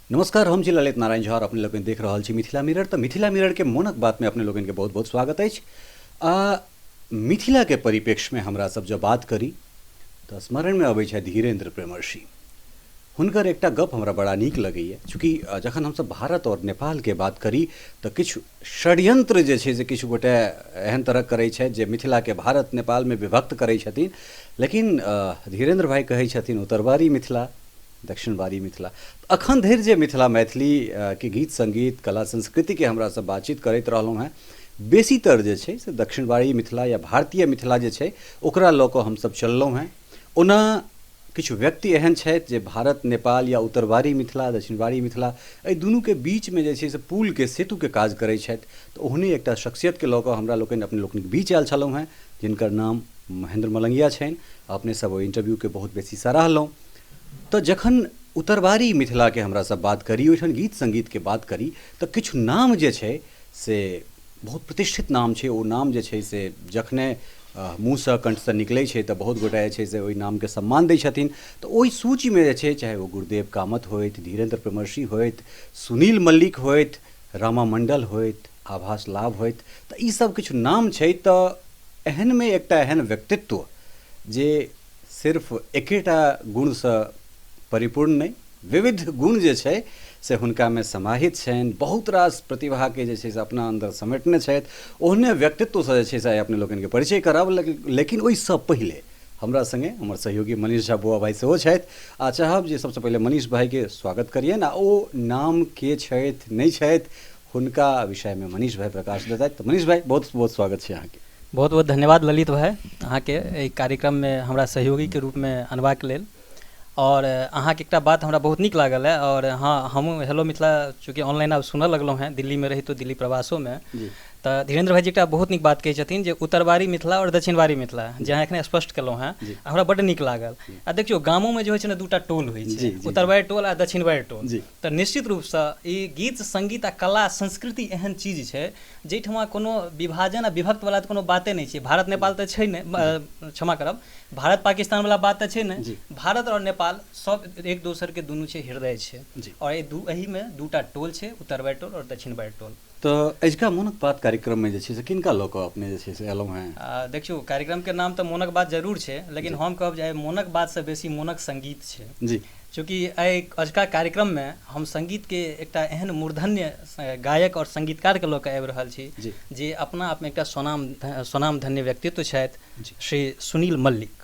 नमस्कार, हम छी ललित नारायण झा और अपने लोग देख रहा छी मिथिला मिरर। तो मिथिला मिरर के मोनक बात में अपने लोगन के बहुत बहुत स्वागत है। मिथिला के परिप्रेक्ष्य में हमरा सब जब बात करी तो स्मरण में अबै छै धीरेन्द्र प्रेमर्षि। हुनकर एकटा गप हमरा बड़ा नीक लगैए, चूँकि जखन हमसब भारत और नेपाल के बात करी तो किछु षड्यंत्र जे छै से किछु गोटे एहन तरह करै छै जे मिथिला के भारत नेपाल में विभक्त करै छथिन। लेकिन धीरेन्द्र भाई कहै छथिन उत्तरवारी मिथिला दक्षिणवारी मिथिला। अखन धरि जे मिथिला मैथिली के गीत संगीत कला संस्कृति के हमरा सब बातचीत करैत रहलहुँ हैं, बेसीतर जे छै से दक्षिणवारी मिथिला या भारतीय मिथिला जे छै ओकरा लऽ कऽ हमसब चललहुँ हैं। ओना किछु व्यक्ति एहन छथि जे भारत नेपाल या उत्तरवारी मिथिला दक्षिणवारी मिथिला एहि दुनू के बीच में जे छै से पुल के सेतु के काज करै छथि। तऽ ओहने एकटा शख्सियत के लऽ कऽ हमरा लोकनि अपने लोकनिक बीच आयल छलहुँ हैं, जिनकर नाम महेंद्र मलंगिया छनि। अपने सब ओहि इंटरव्यू के बहुत बेसी सराहलहुँ। तो जखन उत्तरवारी मिथिला के हमरा सब बात करी, ओहिठाम गीत संगीत के बात करी, तो किछु नाम जे छै से बहुत प्रतिष्ठित नाम छै। ओ नाम जे छै से जखने मुँह से कंठ से निकलै छै तो बहुत गोटा जे छै से ओहि नाम के सम्मान दै छथिन। तो ओहि सूची में जे छै, चाहे वो गुरुदेव कामत होइत, धीरेन्द्र प्रेमर्षि होइत, सुनील मल्लिक होइत, रामा मंडल होइत, आभास लाभ होइत, तो ई सब किछु नाम छै। तो एहन में एकटा एहन व्यक्तित्व जे सिर्फ एकेटा गुण से परिपूर्ण नहीं, विविध गुण जे छै से हुनका में समाहित छनि। बहुत रास प्रतिभा के जे छै से अपना अंदर समेटने छथि। ओहने व्यक्तित्व से जे छै से अपने लोगन के परिचय कराब। लेकिन ओहिसँ पहिले हमरा संगे हमर सहयोगी मनीष झा बुआ भाई सेहो छथि। आ चाहब जे सबसे पहिले मनीष भाई के स्वागत करिए ना। ओ नाम के छथि नहीं छथि हुनका विषय में मनीष भाई प्रकाश देतैथ। तो मनीष भाई बहुत बहुत स्वागत छै अहाँके। बहुत बहुत धन्यवाद ललित भाई, अहाँके एहि कार्यक्रम में हमरा सहयोगी के रूप में अनबाक लेल। और अहाँके एकटा बात हमरा बहुत नीक लागल है। और हाँ, हम हेलो मिथिला चूँकि ऑनलाइन अब सुनऽ लगलहुँ हैं, दिल्ली में रही तो दिल्ली प्रवासों में। तो धीरेन्द्र भाईजी एकटा बहुत नीक बात कहै छथिन जे उत्तरवारी मिथिला और दक्षिणवारी मिथिला, जे अहाँ एखने स्पष्ट केलहुँ हैं, हमरा बड्ड नीक लागल। आ देखियौ गामों में जे होइ छै ने दूटा टोल होइ छै, उत्तरवारी टोल आ दक्षिणवारी टोल। तो निश्चित रूपसँ ई गीत संगीत आ कला संस्कृति एहन चीज छै जाहिठमा कोनो विभाजन आ विभक्त वाला कोनो बाते नहीं छै। भारत नेपाल तो छै नहीं, क्षमा करब, भारत पाकिस्तान वाला बात तो छै नहीं। भारत और नेपाल सब एक दोसर के दुनू छै, हृदय छै। और एही में दूटा टोल छै, उत्तरवारी टोल और दक्षिणवारी टोल। तो अजुका मोनक बात कार्यक्रम में जे छै से किनका लऽ कऽ अपने जे छै से एलहुँ हैं? देखियो कार्यक्रम के नाम तो मोनक बात जरूर छै, लेकिन हम कहब जे मोनक बात से बेसी मोनक संगीत छै जी। चूँकि अजुका कार्यक्रम में हम संगीत के एकटा एहन मूर्धन्य गायक और संगीतकार के लऽ कऽ आबि रहल छी जे अपना आप में एकटा स्वनाम धन्य व्यक्तित्व छथि, श्री सुनील मल्लिक।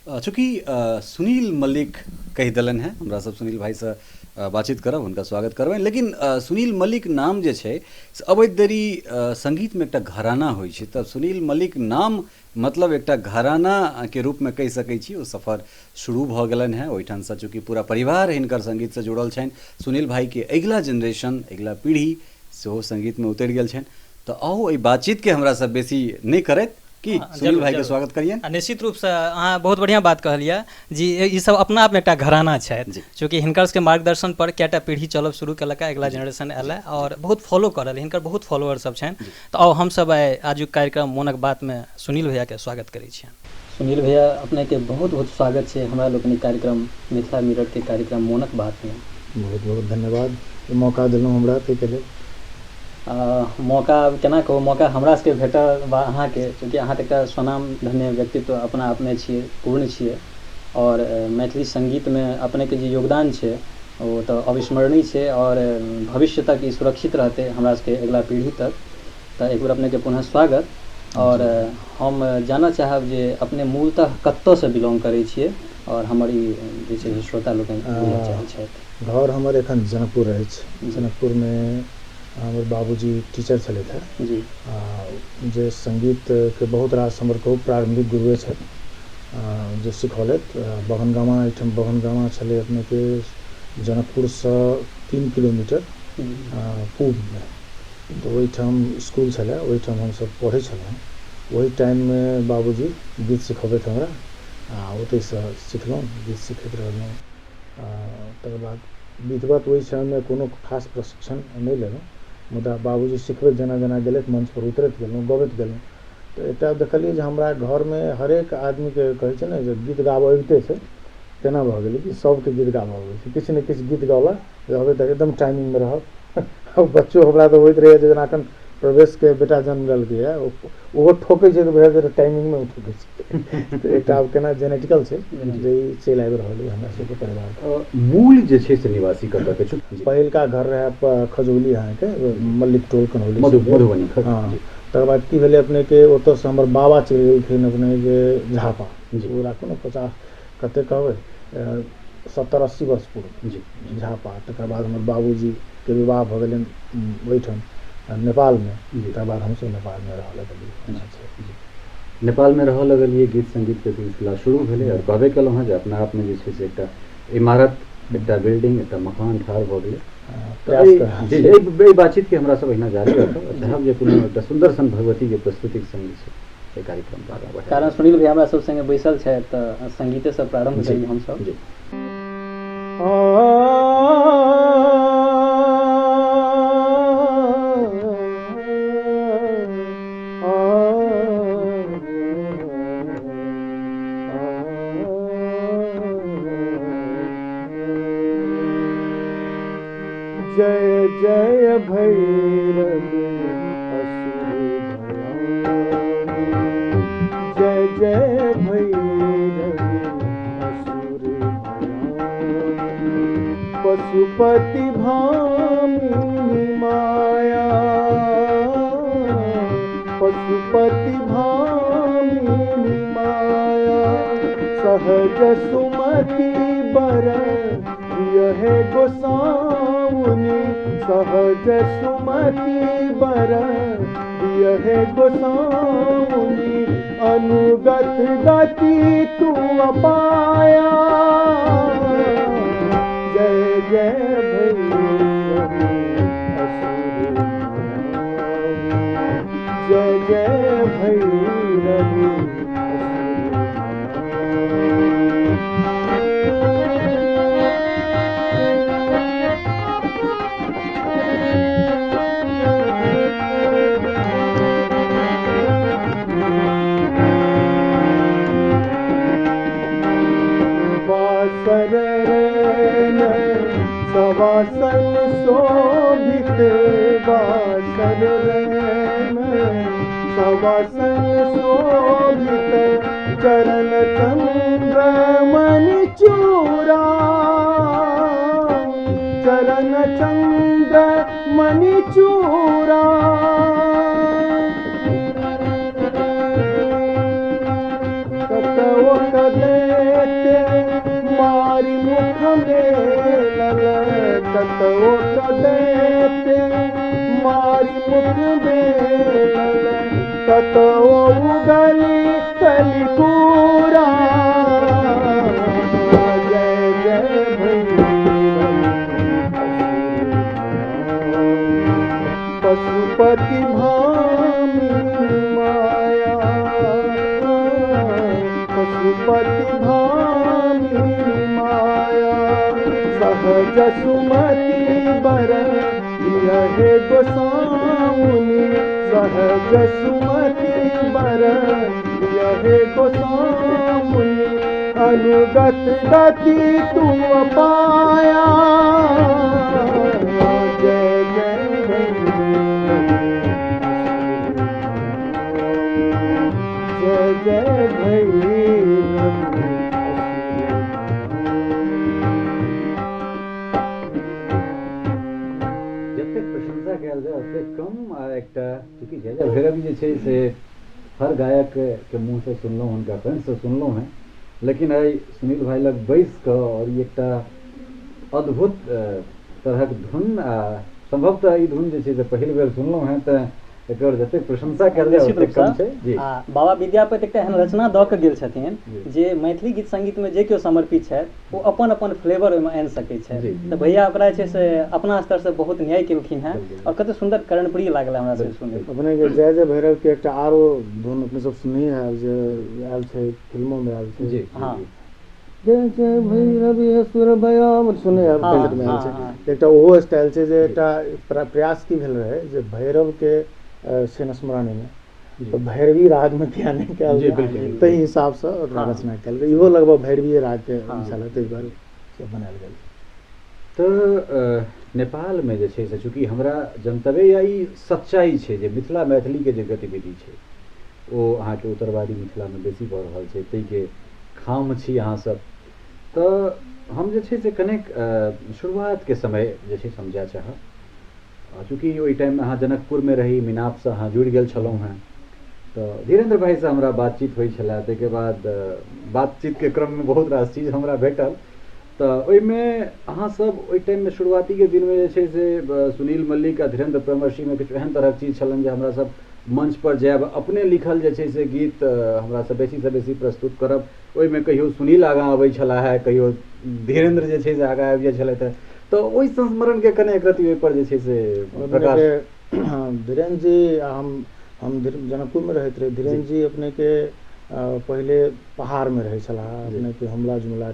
चूँकि सुनील मल्लिक कहि देलन हैं, हमरा सब सुनील भाई से बातचीत करब, उनका स्वागत करबनि। लेकिन सुनील मल्लिक नाम जे छै से अबैत देरी संगीत में एकटा घराना होइ छै। तब सुनील मल्लिक नाम मतलब एकटा घराना के रूप में कहि सकै छी। ओ सफर शुरू भऽ गेलनि हैं ओहिठाम से, चूँकि पूरा परिवार हिनकर संगीत से जुड़ल छनि। सुनील भाई के अगिला जनरेशन अगिला पीढ़ी सेहो संगीत में उतरि गेल छनि। तो आओ एहि बातचीत के हमरा सब बेसी नहीं करैत कि सुनील भाई के स्वागत करिए। निश्चित रूप से अहाँ बहुत बढ़िया बात कहलिए जी। ये सब अपना आप में एकटा घराना छथि, चूँकि हिनकर सबके मार्गदर्शन पर कएटा पीढ़ी चलब शुरू केलक, अगला जनरेशन एल और बहुत फॉलो करल, हिनकर बहुत फॉलोअर सब छनि। तो आओ हम सब आजुक कार्यक्रम मोनक बात में सुनील भैया के स्वागत करै छी। सुनील भैया अपने के बहुत बहुत स्वागत छै हमरा लोकनिक कार्यक्रम मिथिला मिरर के कार्यक्रम मोनक बात में। बहुत बहुत धन्यवाद, मौका देलहुँ हमरा ताहिके लेल। मौका केना कहू, मौका हमरा सबके भेटल बा अहाँके, चूँकि अहाँ तऽ एकटा स्वनाम धन्य व्यक्तित्व अपना आपमे छियै, पूर्ण छियै। और मैथिली संगीतमे अपनेके जे योगदान छै ओ तऽ अविस्मरणीय छै और भविष्य तक ई सुरक्षित रहतै हमरा सबके अगिला पीढ़ी तक। तऽ एक बेर अपनेके पुनः स्वागत। और हम जानऽ चाहब जे अपने मूलतः कतऽसँ बिलोंग करै छियै और हमर ई जे छै श्रोता लोकनि बुझऽ चाहै छथि। घर हमर एखन जनकपुर अछि। जनकपुरमे हमर बाबूजी टीचर छलथि हैं जी। जे संगीत के बहुत रास हमर कहू प्रारंभिक गुरुए छथि जे सिखौलथि। बभनगामा, एहिठाम बभनगामा छलै अपनेके जनकपुरसँ 3 किलोमीटर पूर्व में। तो ओहिठाम स्कूल छलै, ओहिठाम हमसब पढ़ै छलहुँ। ओहि टाइममे बाबूजी गीत सिखबैत हमरा, ओतहिसँ सिखलहुँ, गीत सिखैत रहलहुँ। तकर बाद विधिवत ओहि समयमे कोनो खास प्रशिक्षण नहि लेलहुँ, मुदा बाबूजी सिखबैत जेना जेना गेलथि मंच पर उतरैत गेलहुँ, गबैत गेलहुँ। तऽ एकटा देखलियै जे हमरा घरमे हरेक आदमीके कहै छै ने जे गीत गाबऽ अबिते छै, तेना भऽ गेलै कि सबके गीत गाबऽ अबै छै, किछु ने किछु गीत गौला रहबै तऽ एकदम टाइमिंगमे रहब। बच्चो हमरा तऽ होइत रहैए जेना एखन प्रवेशके बेटा जन्म लेलकैए, ओहो ठोकै छै तऽ भए जाए टाइमिंगमे ओ ठोकै छै। तऽ एकटा आब केना जेनेटिकल छै जे ई चलि आबि रहल अइ हमरा सबके परिवार। मूल जे छै से निवासी कतऽ के छी? पहिलका घर रहै खजौली अहाँके मल्लिक टोल कन्हौली मधुबनी। हाँ, तकर बाद की भेलै अपनेके ओतऽसँ हमर बाबा चलि गेलखिन अपने जे झापा, ओ राखू ने 50 कतेक कहबै 70-80 वर्ष पूर्व झापा। तकर बाद हमर बाबूजीके विवाह भऽ गेलनि ओहिठाम नेपालमे, तकर बाद हमसब नेपालमे रहऽ लगलिए। नेपालमे रहऽ लगलिए, गीत संगीतके सिलसिला शुरू भेलै और कहबे केलहुँ हँ जे अपना आपमे जे छै से एकटा इमारत, एकटा बिल्डिंग, एकटा मकान ठाढ़ भऽ गेलै। एहि बातचीतके हमरा सब अहिना जारी रखब, चाहब जे कोनो एकटा सुन्दर सन भगवतीके प्रस्तुतिके संग छै कार्यक्रम आगाँ बढ़ाबी। कारण सुनील भाई हमरा सब संगे बैसल छै तऽ संगीतेसँ प्रारंभ करी हमसब। जय जय भैरवी असुर भयानी, जय जय भैरवी असुर भयानी, पशुपति भामिनी माया, पशुपति भामिनी माया, सहज सुमति बर यह गोसाउनी, सहज सुमति बर यह गोसाउनी, अनुगत गति तू अपाया, जय जय भैरवी असुर भयानी, जय जय भैरवी सवासन शोभित, वासन रैन सवासन शोभित, चरण चंद्र मणि चूड़ा, चरण चंद्र मणि चूड़ा, कतवो कदेते मारी मुख में कतवो कदेते मारी मुख बेल, कतवो उगली कलिकूरा, जय जय भैरवी पशुपति भामिनी माया, पशुपति भामिनी माया, सहज सुमति बर यह गोसाउनी, सहज सुमति बर यह गोसाउनी, अनुगत गति तू अपाया, जय जय जय जय भैरवी। चूँकि जय जय भैरवी जे छै से हर गायक के मुँह से सुनलहुँ, हुनका कंठ से सुनलहुँ हैं, लेकिन आई सुनील भाई लग बैस कऽ और एकटा अद्भुत तरहक धुन, संभवतः ई धुन जे छै से पहिल बेर सुनलहुँ हैं, तऽ एकर जतेक प्रशंसा कयल जाय ओतेक कम छै। जी बाबा विद्यापति एकटा एहन रचना दऽ कऽ गेल छथिन जे मैथिली गीत संगीतमे जे केओ समर्पित छथि ओ अपन अपन फ्लेवर ओहिमे आनि सकैत छथि। तऽ भैया ओकरा जे छै से अपना स्तरसँ बहुत न्याय केलखिन हैं और कतेक सुन्दर कर्णप्रिय लागल हमरा सबके सुनैमे। अपने के जय जय भैरव के एकटा आरो धुन अपने सब सुनने है जे आयल छै फिल्मों में आयल छै। जी हाँ जय जय भैरवी असुर भयानी सुने है कैसेट में आयल छै। एकटा ओहो स्टाइल छै जे एकटा प्रयास की भेल रहै जे भैरव के से स्मरणीमे तो भैरवी राग में क्या नहीं कल जी, बिल्कुल। ताहि हिसाब से रचना कल गई, इहो लगभग भैरवी राग के मिसाल ताहि दुआरे से बनायल गेल। तो नेपाल में जे छै से चूँकि हमरा जनतबे या ई सच्चाई छै जे मिथिला मैथिली के जे गतिविधि छै ओ अहाँके उत्तरवादी मिथिला में बेसी भऽ रहल छै, ताहिके खाम छी अहाँ सब। तो हम जे छै से कनेक शुरुआत के समय जे छै समझा चाहब, चूँकि ओहि टाइम में अहाँ जनकपुर में रही, मिनाप से अहाँ जुड़ि गेल छलहुँ हैं, तो धीरेन्द्र भाई से हमरा बातचीत होइ छलै, ताहिके बाद बातचीत के क्रम में बहुत रास चीज हमरा भेटल। तो ओहिमे अहाँ सब ओहि टाइम में शुरुआती के दिन में जे छै से सुनील मल्लिक आ धीरेन्द्र प्रेमर्षि में किछु एहन तरहक चीज छलनि जे हमरा सब मंच पर जायब, अपने लिखल जे छै से गीत हमरा सब बेसी से बेसी प्रस्तुत करब। ओहिमे कहियो सुनील आगाँ अबै छलाह है, कहियो धीरेन्द्र जे छै से आगाँ आबि जाइ छलथि है। तो ओहि संस्मरण के कने एक रति ओहि पर जे छै से प्रकाश। धीरेन्द्र जी हम जनकपुर में रहते रहे, धीरेन्द्र जी अपने के पहले पहाड़ में रहे छला, अपने के हमला जुमला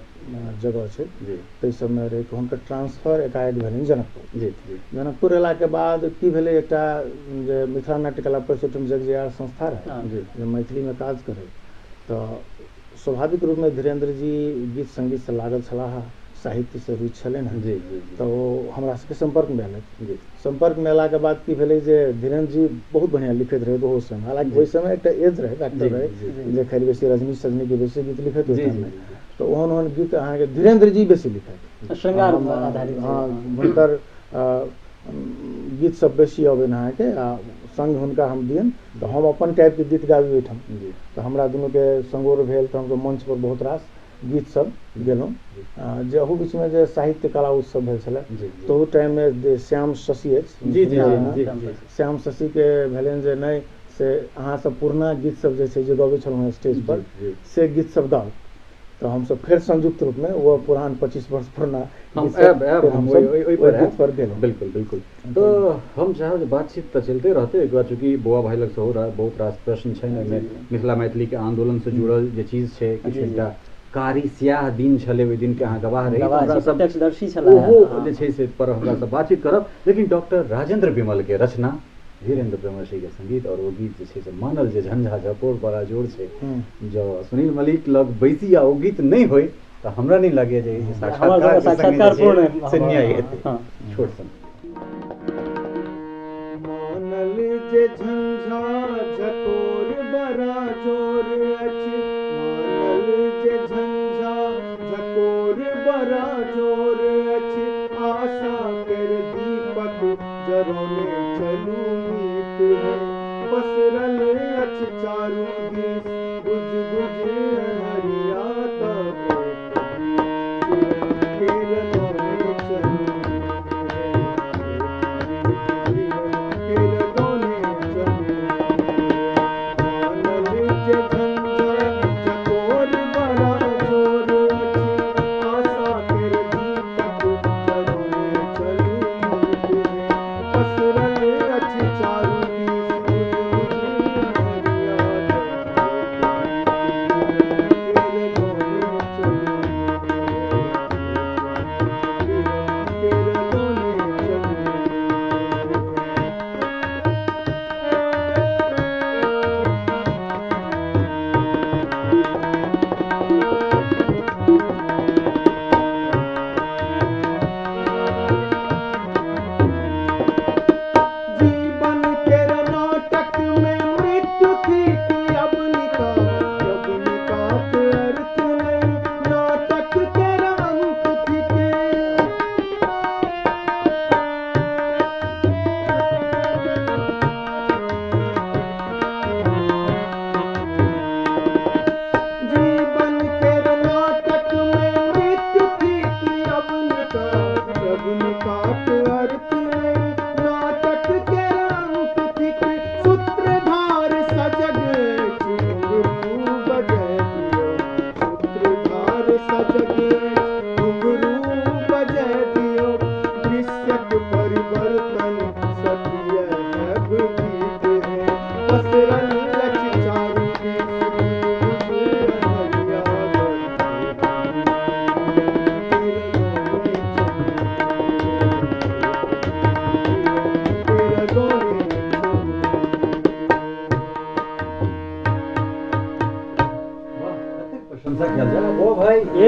जगह छै ताहि सब में रहे, हुनकर ट्रांसफर एकाएक भेलनि जनकपुर। जनकपुर एला के बाद की भेलै, एकटा जे मिथिला नाट्य कला परिषद जगजियार संस्था रहे जे मैथिली में काज करे, तो स्वाभाविक रूप में धीरेन्द्र जी गीत संगीत से लागल छलाह, साहित्य से रुचि छलनि हैं, तो हमरा सबके संपर्क में आयल। संपर्क में अयला के बाद की भेलै जे धीरेन्द्र जी बहुत बढ़िया लिखैत रहे ओहो समय, हालांकि ओहि समय एकटा एज रहे डॉक्टर रहे जे खाली बेसी रजनी सजनी के बेसी गीत लिखैत होते हैं, तो ओहन ओहन गीत अहाँके धीरेन्द्र जी बेसी लिखैत, श्रृंगार आधारित। हाँ, हुनकर गीत सब बेसी अबनि अहाँके, आ संग हुनका हम दियनि, तो हम अपन टाइप के गीत गाबी ओहिठाम, तो हमरा दुनू के संगोर भेल, तो हम मंच पर बहुत रास गीत सब गेलहुँ। जे ओहू बीच में जे साहित्य कला उत्सव भेल छलै, तो ओहि टाइम में श्याम शशि अछि, श्याम शशि के भेलनि जे नहि से अहाँ सब पुरना गीत सब जे छै जे गबै छलहुँ स्टेज पर से गीत सब गाउ, तो हम सब फिर संयुक्त रूप में वो पुरान 25 वर्ष पुराना पर गेलहुँ। बिल्कुल बिल्कुल। तो हम चाहब जे बातचीत तो चलते रहते, एक बार चूँकि बौआ भाई लग सेहो बहुत रास प्रश्न छै, मिथिला मैथिली के आंदोलन से जुड़ल जे चीज छै, किछु एकटा कारी स्याह दिन छलै, ओहि दिन के अहाँ गवाह रही, प्रत्यक्षदर्शी छलाह, ओहो जे छै से पर हमरा सब बातचीत करब। लेकिन डॉक्टर राजेंद्र विमल के रचना, धीरेन्द्र प्रेमर्षि के संगीत, और वो गीत जे छै से मानल जे झंझा झपोर बड़ा जोर छै, जो सुनील मलिक लग बैसी आ ओ गीत नहीं होय तो हमरा नहीं लगे जे साक्षात्कार पूर्ण से न्याय हेतै। छोट सन मानल जे झंझा झकोर बड़ा जोर अछि, मानल जे झंझा झकोर बड़ा जोर अछि, आशा कर दीपक जरौने चलू मीत है, पसरल अछि चारू दिस गुज गुज अन्हरिया, तब किरणों चलू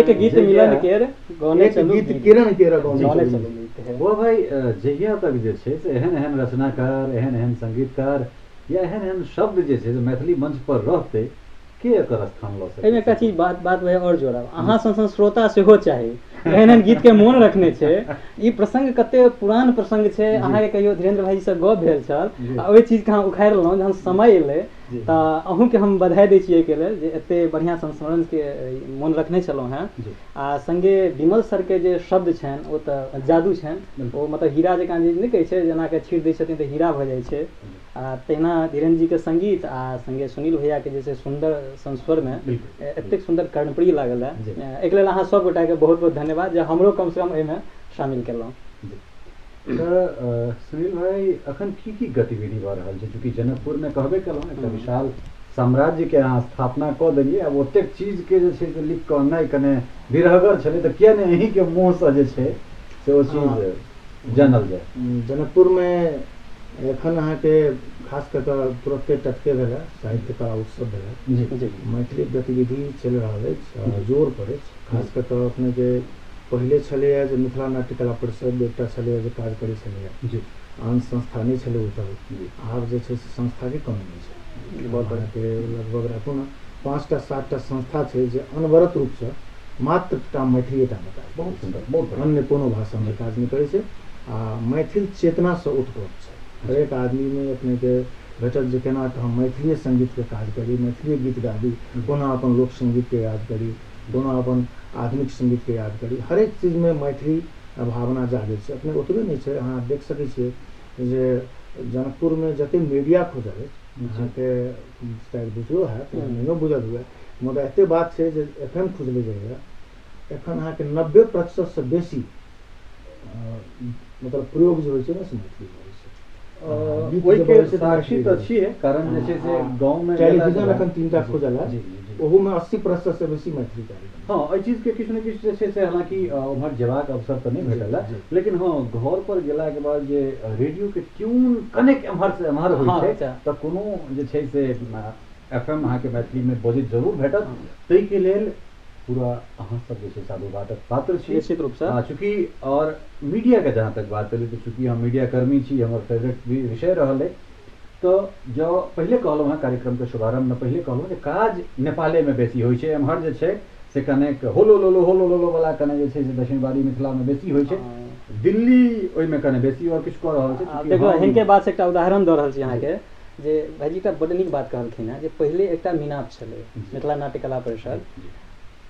एक गीत मिलन केर गाने एक चलू गीत किरण केर गाने गाने चलू। चलू गीत है। वो भाई जहिया तक जे छै से एहन एहन रचनाकार एहन एहन संगीतकार या एहन एहन शब्द जे छै से मैथिली मंच पर रहतै के एकर स्थान लऽ एहिमे एकटा सकै चीज बात वह और जोड़ब, अहाँ सन श्रोता सेहो चाही एहन एहन गीत के मोन रखने छै। ई प्रसंग कते पुरान प्रसंग छै, अहाँके कहियो धीरेन्द्र भाई से गप भेल छल आ ओहि चीज के अहाँ उखाड़ि लेलहुँ जहन समय एलै तऽ अहूँके हम बधाई दै छी एहिके लेल जे एते बढ़िआँ संस्मरण के मोन रखने छलहुँ हेँ। आ संगे विमल सर के जे शब्द छनि ओ तऽ जादू छनि, ओ मतलब हीरा जकाँ जे नहि कहै छै जेना के छीट दै छथिन तऽ हीरा भऽ जाइ छै। आ तहिना धीरेन्द्र जी के संगीत आ संगे सुनील भैया के जे छै सुन्दर संस्वर में एतेक सुन्दर कर्णप्रिय लागल है। एहिके लेल अहाँ सब गोटा के बहुत बहुत धन्यवाद जे हमरो कम से कम एहिमे शामिल केलहुँ। तऽ सुनील भाई अखन की गतिविधि भऽ रहल छै, चूँकि जनकपुर में कहबे केलहुँ एकटा विशाल साम्राज्य के अहाँ स्थापना कऽ देलियै, आब ओतेक चीज के जे छै से लिख कऽ नहि कने विरहगर छलै तऽ किया नहि अहीं के मुँह से जे छै से ओ चीज जानल जाय। जनकपुर में एखन अहाँके खास कऽ कऽ तुरंते टटके भेल साहित्य कला उत्सव भेल, मैथिली गतिविधि चलि रहल अछि जोर पर अछि। खास कऽ कऽ अपने के पहिले छलैए जे मिथिला नाट्य कला परिषद एकटा छलैए जे काज करै छलैए, आन संस्था नहि छलै ओतऽ। आब जे छै से संस्था के कमी नहि छै, अहाँके लगभग राखू ने 5टा 7टा संस्था छै जे अनवरत रूप से मात्र टा मैथिलीटा में काज, बहुत सुंदर, बहुत अन्य कोनो भाषा में काज नहीं करे छै आ मैथिल चेतना से उत्पन्न छै। हरेक आदमी में अपने के भेटत जे केना हम मैथिली संगीत के काज करी, मैथिली गीत गाबी, कोना अपन लोक संगीत के याद करी, कोना अपन आधुनिक संगीत के याद करी। हरेक चीज में मैथिली भावना जागै छै। अपने ओतबे नहीं छै, अहाँ देख सकै छियै जे जनकपुर में जते मीडिया खोजल अहाँके शायद बुझलो हैत नहियो बुझल हुए, मुदा एते बात छै जे एखन खुजलै जाइए एखन अहाँके 90% से बेसी मतलब प्रयोग जे होइ छै ने से मैथिली ओहि के साक्षी तऽ छियै, कारण जे छै से गाँव में टेलीविजन एखन 3टा खोजल है, ओहू में 80% से बेसी मैथिली कार्यक्रम। हाँ, एहि चीज के किछु ने किछु जे छै से हालांकि उम्हर जेबाक अवसर तऽ नहि भेटल है, लेकिन हाँ घर पर गेला के बाद जे रेडियो के ट्यून कनेक एम्हर से एम्हर होइ छै तऽ कोनो जे छै से FM अहाँके मैथिली में बजैत जरूर भेटत। ताहि के लेल पूरा अहाँ सब जे छै साधुवादक पात्र छी निश्चित रूप से। चूँकि और मीडिया के जहाँ तक बात करी तो चूँकि हम मीडिया कर्मी छी, हमर फेवरेट विषय रहल है। तो जो पहले कहलहुँ हैं कार्यक्रम के शुभारंभ में पहले कहलहुँ जे काज नेपाले में बेसी होइ छै, एम्हर जे छै से कनेक होलो लोलो वाला कने जे छै से दक्षिणवादी मिथिला में बेसी होइ छै, दिल्ली ओहि में कने बेसी और किछु कऽ रहल छै। देखो हिनके बात से एकटा उदाहरण दऽ रहल छी अहाँके जे भाईजी एकटा बड्ड नीक बात कहलखिन हैं जे पहिले एकटा मीनाप छलै मिथिला नाट्य कला परिषद,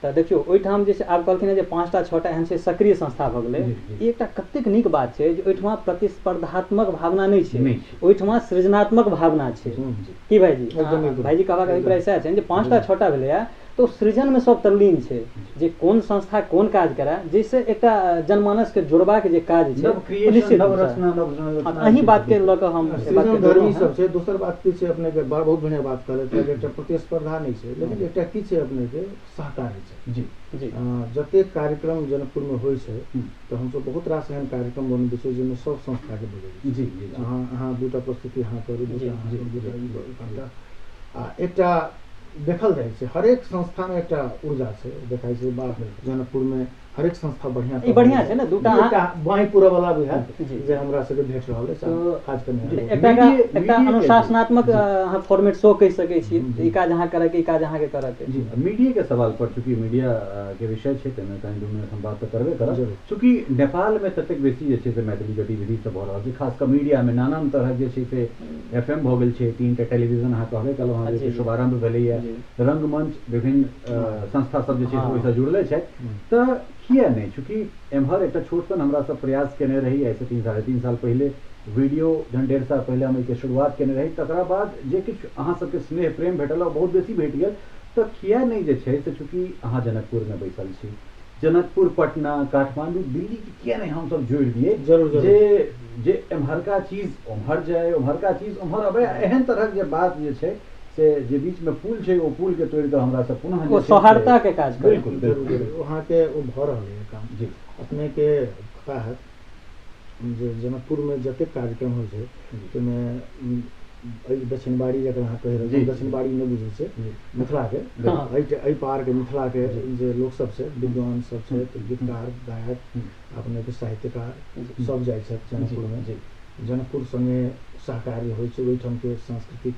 तऽ देखियौ ओहिठाम जे छै आब कहलखिन जे 5टा 6टा एहन छै सक्रिय संस्था भऽ गेलै। ई एकटा कतेक नीक बात छै जे ओहिठमा प्रतिस्पर्धात्मक भावना नहि छै, ओहिठमा सृजनात्मक भावना छै। की भाईजी भाईजी कहबाक अभिप्राय सएह छै जे 5टा 6टा भेलैए तो सृजन में सब तल्लीन छै जे कोन संस्था कोन काज करे, जैसे एकटा जनमानस के जोड़बाक जे काज छै निश्चित अहीं बात के लऽ कऽ हम धर्मी सब छै। दोसर बात की छै अपने के बहुत बढ़िया बात कहले एकटा प्रतिस्पर्धा नहीं छै, लेकिन एकटा की छै अपने के सहकारी छै। जी जते कार्यक्रम जनकपुर में होइ छै तो हम सब बहुत रास एहन कार्यक्रम बनबै छै जाहिमे सब संस्था के बोलै जी अहाँ दूटा प्रस्तुति अहाँ करू आ एकटा देखल जाइ छै हरेक संस्था में एकटा ऊर्जा छै देखाइ छै। जनकपुर में हरेक संस्था बढ़िया छै ने, दूटा बाई पूरा वाला भी है जे हमरा सबके भेट रहल छै काज करने एकटा अनुशासनात्मक अहाँ फॉर्मेट शो कहि सकै छी, ई काज अहाँ करे के ई काज अहाँ के करे के। जी मीडिया के सवाल पर चूंकि मीडिया के विषय छै तमे कहीं 2 मिनट हम बात तो करबे करब, चूंकि नेपाल में ततेक बेसी जे छै से मैथिली गतिविधि सब भऽ रहल छै, खास कर मीडिया में नाना तरह जे छै से FM भऽ गेल छै, 3टा टेलीविजन अहाँ कहबे केलहुँ हँ जे शुभारंभ भेलैए, रंगमंच विभिन्न संस्था सब जे छै से ओहिसँ जुड़ले छै। तऽ किया नहीं, चूँकि एम्हर एक छोट सन हमरा सब प्रयास केने रही ऐसे 3-3.5 साल पहले वीडियो जहन 1.5 साल पहले हम एहिके शुरुआत केने रही, तकरा बाद जे किछु अहाँ सबके स्नेह प्रेम भेटल बहुत बेसी भेट गेल। तऽ किया नहीं जे छै से चूँकि अहाँ जनकपुर में बैसल छी, जनकपुर पटना काठमांडू दिल्ली के किया नहीं हम सब जोड़ दिए जरूर जे एम्हरका चीज ओम्हर जाए, ओम्हरका चीज ओम्हर अबे, एहन तरह के बात जे छै से जे बीच में पुल छै ओ पुल के तोड़ के हमरा सब पुनः वो सौहार्दता के काज करे। बिल्कुल वहाँ के वो भऽ रहल है काम जी। अपने के पता है जे जनकपुर में जते कार्यक्रम होइ छै ताहिमे दक्षिणबाड़ी जकरा अहाँ कहि रहल छी, दक्षिणबाड़ी नहि बुझै छै मिथिलाके एहि पारके मिथिलाके जे लोकसभ छै, विद्वान सब छै, गीतकार गायक अपनेके साहित्यकार सब जाइ छथि जनकपुरमे। जनकपुर संगे सहकार्य होइ छै, ओहिठामके सांस्कृतिक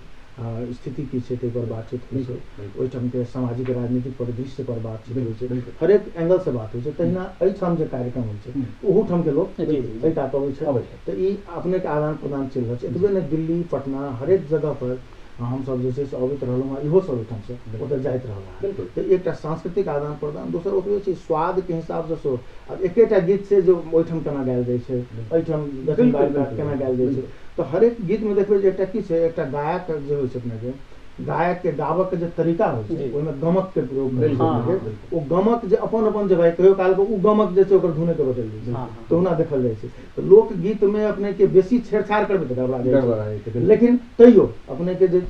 स्थिति की छै ताहिपर बातचीत होइ छै, ओहिठामके सामाजिक राजनीतिक परिदृश्य पर बातचीत होइ छै, हरेक एंगल से बात होइ छै। तहिना एहिठाम जे कार्यक्रम होइ छै ओहूठामके लोक एहि कात अबै छै, तऽ ई अपनेके आदान प्रदान चलि रहल छै। एतबे नहि, दिल्ली पटना हरेक जगह पर हमसब जे छै से अबैत रहलहुँ हँ, इहो सब ओहिठामसँ ओतऽ जाइत रहल हँ। तऽ एकटा सांस्कृतिक आदान प्रदान, दोसर ओतबे छै स्वादके हिसाबसँ सेहो। आब एकेटा गीत छै जे ओहिठाम केना गायल जाइ छै, एहिठाम दक्षिण भारत केना गायल जाइ छै, तऽ हरेक गीतमे देखबै जे एकटा की छै, एकटा गायक जे होइ छै अपनेके, गायकके गाबऽके जे तरीका होइ छै ओहिमे गमकके प्रयोग करै छै। ओ गमक जे अपन अपन जे भाइ कहियो कालके ओ गमक जे छै ओकर धुनेके बदलि दै छै, तऽ ओना देखल जाइ छै। तऽ लोकगीतमे अपनेके बेसी छेड़छाड़ करबै तऽ गड़बड़ा जाइ छै, लेकिन तैयो अपनेके जे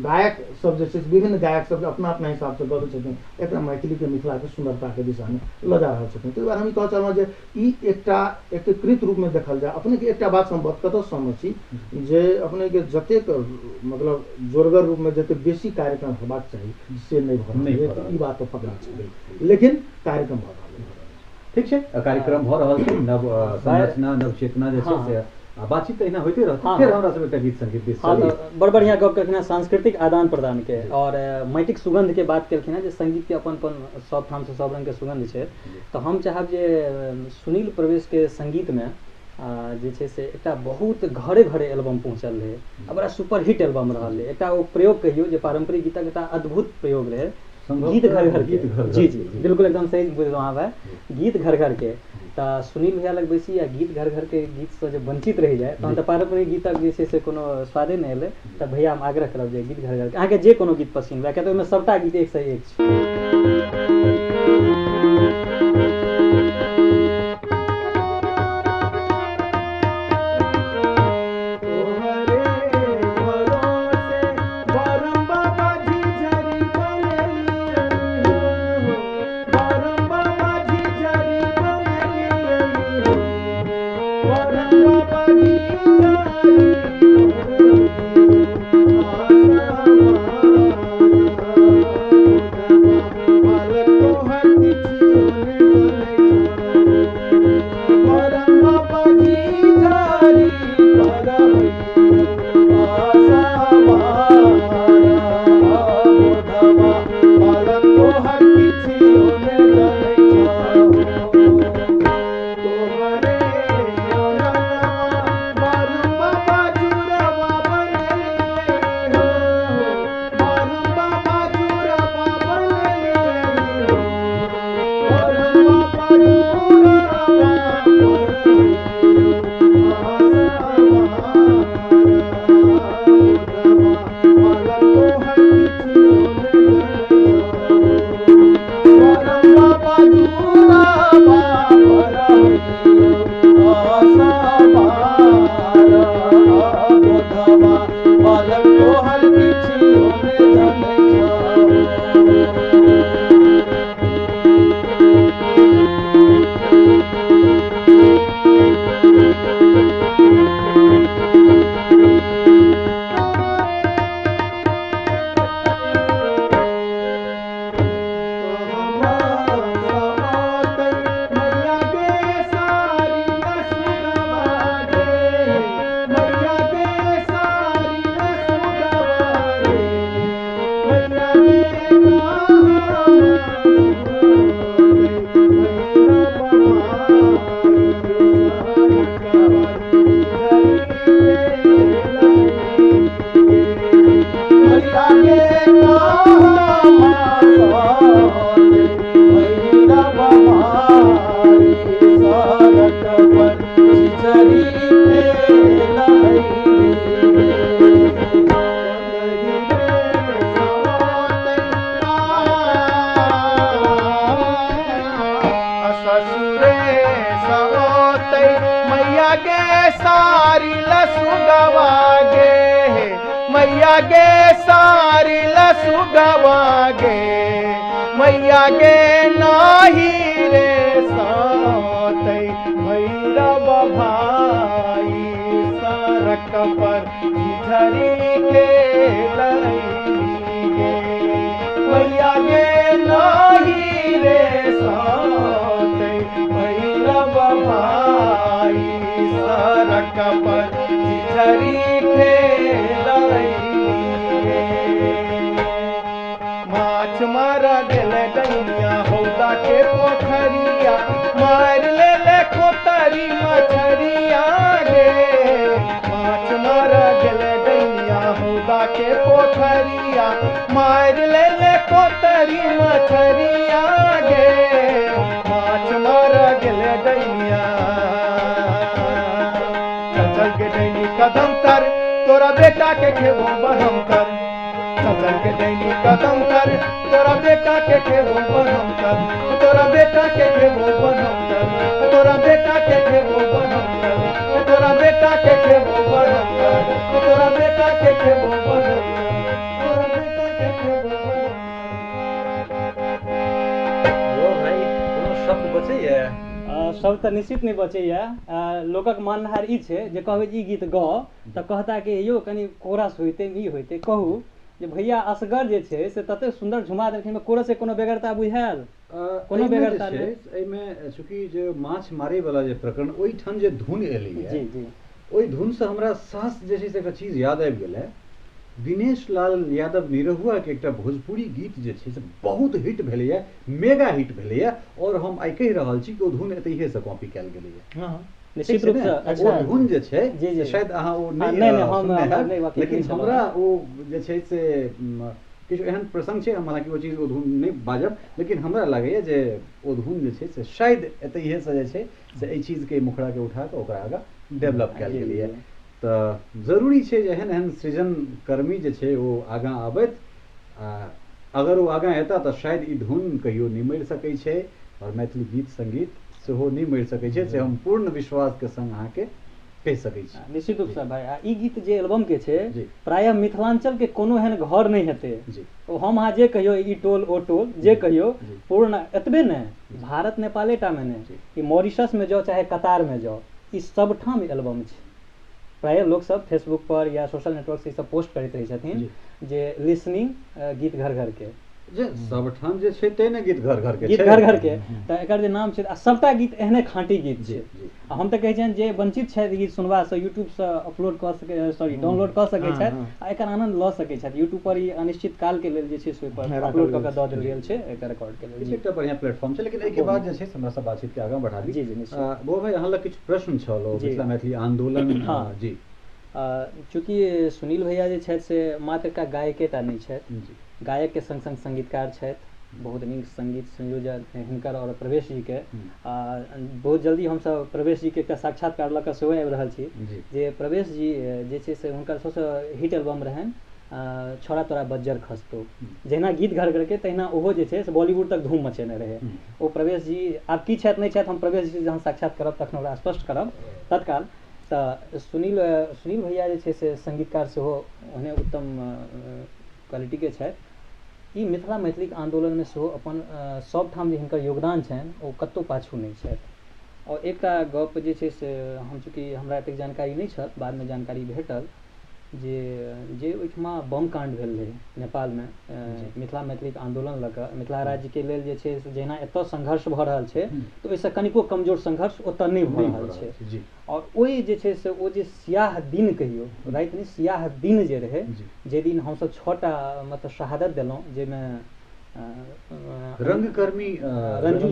गायक सब जे छै विभिन्न गायक सब अपना अपना हिसाबसँ गबै छथिन, एकरा मैथिलीके मिथिलाके सुन्दरताके दिशामे लऽ जा रहल छथिन। ताहि दुआरे हम ई कहऽ चाहलहुँ जे ई एकटा एकीकृत रूपमे देखल जाय। अपनेके एकटा बात हम कतऽ सहमत छी जे अपनेके जतेक मतलब जोरगर रूपमे जतेक बेसी कार्यक्रम हेबाक चाही से नहि भऽ रहल छै, ई बात तऽ पक्का छै, लेकिन कार्यक्रम भऽ रहल छै। ठीक छै, कार्यक्रम भऽ रहल छै, नव संरचना नव चेतना जे छै से बातचीत तऽ एना होइते रहतै। फेर हमरा सब एकटा गीत संगीत दिस चली। बड़ बढ़िया गप केलखिन सांस्कृतिक आदान प्रदान के, और माटिक सुगंध के बात केलखिन जे संगीत के अपन अपन सब ठाम से सब रंग के सुगंध छै। तऽ हम चाहब जे सुनील प्रवेश के संगीत में जे छै से एकटा बहुत घरे घरे एल्बम पहुँचल रहै, आ बड़ा सुपरहिट एल्बम रहल है। एकटा ओ प्रयोग कहियो जे पारंपरिक गीतक एकटा अद्भुत प्रयोग रहे, गीत घर घर के। जी जी बिल्कुल एकदम सही बुझलहुँ अहाँ भाई, गीत घर घर के। तऽ सुनील भैया लग बैसी आ गीत घर घर के गीत से जब वंचित रहि जाए तहन तऽ पारंपरिक गीतक जे छै से कोनो स्वादे नहि एलै। तऽ भैया हम आग्रह करब जे गीत घर घर के अहाँके जे कोनो गीत पसंद हुए, किया तऽ ओहिमे सबटा गीत एक से एक छै। मैया गे नाही रे सातै भैरव भाई सार सड़क पर झिझरी खेलई गे मैया गे नाही रे साते भैरव भाई सड़क पर झिझरी खेलई माछ मार दिल डैनिया हौदा के पोखरिया मार ले कोतरी मछरिया गे माछ मार दिल डैनिया हौदा के पोखरिया मार ले कोतरी मछरिया गे माछ मार दिल डैनिया चल के डैनी कदम कर तोरा बेटा के खेबो बरम कर चल के डैनी कदम कर तोरा बेटा के खेबो बरम कर तोरा बेटा के खेबो बरम कर तोरा बेटा के खेबो बरम कर तोरा बेटा के खेबो बरम कर तोरा बेटा के खेबो बरम कर तोरा बेटा के खेबो ओ भाई कोनो शब्द बचैया सब तऽ निश्चित नहीं बचैया लोकक मानहार ई छै जे कहबै ई गीत गाउ तऽ कहता कि यौ कनि कोरस होइते ई होइते कहू जे भैया असगर जे छै से तते सुंदर झुमा देलखिन कोरस से कोनो बेगरता बुझायल कोनो बेगरता छै एहिमे चूँकि जे माछ मारै वाला जे प्रकरण ओहिठाम जे धुन एलैया जी जी ओहि धुन से हमरा सास जे छै से एकटा चीज याद आबि गेलै दिनेश लाल यादव निरहुआ के एकटा भोजपुरी गीत जे छै से बहुत हिट भेलैया मेगा हिट भेलैया और हम आइ कहि रहल छी कि ओ धुन एतहिए से कॉपी कयल गेलैया निश्चित रूप से अच्छा ओ धुन जे छै जी जी शायद अहाँ ओ नहीं हम नहीं वाकई लेकिन हमरा ओ जे छै से किछु एहन प्रसंग छै हालांकि ओ चीज ओ धुन नहि बाजब लेकिन हमरा लागैया जे ओ धुन जे छै से शायद एतहिए से जे छै से एहि चीजके मुखड़ा के उठा कऽ ओकरा आगाँ डेवलप कयल गेलैया तऽ जरूरी छै जे एहन एहन सृजन कर्मी जे छै ओ आगाँ आबैत अगर ओ आगाँ एता तऽ शायद ई धुन कहियो नहि मरि सकै छै और मैथिली गीत संगीत सेहो नहीं मरि सकै छै से हम पूर्ण विश्वास के संग अहाँके कहि सकै छी निश्चित रूप से भाई ई गीत जे एल्बम के छै प्रायः मिथिलांचल के कोनो एहन घर नहीं हेतै ओ हम अहाँ जे कहियो ई टोल ओ टोल जे कहियो पूर्ण एतबे नहि भारत नेपाले टा में नहि ई मॉरिशस में जाओ चाहे कतार में जाओ ई सब ठाम एल्बम छै प्रायः लोग सब फेसबुक पर या सोशल नेटवर्क से सब पोस्ट करैत रहै छथिन जे लिसनिंग गीत घर घर के जे सबठाम जे छै ते ने गीत घर घर के गीत घर घर के तऽ एकर जे नाम छै आ सबटा गीत एहने खाँटी गीत छै आ हम तऽ कहै छियनि जे वंचित छथि गीत सुनबा से यूट्यूब से अपलोड कऽ सकै सॉरी डाउनलोड कऽ सकै छथि आ एकर आनंद लऽ सकै छथि यूट्यूब पर ई अनिश्चित काल के लेल जे छै से पर अपलोड कऽ के दऽ देल गेल छै एकर रिकॉर्ड के लेल एकटा बढ़िया प्लेटफॉर्म छै लेकिन एहि के बाद जे छै हमरा सब बातचीत के आगाँ बढ़ाबी जी जी निश्चित वो भाई अहाँ लग किछु प्रश्न छल ओ मिथिला मैथिली आंदोलन जी चूँकि सुनील भैया जे छथि से मात्र एकटा गायकेटा नहि छथि गायक के संग संग संगीतकार छथि बहुत नीक संगीत संयोजक हिनकर और प्रवेश जी के बहुत जल्दी हम सब प्रवेश जी के एकटा साक्षात्कार लऽ कऽ सेहो आबि रहल छी जे प्रवेश जी जे छै से हुनकर सबसँ हिट एल्बम रहनि छोड़ा तोरा बज्जर खसतो जहिना गीत घर घर के तहिना ओहो जे छै से बॉलीवुड तक धूम मचेने रहे ओ प्रवेश जी आब की छथि नहि छथि हम प्रवेश जी जहन साक्षात करब तखन ओकरा स्पष्ट करब तत्काल तऽ सुनील भैया जे छै से संगीतकार सेहो ओहने उत्तम क्वालिटी के छथि ई मिथिला मैथिली आंदोलन में सेहो अपन सब ठाम जे हिनकर योगदान छनि ओ कतौ पाछू नहि छथि और एकटा गप जे छै से हम चूँकि हमरा एतेक जानकारी नहि छल बाद में जानकारी भेटल जे ओहिठमा बम कांड भेल रहै नेपाल में मिथिला मैथिली आंदोलन लऽ कऽ मिथिला राज्य के लेल जे छै से जहिना एतऽ संघर्ष भऽ रहल छै तऽ ओहिसँ कनिको कमजोर संघर्ष ओतऽ नहि भऽ रहल छै और ओहि जे छै से ओ जे सियाह दिन कहियो राति नहि सियाह दिन जे रहै जे दिन हमसब 6टा मतलब शहादत देलहुँ जाहिमे रंगकर्मी रंजू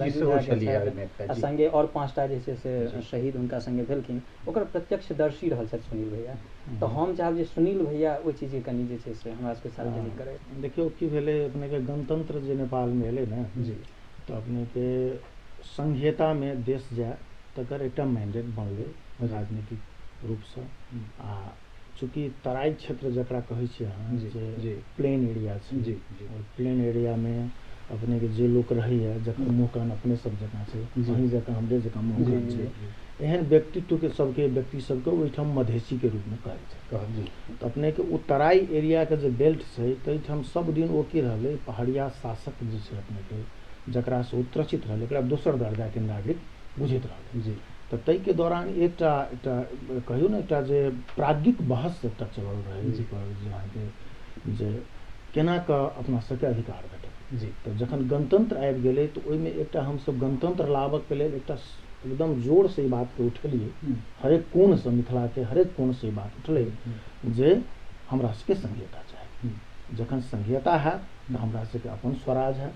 जी सेहो छलियै संगे और 5टा जे छै से शहीद हुनका संगे भेलखिन ओकर प्रत्यक्षदर्शी रहल छथि सुनील भैया तऽ हम चाहब जे सुनील भैया ओहि चीज के कनि जे छै से हमरा सबके सार्वजनिक करै देखियौ की भेलै अपने के गणतंत्र जे नेपाल में एलै ने जी तऽ अपने के संहिता में देश जाय तकर एकटा मैंडेट बनलै राजनीतिक रूप से आ चूँकि तराई क्षेत्र जकरा कहै छियै अहाँ जे प्लेन एरिया छै जी और प्लेन एरिया में अपने के जे लोक रहैया जकर मुँह कान अपने सब जकाँ छै वही जकाँ हमरे जकाँ मुँह कान छै एहन व्यक्तित्व के सबके व्यक्ति सबके ओहिठाम मधेसी के रूप में कहै छै तऽ अपने के ओ तराई एरिया के जे बेल्ट छै ताहिठाम सब दिन ओ की रहलै पहाड़िया शासक जे छै अपने के जकरा से ओ त्रसित रहलै एकरा दोसर दर्जा के नागरिक बुझैत रहलै जी तो तई के दौरान एकटा एकटा कहियो ने एकटा जे प्राज्ञिक बहस एकटा चलल रहे जी पर जे अहाँके जे केना कऽ अपना सबके अधिकार भेटत जी तो जखन गणतंत्र आबि गेलै तो ओहिमे एकटा हमसब गणतंत्र लाबऽके लेल एकटा एकदम जोर से ई बात के उठेलिए हरेक कोण से मिथिला के हरेक कोण से ई बात उठलै जे हमरा सबके संघीयता चाही जखन संघीयता है तो हमरा सबके अपन स्वराज है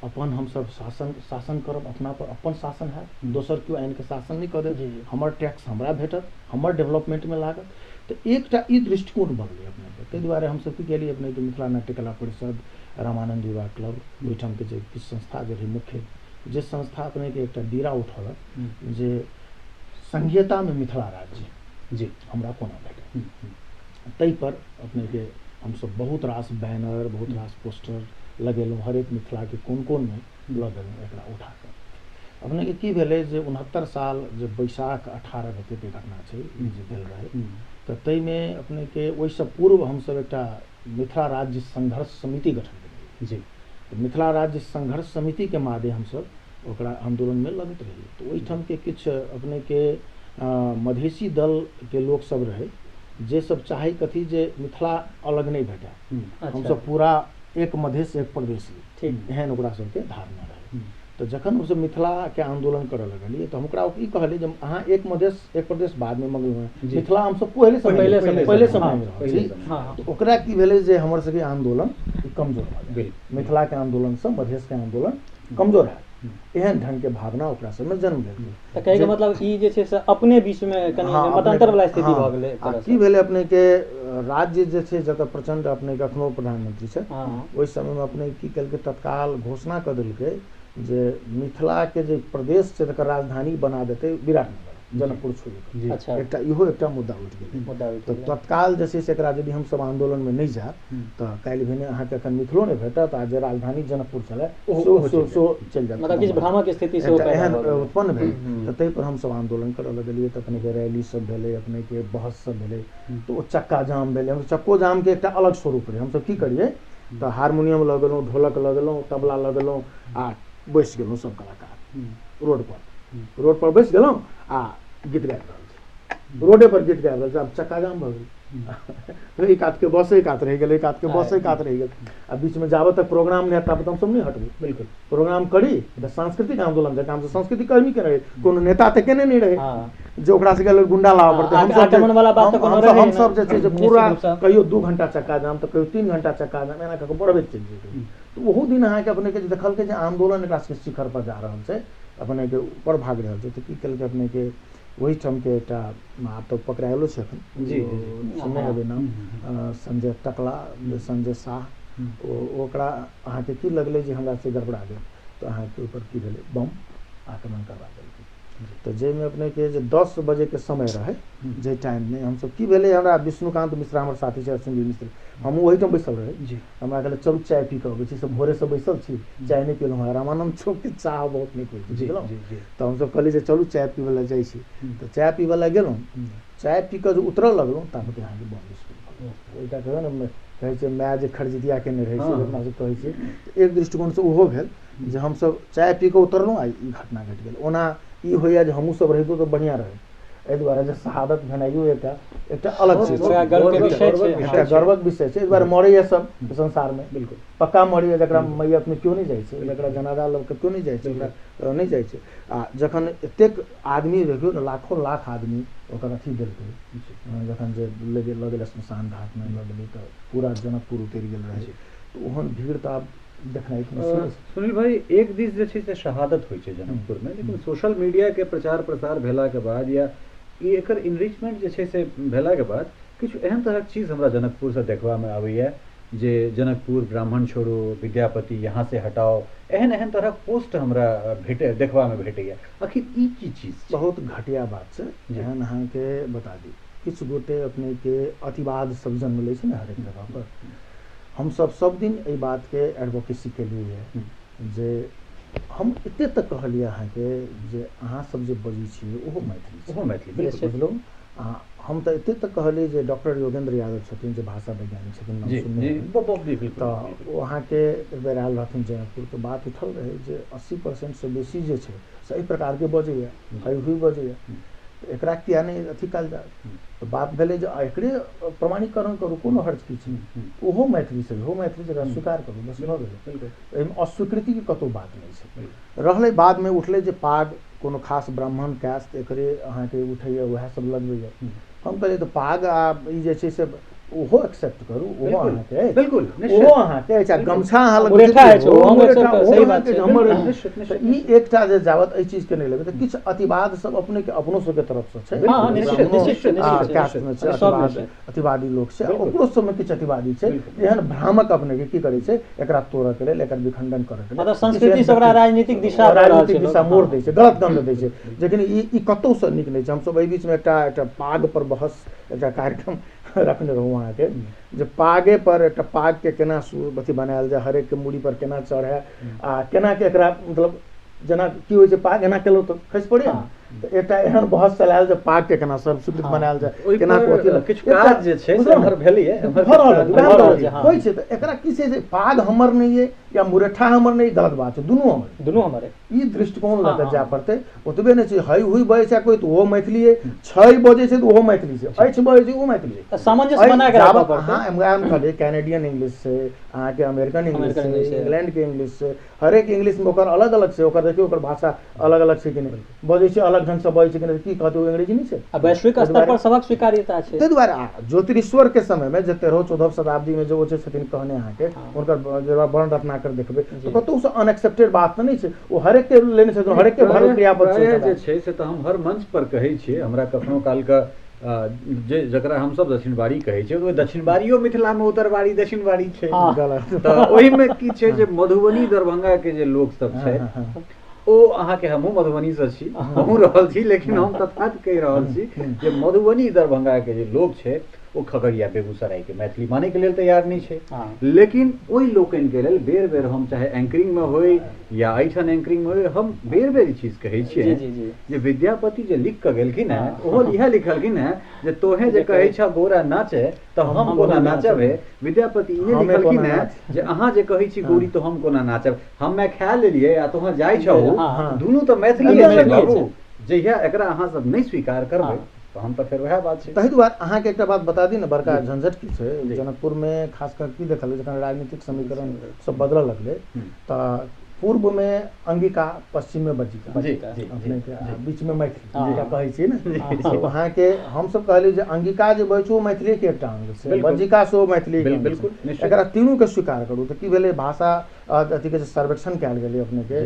अपन हमसब शासन करब अपना पर अपन शासन है दोसर केओ आनि के शासन नहीं करे हमर टैक्स हमरा भेटत हमर डेवलपमेंट में लागत तो एकटा ई दृष्टिकोण बनलै अपने के ताहि दुआरे हमसब की केलिए अपने के मिथिला नाट्य कला परिषद रामानंद विवाह क्लब ओहिठाम के जे किछु संस्था जे रहै मुख्य जे संस्था अपने के एकटा बीड़ा उठौलक जे संघीयता में मिथिला राज्य जी हमरा कोना भेटै ताहि पर अपने के हमसब बहुत रास बैनर बहुत रास पोस्टर लगेलहुँ हरेक मिथिला के कोन में लगेलहुँ एकरा उठा कऽ अपने के की भेलै जे 69 साल जे बैसाख 18 गते के घटना छै ई जे भेल रहै तऽ ताहिमे अपने के ओहिसँ पूर्व हमसब एकटा मिथिला राज्य संघर्ष समिति गठन केलियै जी तो मिथिला राज्य संघर्ष समिति के मादे हमसब ओकरा आंदोलन में लगैत रहियै तो ओहिठाम के किछु अपने के मधेसी दल के लोक सब रहे जे सब चाहे कथी जे मिथिला अलग नहीं भेटै हमसब पूरा एक मधेश एक प्रदेश ठीक एहन ओकरा सबके धारणा रहे तो जखन हमसब मिथिला के आंदोलन करऽ लगलियै तो हम ओकरा ई कहलियै जे अहाँ एक मधेश एक प्रदेश बाद में मंगलहुँ हैं मिथिला हमसब पहले से मांगि रहल छी तो ओकरा की भेलै जे हमर सबके आंदोलन कमजोर भऽ गेल मिथिला के आंदोलन से मधेश के आंदोलन कमजोर है एहन ढंग के भावना ओकरा सब में जन्म लेलकै तऽ कहै के मतलब ई जे छै से अपने बीच में कनी मतांतर वाला स्थिति भऽ गेलै की भेलै अपने के राज्य जे छै जतऽ प्रचंड अपने के अखनो प्रधानमंत्री छै ओहि समय में अपने की केलकै तत्काल घोषणा कऽ देलकै जे मिथिला के जे प्रदेश छै तकर राजधानी बना देतै विराटनगर जनकपुर छोड़ि अच्छा एकटा इहो एकटा मुद्दा उठि गेलै तो तत्काल जे छै से एकरा यदि हमसब आंदोलन में नहीं जायब तऽ काल्हि भेने अहाँके एखन मिथिलो नहि भेटत आ जे राजधानी जनकपुर छलै सो चलि जायत मतलब किछु भ्रामक स्थिति सेहो एहन उत्पन्न भेल तऽ ताहि पर हमसब आंदोलन करऽ लगलियै तऽ अपने के रैली सब भेलै अपने के बहस सब भेलै तो ओ चक्का जाम भेलै हम चक्को जाम के एकटा अलग स्वरूप रहै हमसब की करियै तऽ हारमोनियम लगेलहुँ ढोलक लगेलहुँ तबला लगेलहुँ आ बैस गेलहुँ सब कलाकार रोड पर बैस गेलहुँ आ गीत गाबि रहल छै रोडे पर गीत गाबि रहल छै आब चक्का जाम भऽ गेल एक हाथ के बस एक हाथ रहि गेल एक हाथ के बस एक हाथ रहि गेल आ बीच में जाबत तक प्रोग्राम नहीं हटा तो हमसब नहीं हटबै बिल्कुल प्रोग्राम करी तऽ सांस्कृतिक आंदोलन जकाँ हमसब संस्कृति कर्मी के रहे कोनो नेता तऽ केने नहीं रहे जे ओकरा सबके लेल गुंडा लाबऽ पड़तै हमसब जे छै से पूरा कहियो 2 घंटा चक्का जाम तऽ कहियो 3 घंटा चक्का जाम एना कऽ बढ़बैत चलि जेतै तो ओहो दिन अहाँके अपने के देखलकै जे आंदोलन एकरा सबके शिखर पर जा रहल छै अपने के ऊपर भाग रहल छै तऽ की केलकै अपने के वही ठाम के एकटा आब तो पकड़ायलो छै एखन जी सुनै हेबै नाम संजय टकला संजय शाह ओकरा अहाँके की लगलै जे हमरा से गड़बड़ा गेल तऽ अहाँके ऊपर की भेलै बम आक्रमण करवा देलकै तो जाहिमे अपने के जे 10 बजे के समय रहे जे टाइम में हमसब की भेलै हमरा विष्णुकांत मिश्रा हमर साथी छै सुनील मिश्र हमहूँ ओहिठाम बैसल रहे हमरा कहले चलू चाय पी कऽ अबै छी सब भोरे से बैसल छी चाय नहीं पीलहुँ हैं रामानंद चौक के चाह बहुत नीक होइ छै तऽ हमसब कहलियै जे चलू चाय पीबै लए जाइ छी तऽ चाय पीबै लए गेलहुँ चाय पी कऽ जे उतरऽ लगलहुँ ताबत अहाँके बम विस्फोट ओइटा कहै ने कहै छै माय जे खरजितिया केने रहै छै अपना सब कहै छै एक दृष्टिकोण से ओहो भेल जे हमसब चाय पी कऽ उतरलहुँ आ ई घटना घटि गेल ओना ई होइए जे हमहूँ सब रहितौँ तऽ बढ़िआँ रहै एहि दुआरे जे शहादत भेनाइयो एकटा अलग चीज छै एकटा गर्वक विषय छै एहि दुआरे मरैए सब संसार में बिल्कुल पक्का मरैए जकरा मैयत में क्यों नहीं जाइ छै जकरा जनाजा लऽ कऽ क्यों नहीं जाइ छै ओकरा नहीं जाइ छै आ जखन एतेक आदमी देखियौ ने लाखों लाख आदमी ओकर अथी देलकै जखन जे लऽ गेल श्मशान घाट में लऽ गेलै तऽ पूरा जनकपुर उतरि गेल रहै तऽ ओहन भीड़ तऽ आब देखनाइ सुनील भाई एक दिस जे छै से शहादत होइ छै जनकपुर में लेकिन सोशल मीडिया के प्रचार प्रसार भेला के बाद या ई एकर इनरिचमेंट जे छै से भेला के बाद किछु एहन तरहक चीज हमरा जनकपुर से देखबा में आबैया जे जनकपुर ब्राह्मण छोड़ो विद्यापति यहाँ से हटाओ एहन एहन तरहक पोस्ट हमरा भेटे देखबा में भेटैया आखिर ई की चीज बहुत घटिया बात छै जेहन अहाँके बता दी किछु गोटे अपने के अतिवाद सब जन्म लै छै ने हरेक जगह पर हमसब सब दिन एहि बात के एडवोकेसी केलियै जे हम एते तक कहलियै अहाँके जे अहाँ सब जे बजै छियै ओहो मैथिली बुझलहुँ हम तो एते तक कहली जे डॉक्टर योगेंद्र यादव छथिन जे भाषा वैज्ञानिक छथिन, नाम जी सुनने जी हैं। बिल्कुल तो वहाँ के एक बेर आयल रहथिन जनकपुर, तो बात उठल रहे जे 80% से बेसी जे छै सही प्रकार के बजैया, हई हुई बजैया, एकरा किया नहीं अथी कल जाए। तो बात भेलै जे एकरे प्रमाणीकरण करू, कोनो हर्ज की छै, ओहो मैथिली से हो, मैथिली जगह स्वीकार करू, बस भऽ गेलै। एहिमे अस्वीकृति के कतौ बात नहीं छै। रहलै बाद में उठलै जे पाग कोनो खास ब्राह्मण कास्ट एकरे अहाँके उठैया, वएह सब लगबैया। हम कहलिए तो पाग आ ई जे छै से ओहो एक्सेप्ट करू, ओहो अहाँके बिल्कुल ओहो अहाँके चाहे गमछा अहाँ लग मुरेठा है छै, ओहो मुरेठा, accept ओहो सही बात अहाँके छै, हमर निश्चित, तऽ ई एकटा जे जावत एहि चीज के नहीं लेबै तऽ किछु अतिवाद सब अपने के अपनो सबके तरफ से छै। हाँ, निश्चित, निश्चित, कास्ट में छै अतिवादी लोग छै, ओकरो सब में किछु अतिवादी छै, एहन भ्रामक अपने के की करै छै, एकरा तोड़ऽ के लेल, एकर विखंडन करऽ के लेल, मतलब संस्कृति से ओकरा राजनीतिक दिशा राजनीतिक दिशा मोड़ दै छै, गलत दंड दै छै। लेकिन ई कतौ से नीक नहीं छै। हमसब एहि बीच में एकटा पाग पर बहस एकटा कार्यक्रम रखने रहूँ अहाँके, जे पागे पर एकटा पाग के केना अथी बनायल जाय, हरेक के मूड़ी पर केना चढ़े आ केना के एकरा मतलब जेना की होइ छै पाग एना केलहुँ तऽ खसि पड़े। तऽ एकटा एहन बहस चलायल जे पाग के केना सब स्वीकृत बनायल जाय, केना किछु काज जे छै से एम्हर भेलैए, होइ छै। तऽ एकरा की छै जे पाग हमर नहीं है या मुरेठा हमर नहीं, गलत बात छै, दुनू हमर है। ई दृष्टिकोण लऽ कऽ जाय पड़तै। ओतबे नहि छै हई हुई बजै छै कोई तऽ ओहो मैथिली है, छै बजै छै तऽ ओहो मैथिली छै, अछि बजै छै ओहो मैथिली छै, सामंजस्य बना के राखऽ पड़तै। हाँ, हम कहलिए कैनेडियन इंग्लिश से अहाँके अमेरिकन इंग्लिश से, इंग्लैंड के इंग्लिश से, हरेक इंग्लिश में ओकर अलग अलग छै, ओकर देखियो ओकर भाषा अलग अलग छै कि नहीं, बजै छै अलग ढंग से बजै छै कि नहीं, की कहतै अंग्रेजी नहीं छै। आ वैश्विक स्तर पर सबक स्वीकार्यता छै। ताहि दुआरे ज्योतिरीश्वर के समय में जे 13वीं-14वीं शताब्दी में जो छथिन कहने अहाँके हुनकर वर्ण रत्नाकर देखबै तो कतौ से अनएक्सेप्टेड बात तऽ नहीं छै, ओ हरेक के लेने छथिन, हरेक के भारत क्रियापद छै जे छै से तऽ हम हर मंच पर कहै छियै। हमरा कखनो काल के जे जकरा हमसब दक्षिणबाड़ी कहै छियै, ओहि दक्षिणबाड़ियो मिथिला में उत्तरबाड़ी दक्षिणबाड़ी छै। तऽ ओहिमे की छै जे मधुबनी दरभंगा के जे लोक सब छै ओ अहाँके हमहूँ मधुबनी से छी, हमहूँ रहल छी, लेकिन हम तथात कहि रहल छी जे मधुबनी दरभंगा के जे लोक छै ओ खगड़िया बेगूसराय के मैथिली माने के लेल तैयार नहीं छै। लेकिन ओहि लोकनि के लेल बेर बेर हम चाहे एंकरिंग में होय या एहिठाम एंकरिंग में होय, हम बेर बेर ई चीज कहै छियै जे विद्यापति जे लिख के गेलखिन है ओहो इएह लिखलखिन है जे तोहे जे कहै छ गोरा नाचे तऽ हम कोना नाचब हे। विद्यापति इहे लिखलखिन है जे अहाँ जे कहै छी गौरी तो हम कोना नाचब, हमे खा लेलियै आ तोहाँ जाइ छहु, दुनू तऽ मैथिली छै बाबू। जहिया एकरा अहाँ सब नहीं स्वीकार करबै तो हम तो फिर वह बात छै। ताहि दुआरे अहाँके एकटा बात बता दी ने, बड़का झंझट की छै जनकपुर में खास कर की देखल जखन राजनीतिक समीकरण सब बदलऽ लगलै तऽ पूर्व में अंगिका, पश्चिम में बज्जिका, अपने के बीच में मैथिली कहै छियै ने। तो वहाँ के हम सब कहलिए जे अंगिका जे बजै छै ओ मैथिली के एकटा अंग छै, बज्जिका सेहो मैथिली के बिल्कुल, एकरा तीनू के स्वीकार करू। तऽ की भेलै भाषा अथी के सर्वेक्षण कयल गेलै अपने के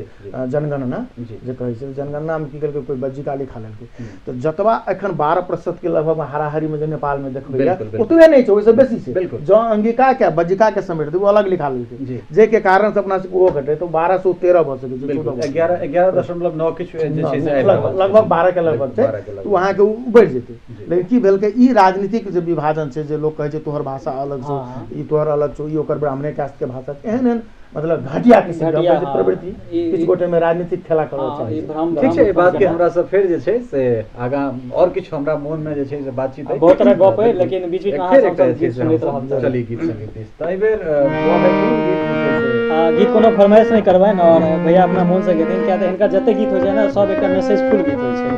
जनगणना जे कहै छै, जनगणना में की केलकै कोई बज्जिका लिखा लेलकै, तो जतबा एखन 12% के लगभग हाराहारी में जे नेपाल में देखबै ओतबे नहीं छै, ओइसे बेसी छै। जो अंगिका के बज्जिका के समेट दे वो अलग लिखा लेलकै, जे के कारण से अपना से ओहो घटे तो 1213 भऽ सकै छै, 11.9 किछु जे छै से लगभग 12 के लगभग छै, तो वहाँ के बढ़ि जेतै। लेकिन की भेलकै ई राजनीतिक जे विभाजन छै, जे लोग कहै छै तोहर भाषा अलग छौ, ई तोहर अलग छौ, ई ओकर ब्राह्मणे कास्ट के भाषा, एहन एहन मतलब घटिया किस्म के प्रवृत्ति किछु गोटे में राजनीतिक खेला करऽ चाहै छै। ठीक छै, ई बात के हमरा सब फेर जे छै से आगां और किछु हमरा मोन में जे छै से बातचीत है, बहुत तरह गप है, लेकिन बीच बीच में अहाँ सब गीत सुनैत रहब, चली गीत संगीत ताहि बेर गीत कोनो फरमाइश नहीं करबैन और भैया अपना मोन से गेथिन, किया तऽ हिनका जते गीत होइ छै ने सब एकटा मैसेजफुल गीत होइ छै।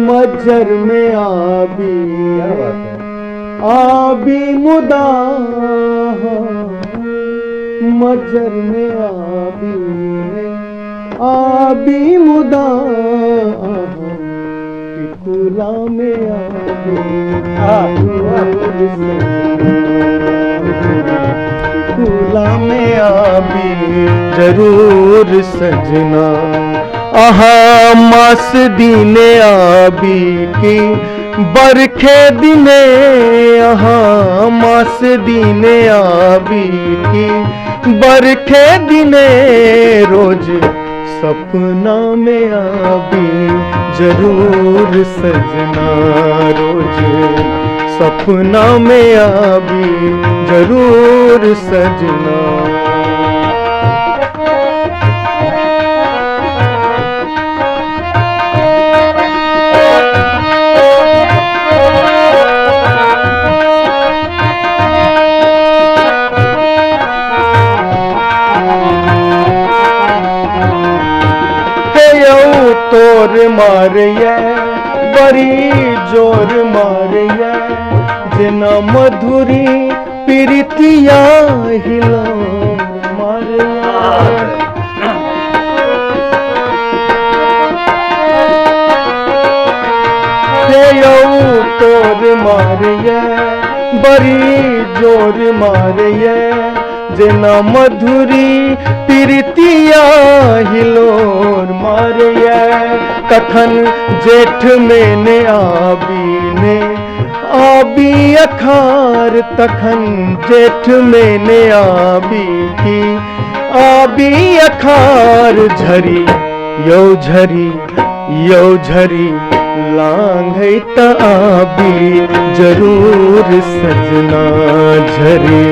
मज्जर में आबी मुदा, मज्जर में आबी मुदा, टिकुला में टिकुला में आबी जरूर सजना, आहा मास दीने आबी की बरखे दिने, आहा मास दीने आबी की बरखे दिने रोज सपना में आबी जरूर सजना, रोज सपना में आबी जरूर सजना। तोर मारिया बड़ी जोर मारिया, जना मधुरी प्रीतिया हिला मारिया। तोर मारिया बड़ी जोर मारिया, जना मधुरी प्रीतिया हिलोर मारिया। कखन जेठ मैंने आबी अखार, तखन जेठ मैंने आबी अखार। झरी यो झरी लांघै त आबी जरूर सजना, झरी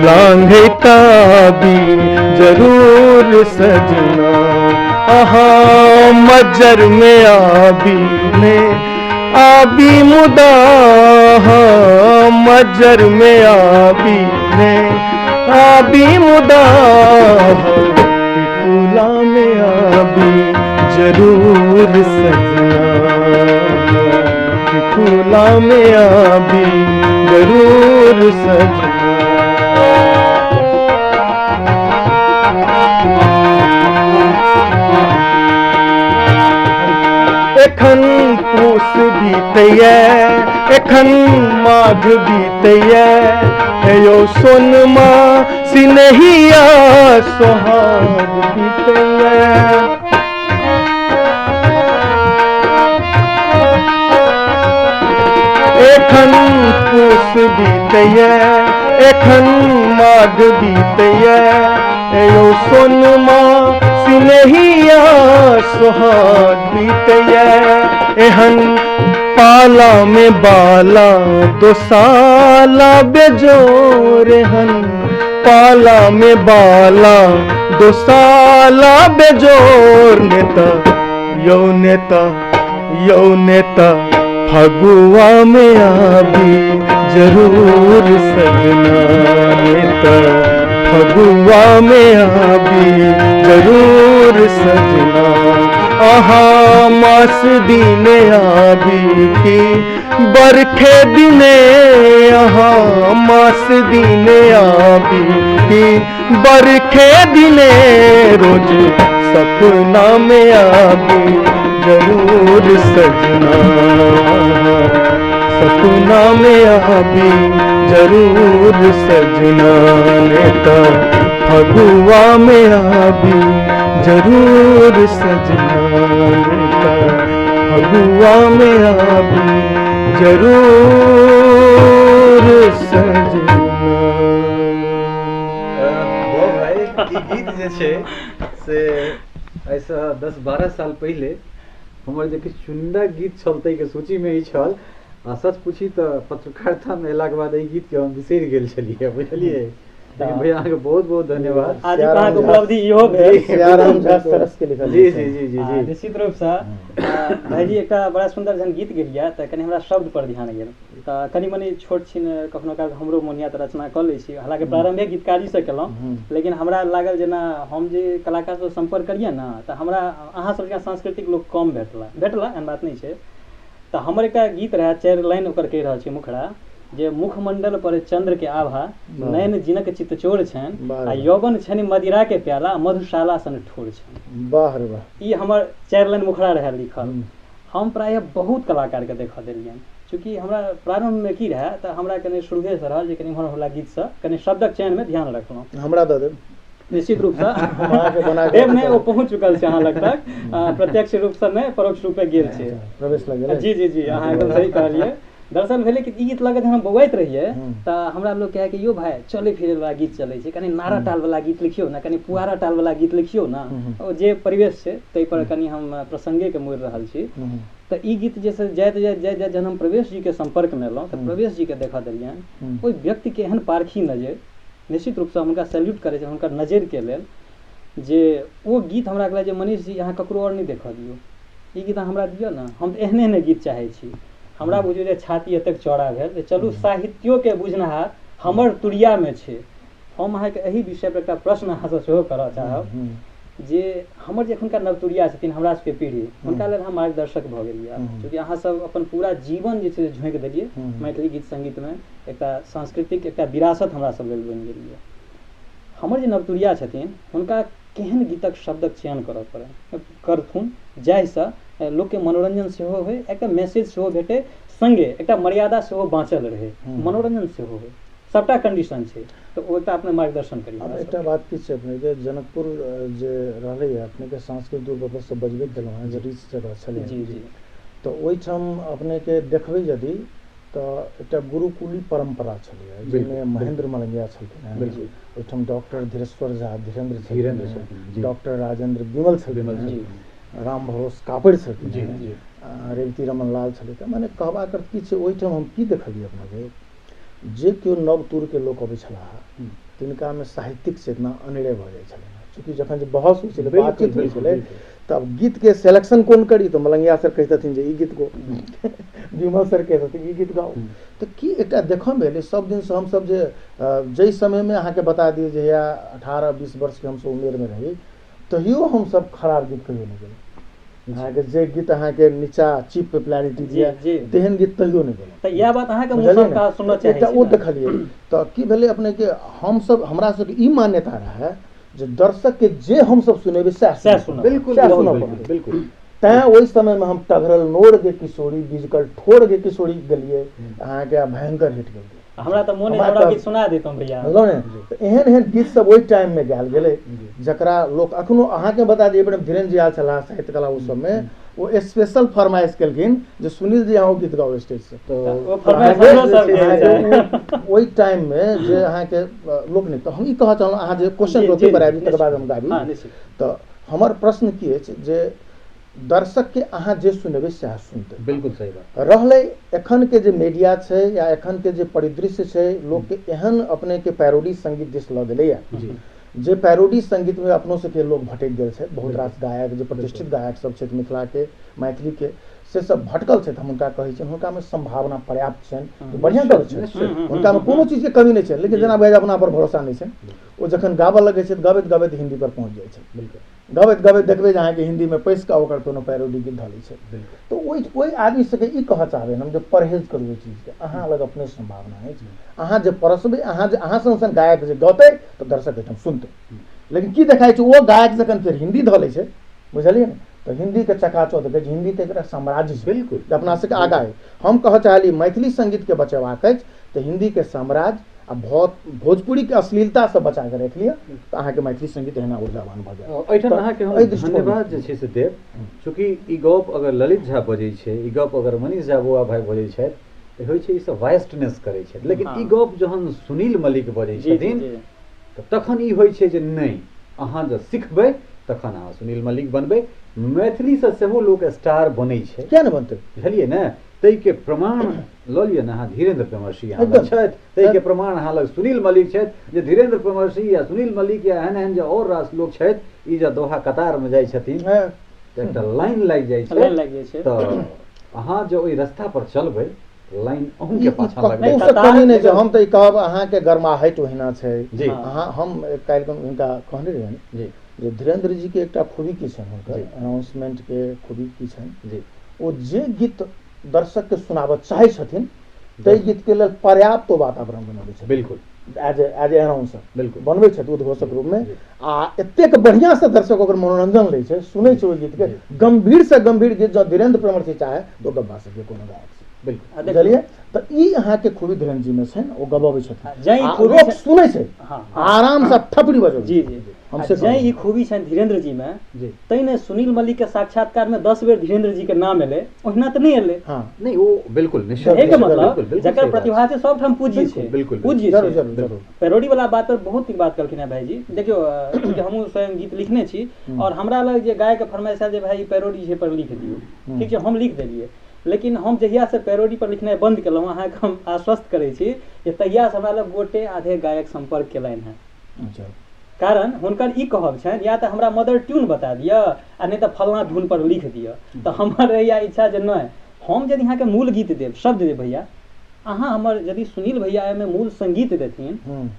लांघे ताबी जरूर सजना। आहा मज्जर में आबी मुदा, मज्जर में आबी मुदा। टिकुला में आबी जरूर सजना, टिकुला में आबी जरूर सजना। एखन पूस बीतैया, एखन माघ बीतैया, यो सोनमा सिनहिया सोहाग बीतैया। एखन पूस बीतैया, एखन माघ बीतैया, यो सोनमा सिनहिया सोहाग बीतैया। एहन पाला में बाला दो साला बेजोर, एहन पाला में बाला दो साला बेजोर। नेता फगुआ में आबी जरूर सजना, नेता फगुआ में आबी जरूर सजना। आहा मास दिने आबी की बरखे दिने, आहा मास दिने आबी की बरखे दिने। रोज सपना में आबी जरूर सजना, सपना में आबी जरूर सजना। नेता फगुआ में आबी जरूर सजना, नेता फगुआ में आबी जरूर सजना। भाई ई गीत जे छै से ऐसा 10-12 साल पहले हमर जे किछु चुनिंदा गीत छल ताहिके सूचीमे ई छल। आ सच पूछी तऽ पत्रकारितामे अयलाके बाद एहि गीतके हम बिसरि गेल छलियै, बुझलियै। लेकिन भैया अहाँके बहुत बहुत धन्यवाद। आज अहाँके उपलब्धि इहो भेल। जी जी जी जी जी निश्चित रूपसँ भाईजी एकटा बड़ा सुन्दर जहन गीत गेलियै तऽ कनि हमरा शब्द पर ध्यान गेल, तऽ कनि मनि छोट छिन कखनो काल हमरो मोन होइए तऽ रचना कऽ लै छी। हालाँकि प्रारम्भिक गीतकारीसँ केलहुँ, लेकिन हमरा लागल जेना हम जे कलाकारसँ सम्पर्क करिए ने तऽ हमरा अहाँ सबके सांस्कृतिक लोक कम भेटला एहन बात नहि छै। तऽ हमर एकटा गीत रहै, 4 लाइन ओकर कहि रहल छी मुखड़ा, जे मुखमंडल पर चंद्र के आभा, नयन जिनक चितचोर छनि, आ यौवन छनि मदिरा के प्याला, मधुशाला सन ठोर छनि। वाह रे वाह। ई हमर 4 लाइन मुखड़ा रहै लिखल। हम प्रायः बहुत कलाकारके देखऽ देलियनि, चूँकि हमरा प्रारम्भमे की रहै तऽ हमरा कनि शुरुएसँ रहल जे कनि एम्हर हमरा गीतसँ कनि शब्दक चयनमे ध्यान रखलहुँ। हमरा दऽ देब निश्चित रूपसँ देव नहि, ओ पहुँच चुकल छै अहाँ लग तक, प्रत्यक्ष रूपसँ नहि परोक्ष रूपे गेल छै, प्रवेश लग गेल। जी जी जी अहाँ एकदम सही कहलियै। दरअसल भेलै कि ई गीत लगत हम बौआइत रहिए तऽ हमरा लोग कहे कि यो भाई चले फिरे वाला गीत चलै छै, कनि नारा टाल वाला गीत लिखियो ना, कनि पुआरा टाल वाला गीत लिखियो ना, ओ जे परिवेश छै ताहि पर कनि हम प्रसंगे के मोड़ि रहल छी। तऽ ई गीत जे छै जाइत जहन हम प्रवेश जी के संपर्क में एलहुँ तऽ प्रवेश जी के देखऽ देलियनि, ओहि व्यक्ति के एहन पारखी नजर, निश्चित रूप से हुनका सैल्यूट करे छै हुनकर नजर के लेल, जे ओ गीत हमरा कहला जे मनीष जी अहाँ ककरो और नहीं देखऽ दियौ, ई गीत हमरा दियौ ना, हम तऽ एहने एहने गीत चाहै छी। हमरा बुझियौ जे छाती एतेक चौड़ा भेल जे चलू साहित्यो के बुझनहार हमर तुरिया में छै। हम अहाँके एहि विषय पर एकटा प्रश्न अहाँसँ सेहो करऽ चाहब जे हमर जे एखुनका नवतुरिया छथिन हमरा सबके पीढ़ी, हुनका लेल हम मार्गदर्शक भऽ गेलियै, चूँकि अहाँ सब अपन पूरा जीवन जे छै झोंकि देलियै मैथिली गीत संगीत में, एकटा सांस्कृतिक एकटा विरासत हमरा सब लेल बनि गेलियै। हमर जे नवतुरिया छथिन हुनका केहन गीतक शब्दक चयन करऽ करथुन जाहिसँ लोकके मनोरंजन सेहो होय, एकटा मैसेज सेहो भेटै, संगे एकटा मर्यादा सेहो बाँचल रहै, मनोरंजन सेहो होय, सबटा कंडीशन छै। तऽ ओ एकटा अपने मार्गदर्शन करिए। अब एकटा बात की छै अपने के जनकपुर जे रहलै है अपने के सांस्कृतिक रूप से बजबे केलहुँ हैं जे रिच जगह छलै, जी जी, तऽ ओहिठाम अपने के देखबै यदि तऽ एकटा गुरुकुली परंपरा छलै जाहिमे महेंद्र मलंगिया छलखिन हैं, ओहिठाम डॉक्टर धीरेश्वर झा धीरेन्द्र छलखिन, डॉक्टर राजेंद्र विमल छलखिन, राम भरोस कापड़ छलखिन, रेवती रमन लाल छलखिन। माने कहबाक अर्थ की छै ओहिठाम हम की देखलियै अपने जे केओ नवतुर के लोक अबै छलाह तिनका में साहित्यिक चेतना अनिड़े भऽ जाइ छलै, चूँकि जखन जे बहस होइ छलै बातचीत होइ छलै तब गीत के सिलेक्शन कौन करी, तो मलंगिया सर कहते जे ई गीत गो, विमल सर कहते ई गीत गाओ। तो की एकटा देखऽ में एलै सब दिन से हम सब जे जै समय में अहाँके बता दिए जे 18-20 वर्ष के हमसब उमेर में रही तहियो हम सब खराब गीत कहियो नहीं गेलहुँ, अहाँके जे गीत अहाँके नीचा चीप पॉपुलैरिटी दिया तेहन गीत तहियो नहीं गेलहुँ। तऽ इएह बात अहाँके मुँहसँ का सुनऽ चाहै छी ओ देखलियै तऽ की भेलै अपने के हम सब हमरा सबके ई मान्यता रहै जे दर्शक के जे हम सब सुनेबै सएह सुनब, बिल्कुल। तैं ओहि समय में हम टघरल नोर गे किशोरी बीजकल ठोर गे किशोरी गेलियै, अहाँके भयंकर हिट गेलियै। हमरा तऽ मोन हमरा गीत सुना देतौं भैया, एहन एहन गीत सब ओहि टाइम में गायल गेलै जकरा लोक अखनो अहाँके बता दिए धीरेन्द्र जी आयल छलाह साहित्य कला उस समय वो स्पेशल फरमाइश केलखिन जे सुनील जी अहाँ गीत गाओ स्टेज से, तो ओहि टाइम में जे अहाँके लोक नहीं। तो हम ई कहऽ चाहलहुँ अहाँ जे क्वेश्चन रोके पर आबी तकर बाद हम गाबी, तऽ हमर प्रश्न की अछि जे दर्शक के अहाँ जे सुनेबै सएह सुनतै। बिल्कुल सही बात रहलै एखन के जे मीडिया छै या एखन के जे परिदृश्य छै लोक के एहन अपने के पैरोडी संगीत दिस लऽ गेलैया जे पैरोडी संगीत में अपनो सबके लोग भटक गेल छै। बहुत रास गायक जे प्रतिष्ठित गायक सब छथि मिथिला के मैथिली के से सब भटकल छथि, हम हुनका कहै छियनि हुनका में संभावना पर्याप्त छनि, बढ़िया गप छै, हुनका में कोनो चीज के कमी नहीं छै, लेकिन जेना भाई अपना पर भरोसा नहीं छै, ओ जखन गाबऽ लगै छै गबैत गबैत हिंदी पर पहुँच जाइ छै, गबैत गबैत देखबै जे अहाँके हिंदी में पैस कऽ ओकर कोनो पैरोडी गीत धऽ लै छै। तो ओहि आदमी सबके ई कहऽ चाहबै हम जे परहेज करू ओहि चीज के, अहाँ लग अपने संभावना अछि, अहाँ जे परसबै अहाँ जे अहाँ सन गायक जे गौतै तो दर्शक एहिठाम सुनतै। लेकिन की देखाइ छै ओ गायक जखन फेर हिंदी धऽ लै छै बुझलियै ने, तो हिंदी के चकाचौंध देखै छै, हिंदी तऽ एकरा साम्राज्य छै, बिल्कुल अपना सबके आगाँ है। हम कहऽ चाहली मैथिली संगीत के बचेबाक अछि तऽ हिंदी के साम्राज्य आ भोजपुरी के अश्लीलता से बचा के रख लिअ तऽ अहाँके मैथिली संगीत एहना ऊर्जावान भऽ जायत। एहिठाम अहाँके हम धन्यवाद जे छै से देब, चूँकि ई गप अगर ललित झा बजै छै, ई गप अगर मनीष झा बौआ भाई बजै छथि तऽ होइ छै ई सब वाइस्टनेस करै छथि, लेकिन ई गप जहन सुनील मलिक बजै छथिन तखन ई होइ छै जे नहि अहाँ जे सिखबै तखन अहाँ सुनील मलिक बनबै। मैथिली से सेहो लोक स्टार बनै छै, किया नहि बनतै, बुझलियै ने। ताहि के प्रमाण लऽ लिअ ने अहाँ धीरेन्द्र प्रमर्शी अहाँ लग छथि, ताहि के प्रमाण अहाँ लग सुनील मलिक छथि, जे धीरेन्द्र प्रमर्शी या सुनील मलिक या एहन एहन जे और रास लोक छथि ई जे दोहा कतार में जाइ छथिन तऽ एकटा लाइन लागि जाइ छै, तऽ अहाँ जे ओहि रास्ता पर चलबै लाइन अहूँ के पाछा लगबै। नहीं जे हम तऽ ई कहब अहाँके गरमाहट ओहिना छै जी। अहाँ हम काल्हि हुनका कहने रहियनि जी जे धीरेन्द्र जी के एकटा खूबी की छनि, हुनकर अनाउंसमेंट के खूबी की छनि जी, ओ जे गीत दर्शक के सुनाबऽ चाहै छथिन ताहि गीत के लेल पर्याप्त वातावरण बनबै छै, बिल्कुल एज ए अनाउंसर बिल्कुल बनबै छथि उद्घोषक रूप में, आ एतेक बढ़िया से दर्शक ओकर मनोरंजन लै छै, सुनै छै ओहि गीत के, गंभीर से गंभीर गीत जब धीरेन्द्र प्रमर्शी चाहे तो गब्बा सके कोनो गायक से बिल्कुल बुझलिए तो ई अहाँ के खूबी धीरेन्द्र जी में छै ओ गबाबै छथिन जै आ खूबी लोक छै- सुनै छै हाँ आराम से थपड़ी बजबै जी जी हमसे जै ई खूबी छनि धीरेन्द्र जी में जी तैने सुनील मलिक के साक्षात्कार में 10 बेर धीरेन्द्र जी के नाम एलै ओहिना तऽ नहीं एलै हाँ नहीं वो बिल्कुल निश्चित एके बिल्कुल, मतलब बिल्कुल जकर सही बात प्रतिभा छै सब ठाम पूज्य बिल्कुल, छै बिल्कुल, पूज्य जरूर छै जरूर जरूर पैरोडी वाला बात पर बहुत नीक बात कहलखिन है भाईजी देखियो चूँकि हमहूँ स्वयं गीत लिखने छी और हमरा लग जे गायक फरमाइश आयल जे भाई पैरोडी छै पर लिख दियौ ठीक छै हम लिख देलियै लेकिन हम जहिया से पैरोडी पर लिखनाइ बंद केलहुँ अहाँके हम आश्वस्त करै छी जे तहिया से हमरा लग गोटे आधे गायक संपर्क केलनि हैं अच्छा कारण हुनकर ई कहब छनि या तऽ हमरा मदर ट्यून बता दिअ आ नहि तऽ फलना धुन पर लिख दिअ तऽ हमर रहैया इच्छा जे नहि हम यदि अहाँके मूल गीत देब शब्द देब भैया अहाँ हमर यदि सुनील भैया एहिमे मूल संगीत देथिन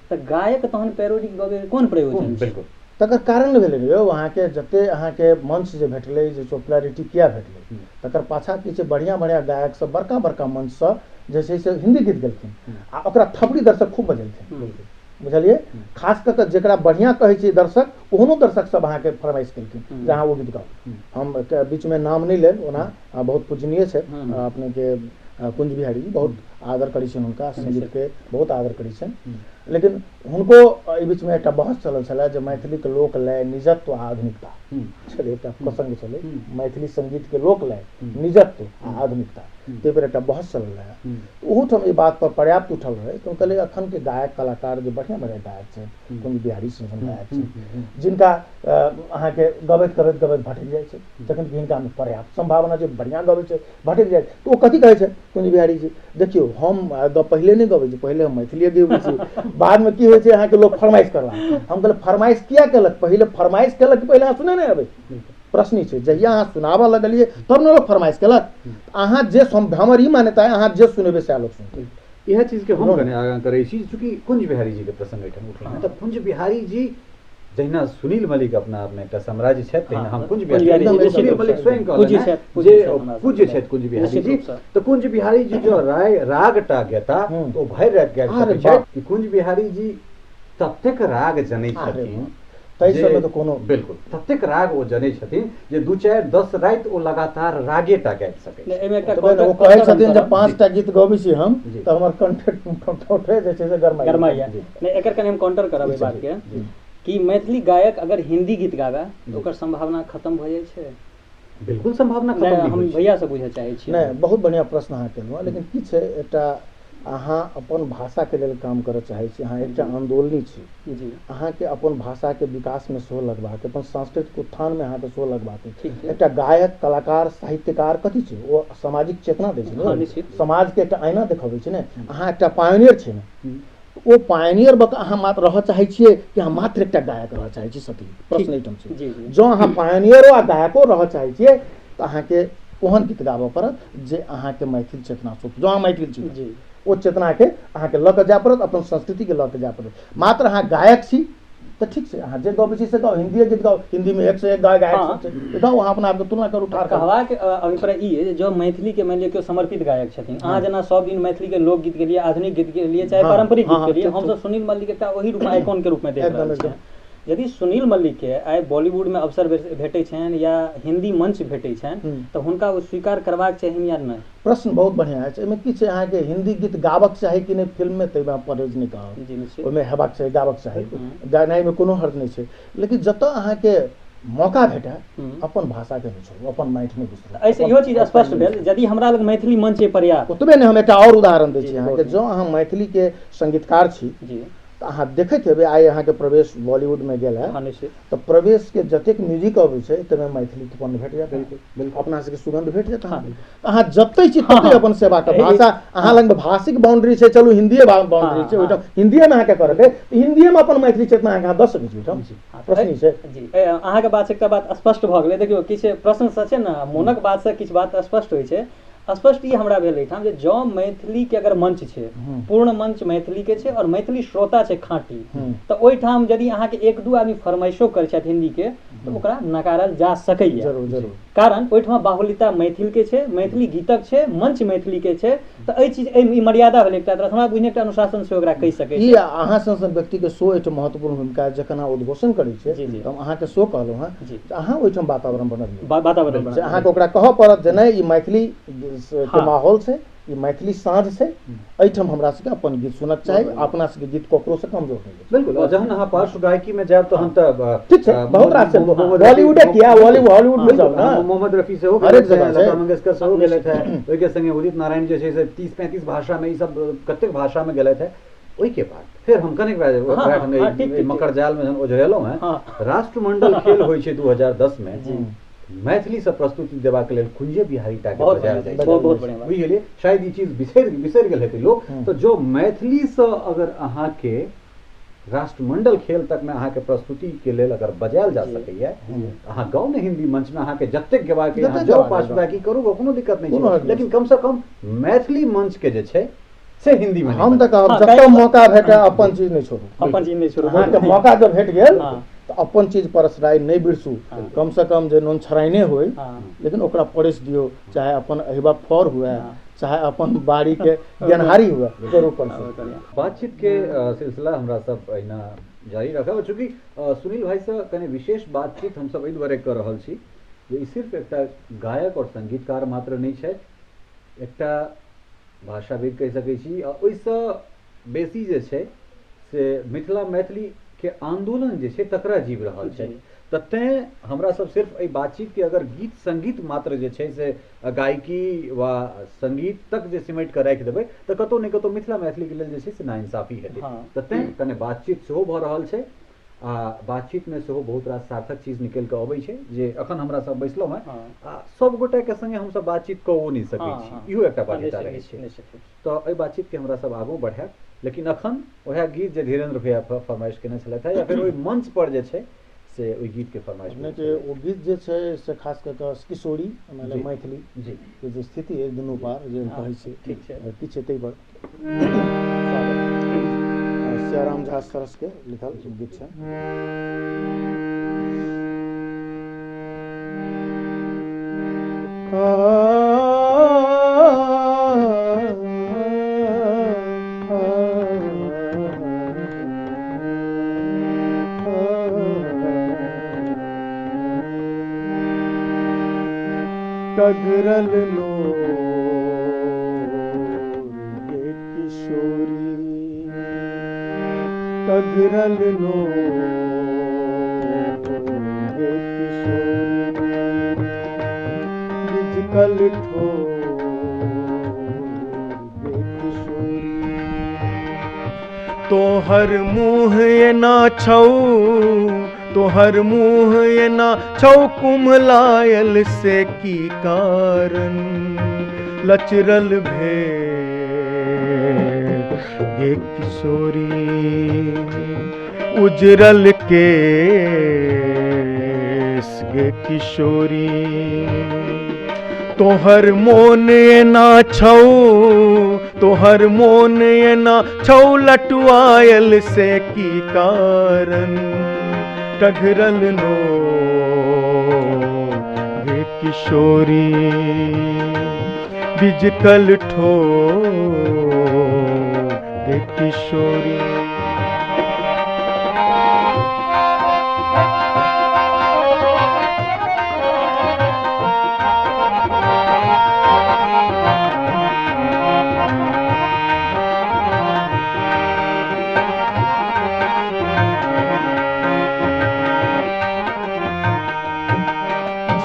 तऽ गायक तहन पैरोडी गबै कोन प्रयोजन छै? बिल्कुल तकर कारण भेलै यौ अहाँके जते अहाँके मंच जे भेटलै जे पॉपुलैरिटी किया भेटलै तकर पाछा की छै बढ़िया बढ़िया गायक सब बड़का बड़का मंच से जे छै से हिंदी गीत गेलखिन आ ओकरा थपड़ी दर्शक खूब बजेलखिन बुझलिए खास कऽ के जेकरा बढ़िया कहै छै दर्शक ओहनो दर्शक सब अहाँके फरमाइश केलखिन जे अहाँ ओ गीत गाउ हम बीच में नाम नहीं लेब ओना बहुत पूजनीय छै अपने के कुंज बिहारी जी बहुत आदर करै छनि हुनका संगीत के बहुत आदर करै छनि लेकिन हुनको एहि बीच में एकटा बहस चलल छलै जे मैथिली के लोक लय निजत्व आ आधुनिकता छलै एकटा प्रसंग छलै मैथिली संगीत के लोक लय निजत्व आ आधुनिकता ताहि पर एकटा बहस चलल रहै ओहूठाम ई बात पर पर्याप्त उठल रहै तऽ कहलियै अखन के गायक कलाकार जे बढ़िया बढ़िया गायक छै कुंज बिहारी सन गायक छै जिनका अहाँके गबैत गबैत भटकि जाइ छै तखन कि हिनका में पर्याप्त संभावना जे बढ़िया गबै छै भटकि जाइ तऽ ओ कथी कहै छै कुंज बिहारी जी देखियो हम पहिले नहीं गबै छी पहिले हम मैथिली गबै छी बाद में की होइ छै अहाँके लोक फरमाइश करला हम कहलियै फरमाइश किया केलक पहिले फरमाइश केलक कि पहिले अहाँ सुनै नहीं अबै प्रश्न छै जहिया अहाँ सुनाबऽ लगलियै तब ने लोक फरमाइश केलक अहाँ जे हमर ई मान्यता है अहाँ जे सुनेबै सएह लोक सुनतै यह चीज के हम कने आगाँ करै छी चूँकि कुंज बिहारी जी के प्रसंग एहिठाम उठल तऽ कुंज बिहारी जी जहिना सुनील मलिक अपना आप में एकटा साम्राज्य छथि तहिना हम कुंज बिहारी जी सुनील मलिक स्वयं कहलनि जे पूज्य छथि कुंज बिहारी जी तो कुंज बिहारी जी जो रागटा गेता तो भरि राति गाबि सकैत छथि कि कुंज बिहारी जी ततेक राग जनै छथिन ताहि समय तो कोनो बिल्कुल ततेक राग ओ जनै छथिन जे 2 4 10 राति ओ लगातार रागेटा गाबि सकैत छथि एहिमे एकटा ओ कहै छथिन जे 5टा गीत गबै छी हम तऽ हमर कंठे जे छै से गरमाइया नहि एकर कने हम काउंटर करब एहि बात के कि मैथिली गायक अगर हिंदी गीत गाबै तऽ ओकर संभावना खत्म भऽ जाइ छै बिल्कुल संभावना खत्म हम भैया से बुझऽ चाहै छी नहीं बहुत बढ़िया प्रश्न अहाँ केलहुँ लेकिन की छै एकटा अहाँ अपन भाषा के लेल काम करऽ चाहै छी अहाँ एकटा आंदोलनी छी जी अहाँ के अपन भाषा के विकास में सेहो लगबाक अपन सांस्कृतिक उत्थान में अहाँ के सेहो लगबाक एकटा गायक कलाकार साहित्यकार कथी छै ओ सामाजिक चेतना दै छै ने समाज के एकटा आईना देखबै छै ने अहाँ एकटा पायोनियर छै ने ओ पायोनियर बक अहाँ मात्र रहऽ चाहै छियै कि अहाँ मात्र एकटा गायक रहऽ चाहै छी सती प्रश्न एहिठाम छै जँ अहाँ पायोनियरो आ गायको रहऽ चाहै छियै तऽ अहाँके ओहन गीत गाबऽ पड़त जे अहाँके मैथिल चेतना सोच जँ अहाँ मैथिल छी ओ चेतना के अहाँके लऽ कऽ जाय पड़त अपन संस्कृति के लऽ कऽ जाय पड़त मात्र अहाँ गायक छी तो ठीक छै अहाँ जे गबै छी से गाओ हिंदी गीत गाओ हिंदी में 1 से 1 गायक छै गाओ अहाँ अपना आपके तुलना करू ठाड़ कहबाक अभिप्राय ई है जो मैथिली के मानि लिअ केओ समर्पित गायक छथिन अहाँ जेना सब दिन मैथिली के लोकगीत गेलियै आधुनिक गीत गेलियै चाहे पारंपरिक गीत गेलियै हमसब सुनील मल्लिक एकटा ओही रूप आइकॉन के रूप में देख रहल छियै यदि सुनील मल्लिक के आइ बॉलीवुड में अवसर भेटै छनि या हिंदी मंच भेटै छनि तऽ हुनका ओ स्वीकार करबाक चाही या नहि प्रश्न बहुत बढ़िया अछि एहिमे की छै अहाँके हिंदी गीत गाबक चाही कि नहि फिल्म में ताहिमे परहेज नहि कहब ओहिमे हेबाक चाही गाबक चाही गानाइमे कोनो हर्ज नहि छै लेकिन जतऽ अहाँके मौका भेटै अपन भाषा के बिसरू अपन मैथिली बिसरू ऐसे इहो चीज स्पष्ट भेल यदि हमरा लग मैथिली मंच पर्याप्त ओतबे नहि हम एकटा और उदाहरण दै छी अहाँके जँ अहाँ मैथिली के संगीतकार छी तऽ अहाँ देखैत हेबै आइ अहाँके प्रवेश बॉलीवुड में गेल है तऽ प्रवेश के जतेक म्यूजिक अबै छै ताहिमे मैथिली उत्पन्न भेट जायत बिल्कुल अपना सबके सुगंध भेट जायत अहाँ जतै छी ततै अपन सेवा के भाषा अहाँ लग भाषिक बाउंड्री छै चलू हिंदिये बाउंड्री छै ओहिठाम हिंदिये में अहाँके करके हिंदिये में अपन मैथिली चेतना अहाँ दऽ सकै छी ओहिठाम प्रश्न छै जी अहाँके बात एकटा बात स्पष्ट भऽ गेलै देखियौ किछु प्रश्न से छै ने मोनक बात से किछु बात स्पष्ट होइ छै स्पष्ट ई हमरा भेल एहिठाम जे जँ मैथिली के अगर मंच छै पूर्ण मंच मैथिली के छै और मैथिली श्रोता छै खाँटी तऽ ओहिठाम यदि अहाँके 1-2 आदमी फरमाइशो करै छथि हिंदी के तऽ ओकरा नकारल जा सकैए जरूर जरूर कारण ओहिठाम बाहुल्यता मैथिल के छै मैथिली गीतक छै मंच मैथिली के छै तऽ एहि चीज ई मर्यादा भेल एकटा तरह हमरा बुझने एकटा अनुशासन से ओकरा कहि सकै ई अहाँ सन व्यक्ति के शो एकटा महत्वपूर्ण भूमिका जखन अहाँ उद्घोषण करै छै तऽ हम अहाँके शो कहलहुँ हँ अहाँ ओहिठाम वातावरण बनबियौ वातावरण अहाँके ओकरा कहऽ पड़त जे नहि ई मैथिली के माहौल से ई मैथिली साँझ छै, एहिठाम हमरा सबके अपन गीत सुनक चाही, अपना सबके गीत ककरो से कमजोर नहीं है। बिल्कुल। और जहन अहाँ पार्श्व गायकी में जायब तहन त ठीक छै, बहुत रास छै, बॉलीवुड किया हॉलीवुड में जाओ ना, मोहम्मद रफी से हो हरेक गेलै, जगह छै। लता मंगेशकर से हो गेलै थे, ओहि के संगे उदित नारायण जे छै से 30-35 भाषा में, ई सब कतेक भाषा में गेलै थे। ओहि के बाद फिर हम कनेक मकर जाल में जहन ओझरेलहुँ हैं, राष्ट्रमंडल खेल होइ छै 2010 में, मैथिली से प्रस्तुति देबाक लेल कुंजे बिहारी टा के बजायल जाइ छै, बहुत बढ़िया बात। बुझि गेलियै। शायद ई चीज बिसरि गेल हेतै लोग। तो जो मैथिली से अगर अहाँ के राष्ट्रमंडल खेल तक में अहाँ के प्रस्तुति के लेल अगर बजायल जा सकैया, अहाँ गाँव ने हिंदी मंच में अहाँ के जतेक गेबाक के अहाँ जाओ, पार्श्वगायकी करू, कोनो दिक्कत नहीं छै, लेकिन कम से कम मैथिली मंच के जे छै से हिंदी में हम तऽ कहब जतऽ मौका भेटै अपन चीज नहीं छोड़ू, अपन चीज नहीं छोड़ू, अहाँके मौका जब भेट गेल तऽ अपन चीज परसराइ नहीं बिरसू, कम से कम जे नोन छराइने होय लेकिन ओकरा परस दियौ, चाहे अपन अहिबा फौर हुए, चाहे अपन बाड़ी के गेनहारी हुए, जरूर परसू। बातचीत के सिलसिला हमरा सब अहिना जारी रखब, चूँकि सुनील भाई से कने विशेष बातचीत हम सब एहि दुआरे कर रहल छी जे ई सिर्फ एकटा गायक और संगीतकार मात्र नहीं छै, एकटा भाषाविद कहि सकै छी, आ ओहिसँ बेसी जे छै से मिथिला मैथिली के आंदोलन जे छै तकरा जीव रहल छै। तऽ तेँ हमरा सब सिर्फ एहि बातचीत के अगर गीत संगीत मात्र जे छै से गायकी वा संगीत तक जे सिमटि कऽ राखि देबै तऽ कतौ ने कतौ मिथिला मैथिली के लेल जे छै से नाइंसाफी हेतै। तऽ तेँ कने बातचीत सेहो भऽ रहल छै, आ बातचीत में सेहो बहुत रास सार्थक चीज निकल कऽ अबै छै जे अखन हमरा सब बैसलहुँ हैं, आ सब गोटे के संगे हम सब बातचीत कऽ नहीं सकै छी, इहो एकटा बाध्यता रहै छै। तऽ एहि बातचीत के हमरा सब आगू बढ़ायब, लेकिन अखन वएह गीत जे धीरेन्द्र भैया फरमाइश केने छलथि या फिर ओहि मंच पर जे छै से ओहि गीत के फरमाइश अपने के ओ गीत जे छै से खास कऽ कऽ किशोरी मतलब मैथिली जी के जे स्थिति है दुनू पार जे कहै छै, ठीक छै, किछु एतै पर सियाराम झा सरस के लिखल गीत छै। कगरल लो ये किशोरी, कगरल लो ये किशोरी, बिजकल ठोर ये किशोरी, तोहर मुँह ये ना छौ, तोहर मुँह ये ना छौ कुम्हलायल से की कारण, लचरल भेड़ ये किशोरी, उजरल केस ये किशोरी, तोहर मोन ये ना छौ, तोहर मोन ये ना छौ लटुआयल से की कारण, कगरल लो ये किशोरी, बिजकल ठोर ये किशोरी।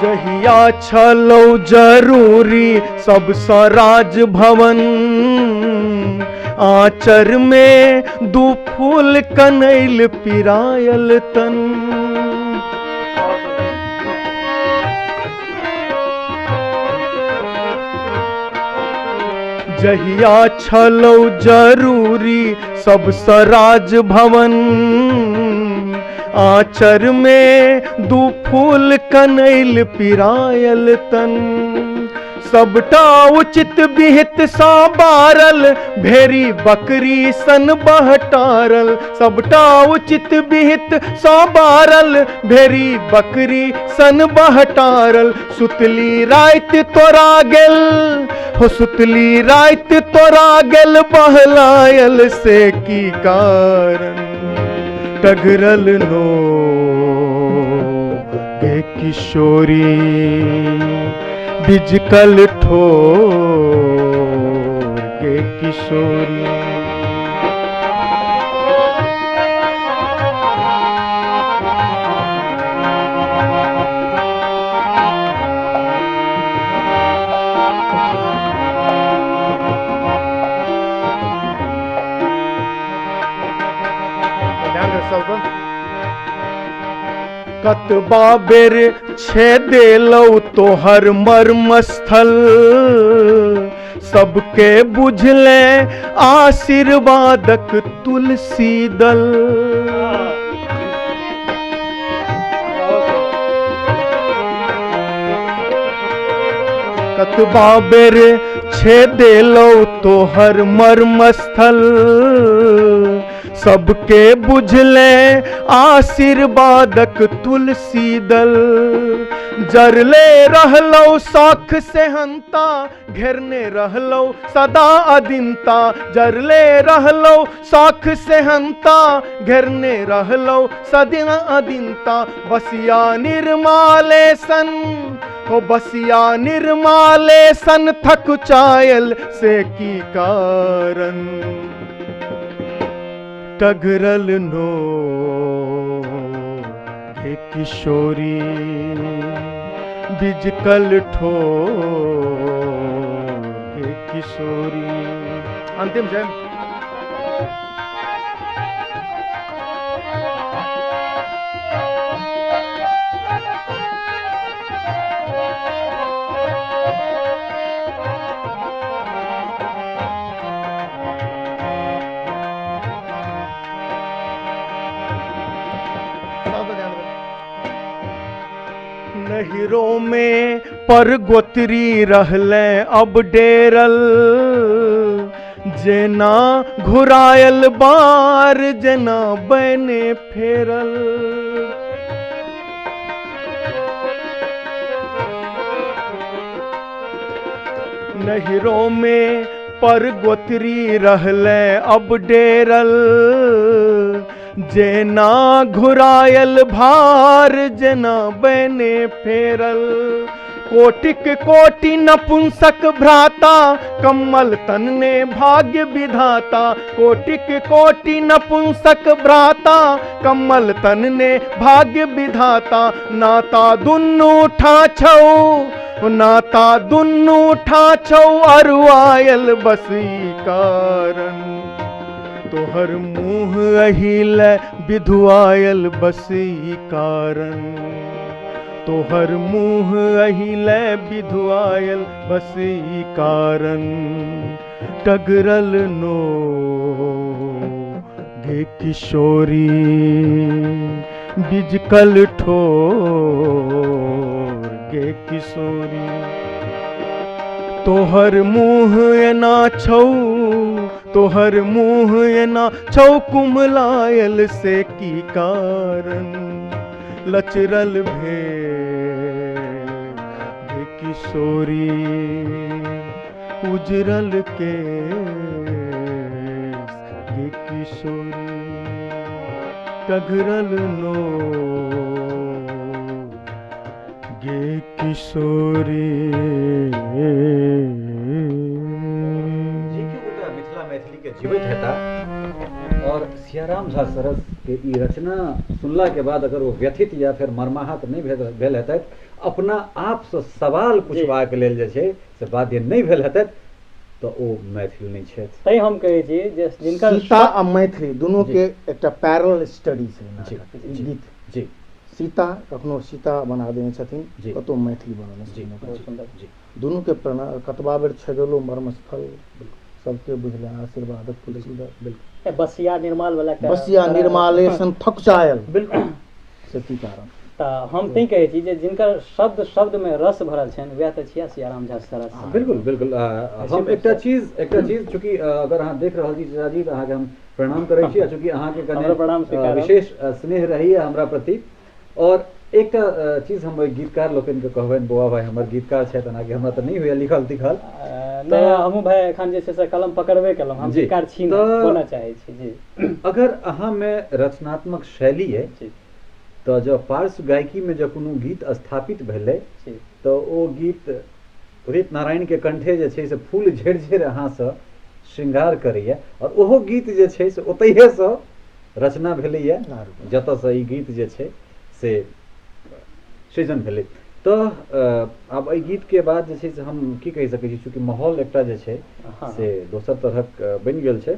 जहिया छलौ जरूरी सबसँ राजभवन, आँचर में दू फूल कनैल पिरायल तन, जहिया छलौ जरूरी सबसँ राजभवन, आँचर में दू फूल कनैल पिरायल तन, सबटा उचित विहित सा बारल भेरी बकरी सन बहटारल, सबटा उचित विहित सा बारल भेरी बकरी सन बहटारल, सुतली रात तोरा गेल हो, सुतली रात तोरा गेल बहलायल से की कारण, कगरल लो ये किशोरी, बिजकल ठोर किशोरी। कतबा बेर छेदे लौ तोहर मर्मस्थल, सबके बुझले आशीर्वादक तुलसी दल। कतबा बेर छेदे लौ तोहर मर्मस्थल, सबके बुझले आशीर्वादक तुलसी दल। जरले रहलौ शौख से हंता, घेरने रहलौ सदा अदिनता। जरले रहलौ शौख से हंता, घेरने रहलौ सदा अदिनता। बसिया निर्माले सन हो बसिया निर्माले सन थक चायल से की कारण। टघरल नो हे किशोरी, बिजकल ठो हे किशोरी। अंतिम जय। नहिरों में पर गोत्री रहले अब डेरल, जेना घुरायल बार जेना बने फेरल। नहिरों में पर गोत्री रहले अब डेरल, जेना घुरायल भार जेना बने फेरल। कोटिक कोटि नपुंसक भ्राता, कम्मल तन ने भाग्य विधाता। कोटिक कोटि नपुंसक भ्राता, कम्मल तन ने भाग्य विधाता। नाता दुन्नु ठाछौ नाता दुन्नु ठाछौ, अरुआयल बसी कारण। तोहर मुँह अहिल विधुआयल बसी कारण। तोहर मुँह अहिल विधुआयल बसी कारण। टगरल नो गे किशोरी, बिजकल ठोर गे किशोरी। तोहर मुँह एना छौ तोहर मुँह एना छौ, कुमलायल से की कारण। लचरल भे किशोरी, उजरल के गे किशोरी। टघरल नो गे किशोरी। जीवित हेता और सियाराम झा सरस के ई रचना सुनला के बाद अगर वो व्यथित या फिर मर्माहत नहीं भेल हेतै, अपना आप से सवाल पूछबाक लेल जे छै से बाध्य नहीं भेल हेतै, तो ओ मैथिल नहीं छै। तै हम कहै छी जे जिनकर सीता आ मैथिली दुनू के एकटा पैरेलल स्टडी छै गीत। जी सीता कखनो सीता बना देने छथिन, कतौ मैथिली बनाने छथिन। दुनू के कतबा बेर छेदलो मर्मस्थल, सबके बुझले आशीर्वादक तुलसी दल। बिल्कुल बसिया निर्माल वाला बसिया निर्माले सन थक चायल। बिल्कुल से की कारण। तऽ हम तै कहै छी जे जिनकर शब्द शब्द में रस भरल छनि वएह तऽ छिया सियाराम झा सरस। बिल्कुल बिल्कुल। हम एकटा चीज चूँकि अगर अहाँ देख रहल छी चाचाजी, तऽ अहाँके हम प्रणाम करै छी। चूँकि अहाँके कने विशेष स्नेह रहैए हमरा प्रति। और एक चीज हम गीतकार लोकन के कहबनि, बौआ भाई हमर गीतकार छथि, अहाँके हमरा तऽ नहीं होइए लिखल तिखल। नहीं हमहूँ भाई एखन जे छै से कलम पकड़बे केलहुँ, हम गीतकार छी होना चाहै छी। जी अगर अहाँ में रचनात्मक शैली है तो जब पार्श्व गायकी में जब कोनो गीत स्थापित भेलै तो ओ गीत उदित नारायण के कंठे जे छै से फूल झड़ि झड़ि अहाँ से श्रृंगार करैए और ओहो गीत जे छै से ओतहिएसँ रचना भेलैए जतऽसँ ई गीत जे छै से सृजन भेलै। तऽ आब एहि गीतके बाद जे छै से हम की कहि सकै छी, चूँकि माहौल एकटा जे छै से दोसर तरहक बनि गेल छै।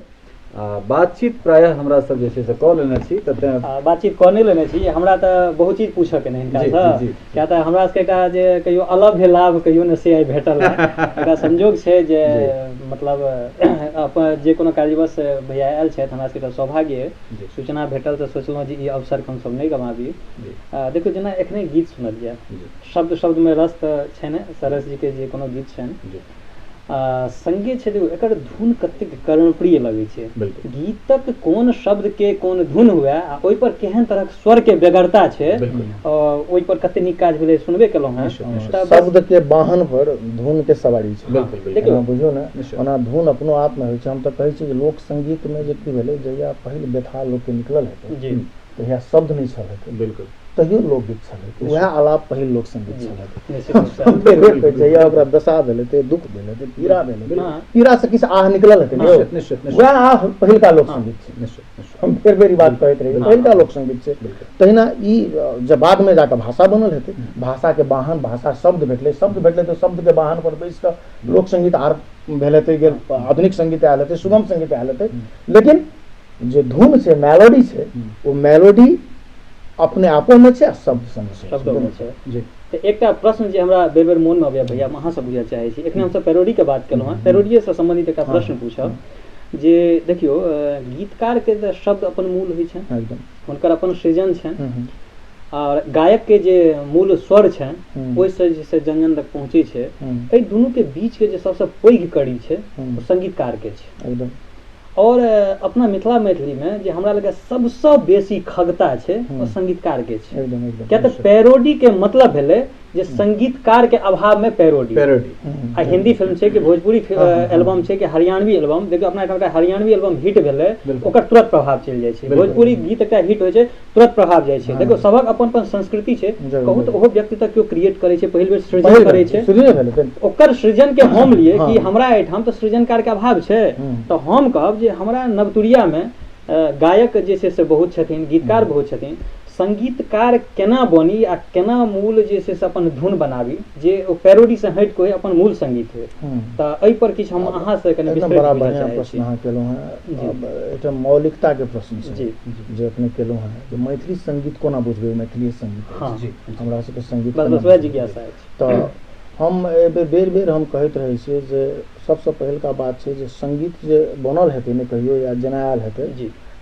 बातचीत प्रायः हमरा सब जे छै से कऽ लेने छी, तऽ बातचीत कऽ नहि लेने छी। हमरा तऽ बहुत चीज पूछऽके नहि हिनकासँ, किया तऽ हमरा सबके एकटा जे कहियो अलग लाभ कहियो ने से आइ भेटल है। एकटा संजोग छै जे मतलब अपन जे कोनो कार्यवश भैया आयल छथि, हमरा सबके एकटा सौभाग्य सूचना भेटल तऽ सोचलहुँ जे ई अवसरके हमसब नहि गमाबी। देखियौ जेना एखने गीत सुनलियै, शब्द शब्दमे रस तऽ छै ने, सरस जीके जे कोनो गीत छनि संगे छै, देखियौ एकर धुन कतेक कर्णप्रिय लगै छै। गीतक कोन शब्द के कोन धुन हुए आ ओहि पर केहन तरहक स्वर के बेगरता छै, ओहि पर कते नीक काज भेलै सुनबे केलहुँ हैं। शब्द के वाहन पर धुन के सवारी छै। देखियौ बुझियौ ने, ओना धुन अपनो आप में होइ छै। हम तऽ कहै छी जे लोक संगीत में जे की भेलै, जहिया पहिल व्यथा लोकके निकलल हेतै तहिया शब्द नहीं छल हेतै, बिल्कुल तहियो लोकगीत छल, वएह आलाप पहिल लोक संगीत छल। जहिया ओकरा दशा भेल हेतै, दुख भेल हेतै, पीड़ा भेल हेतै, पीड़ा से किछु आह निकलल हेतै, वएह आह पहिलका लोक संगीत छै। हम फेर बेर ई बात कहैत रही, पहिलका लोक संगीत छै। तहिना ई जब बाद में जाकर भाषा बनल हेतै, भाषा के वाहन, भाषा शब्द भेटलै, शब्द भेटलै तऽ शब्द के वाहन पर बैस कऽ लोक संगीत आर भेल हेतै, आधुनिक संगीत आयल हेतै, सुगम संगीत आयल हेतै। लेकिन जे धुन छै, मेलोडी छै, ओ मेलोडी अपने आपो में छै, शब्द में छै। तऽ एकटा प्रश्न जे हमरा बेर बेर मोन में अबैया भैया, अहाँ सब बुझय चाहै छी, एखने हमसब पैरोडी के बात केलहुँ हैं, पैरोडिये से संबंधित एकटा प्रश्न पूछब जे देखियौ गीतकार के तऽ शब्द अपन मूल होइ छनि, हुनकर अपन सृजन छनि, और गायक के जे मूल स्वर छनि ओहिसँ जे से जन तक पहुँचै छै, एहि दुनू के बीच के जे सबसँ पैघ कड़ी छै ओ संगीतकार के छै। और अपना मिथिला मैथिली में जे हमरा लगे सबसँ बेसी खगता छै ओ संगीतकार के छै। क्या तऽ पैरोडी के मतलब भेलै जे संगीतकार के अभाव में पैरोडी। आ हिंदी फिल्म छै कि भोजपुरी एल्बम छै कि हरियाणवी एल्बम, देखियो अपना एकटा हरियाणवी एल्बम हिट भेलै, ओकर तुरंत प्रभाव चलि जाइ छै। भोजपुरी गीत एकटा हिट होइ छै, तुरंत प्रभाव जाइ छै। देखियो सबक अपन अपन संस्कृति छै, कहू तऽ ओहो व्यक्ति तक केओ क्रिएट करै छै, पहिल बेर सृजन करै छै, ओकर सृजन के हम लिए कि हमरा एहिठाम तऽ सृजनकार के अभाव छै। तऽ हम कहब जे हमरा नवतुरिया में गायक जे छै से बहुत छथिन, गीतकार बहुत छथिन, संगीतकार केना बनी आ केना मूल जे छै से अपन धुन बनाबी जे ओ पैरोडी से हटि कोई अपन मूल संगीत होय। तऽ एहि पर किछु हम अहाँ से कने विस्तार बड़ा बढ़िया प्रश्न अहाँ केलहुँ हैं। अब एकटा मौलिकता के प्रश्न छै जे अपने केलहुँ हैं जे मैथिली संगीत कोना बुझबै, मैथिली संगीत हमरा सबके संगीत बस जिज्ञासा अछि। तऽ हम बेर बेर हम कहैत रहै छियै जे सबसँ पहिलका बात छै जे संगीत जे बनल हेतै ने कहियो या जनायल हेतै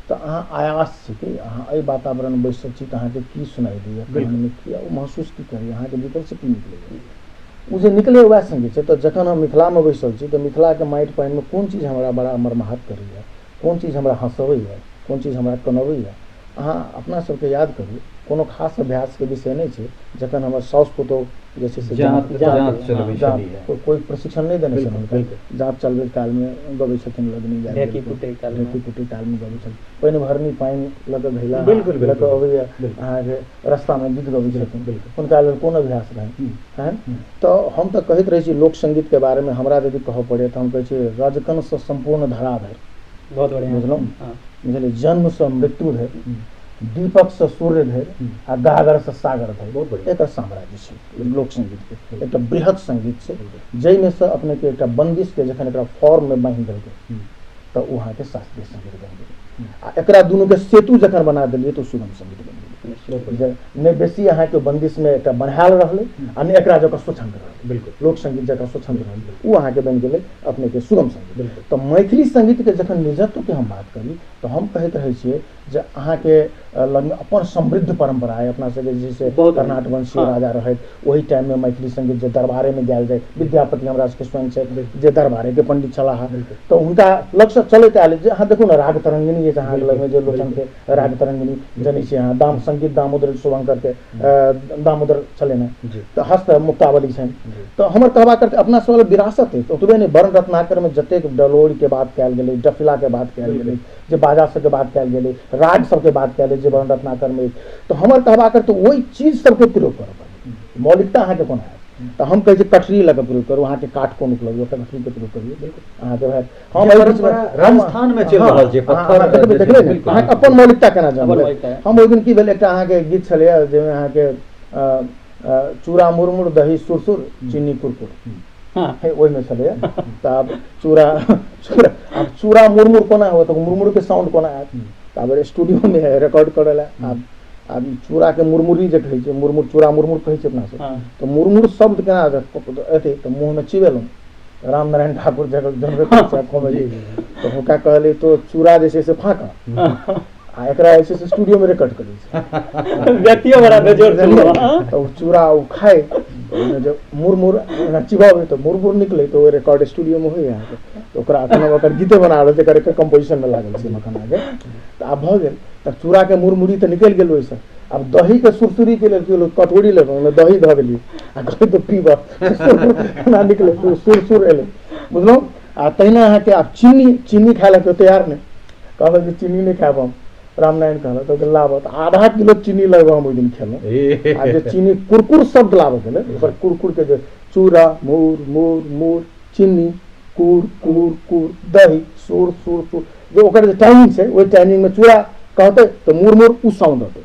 तऽ अहाँ आयास छी कि अहाँ एहि वातावरण बैसल छी तऽ अहाँके की सुनाई दैया, कहानी की ओ महसूस की करी, अहाँके भीतर से की निकलैया, ओ जे निकले वएह संगीत छै। तऽ जखन हम मिथिला में बैसल छी तऽ मिथिला के माटि पानि में कोन चीज हमरा बड़ा मरमाहत करैया, कोन चीज हमरा हंसबैया, कोन चीज हमरा कनबैया, अहाँ अपना सबके याद करू। कोनो खास अभ्यास के विषय नहीं छै। जखन हमर साउस पुतोह जे छै से कोई प्रशिक्षण नहीं देने छथिन, जाँच चलबे काल में गबै छथिन लगनी, ढेकी कुटै काल में गबै छथिन, पानि भरनी पानि लऽ कऽ घैला लऽ कऽ अबैया, अहाँके रस्ता में गीत गबै छथिन, हुनका लेल कोन अभ्यास रहनि। तऽ हम तऽ कहैत रहै छी लोक संगीत के बारे में हमरा यदि कहऽ पड़े तऽ हम कहै छी रजकन से संपूर्ण धरा धरि। बहुत बढ़िया बुझलहुँ, बुझलियै, जन्म से मृत्यु धरि, दीपक से सूर्य धरि आ गागर से सागर धरि, बहुत बढ़िया एकर साम्राज्य छै लोक संगीत के। एकटा बृहद संगीत छै जाहिमे से अपने के एकटा बंदिश के जखन एकरा फॉर्म में बांधि देलकै तऽ ओ अहाँके शास्त्रीय संगीत बनि गेलै, आ एकरा दुनू के सेतु जखन बना देलियै तऽ सुगम संगीत बनि गेलै। नहि बेसी अहाँके बंदिश में एकटा बन्हायल रहलै आ नहि एकरा जकाँ स्वच्छंद रहलै, बिल्कुल लोक संगीत जकाँ स्वच्छंद रहलै, ओ अहाँके बनि गेलै अपने के सुगम संगीत। तऽ मैथिली संगीत के जखन निजत्व के हम बात करी तऽ हम कहैत रहै छियै जे अहाँके लगमे अपन समृद्ध परंपरा है। अपना सबके जे छै कर्नाट वंशीय राजा रहथि, ओहि टाइम में मैथिली संगीत जे दरबारे में गायल जाय, विद्यापति हमरा सबके स्वयं छै जे दरबारे के पंडित छलाह, तऽ हुनका लग से चलैत आयल जे अहाँ देखू ने राग तरंगिनी अछि अहाँके लगमे जे लोचन के राग तरंगिनी जनै छियै अहाँ, दाम संगीत दामोदर शुभंकर के दामोदर छलै ने, तऽ हस्त मुक्तावली छनि। तऽ हमर कहबा करते अपना सब वाला विरासत अछि। ओतबे नहि, वर्ण रत्नाकर में जतेक डलोर के बात कयल गेलै, डफिला के बात कयल गेलै, जे बाजा सबके बात कयल गेलै, राग सबके बात कयल गेलै जे वर्ण रत्नाकर में, तो हमर कहबा करते ओहि चीज सबके प्रयोग करऽ पड़ै। मौलिकता अहाँके कोना है तो हम कहै छी कठरी लग प्रयोग करू, अहाँ के काठ कोन उपलब्ध है कठरी के प्रयोग करिए। बिल्कुल अहाँ के भाई हम जे एहि बीच में परंपरा राजस्थान में चलि रहल छै, पत्थर देखले ने बिल्कुल। अहाँ के अपन मौलिकता केना जानबै। मौलिकता। हम ओहि दिन की भेल एकटा अहाँ के गीत छलैया जे अहाँ के चूड़ा मुरमुर दही सुरसुर चीनी कुरकुर, हाँ ओहि में छलैया। तऽ आब चूड़ा चूड़ा आब चूड़ा मुरमुर कोना हो, तऽ मुरमुर के साउंड कोना आयत, तऽ आब स्टूडियो में रिकॉर्ड करल आब चूड़ा के मुरमुरी जे कहै छै, मुरमुर चूड़ा मुरमुर कहै छै अपना सब, तऽ मुरमुर शब्द केना अथी तऽ मुँह में चिबेलहुँ। रामनारायण ठाकुर जनबे करै छै कॉमेडी, तऽ हुनका कहलियै तो चूड़ा जे छै से फाँका आ एकरा जे छै से स्टूडियो में रिकॉर्ड करै छै। व्यक्तियों बड़ा बेजोड़ छै। तऽ ओ चूड़ा ओ खाए ओहिमे जब मुरमुर चिबाबै तऽ मुरमुर निकलै, तऽ ओ रिकॉर्ड स्टूडियो में होइए अहाँके। तऽ ओकरा एखन ओकर गीते बना रहल छै, एकर कंपोजिशन में लागल छै मखन आगे। तऽ आब भऽ गेल, तऽ चूड़ा के मुरमुरी तऽ निकलि गेल ओहिसँ। आब दही के सुरसुरी के लेल केओ कटोरी लेलहुँ, ओहिमे दही धऽ देलियै आ कहै तऽ पीबऽ, केना निकलै सुरसुर एलै, बुझलहुँ। आ तहिना अहाँके आब चीनी खाय लए केओ तैयार नहि, कहलक कि चीनी नहि खायब हम। रामनारायण कहलक तऽ लाबऽ, तऽ आधा किलो चीनी लगभग हम ओहि दिन खेलहुँ। आ जे चीनी कुरकुर शब्द लाबऽ गेलै, ओकर कुरकुर के जे चूड़ा मुर मुर मुर चीनी कुर कुर कुर दही सुर सुर सुर, जो ओकर जे टाइमिंग छै ओहि टाइमिंग में चूड़ा कहते तो मुर मुर उ साउंड होते,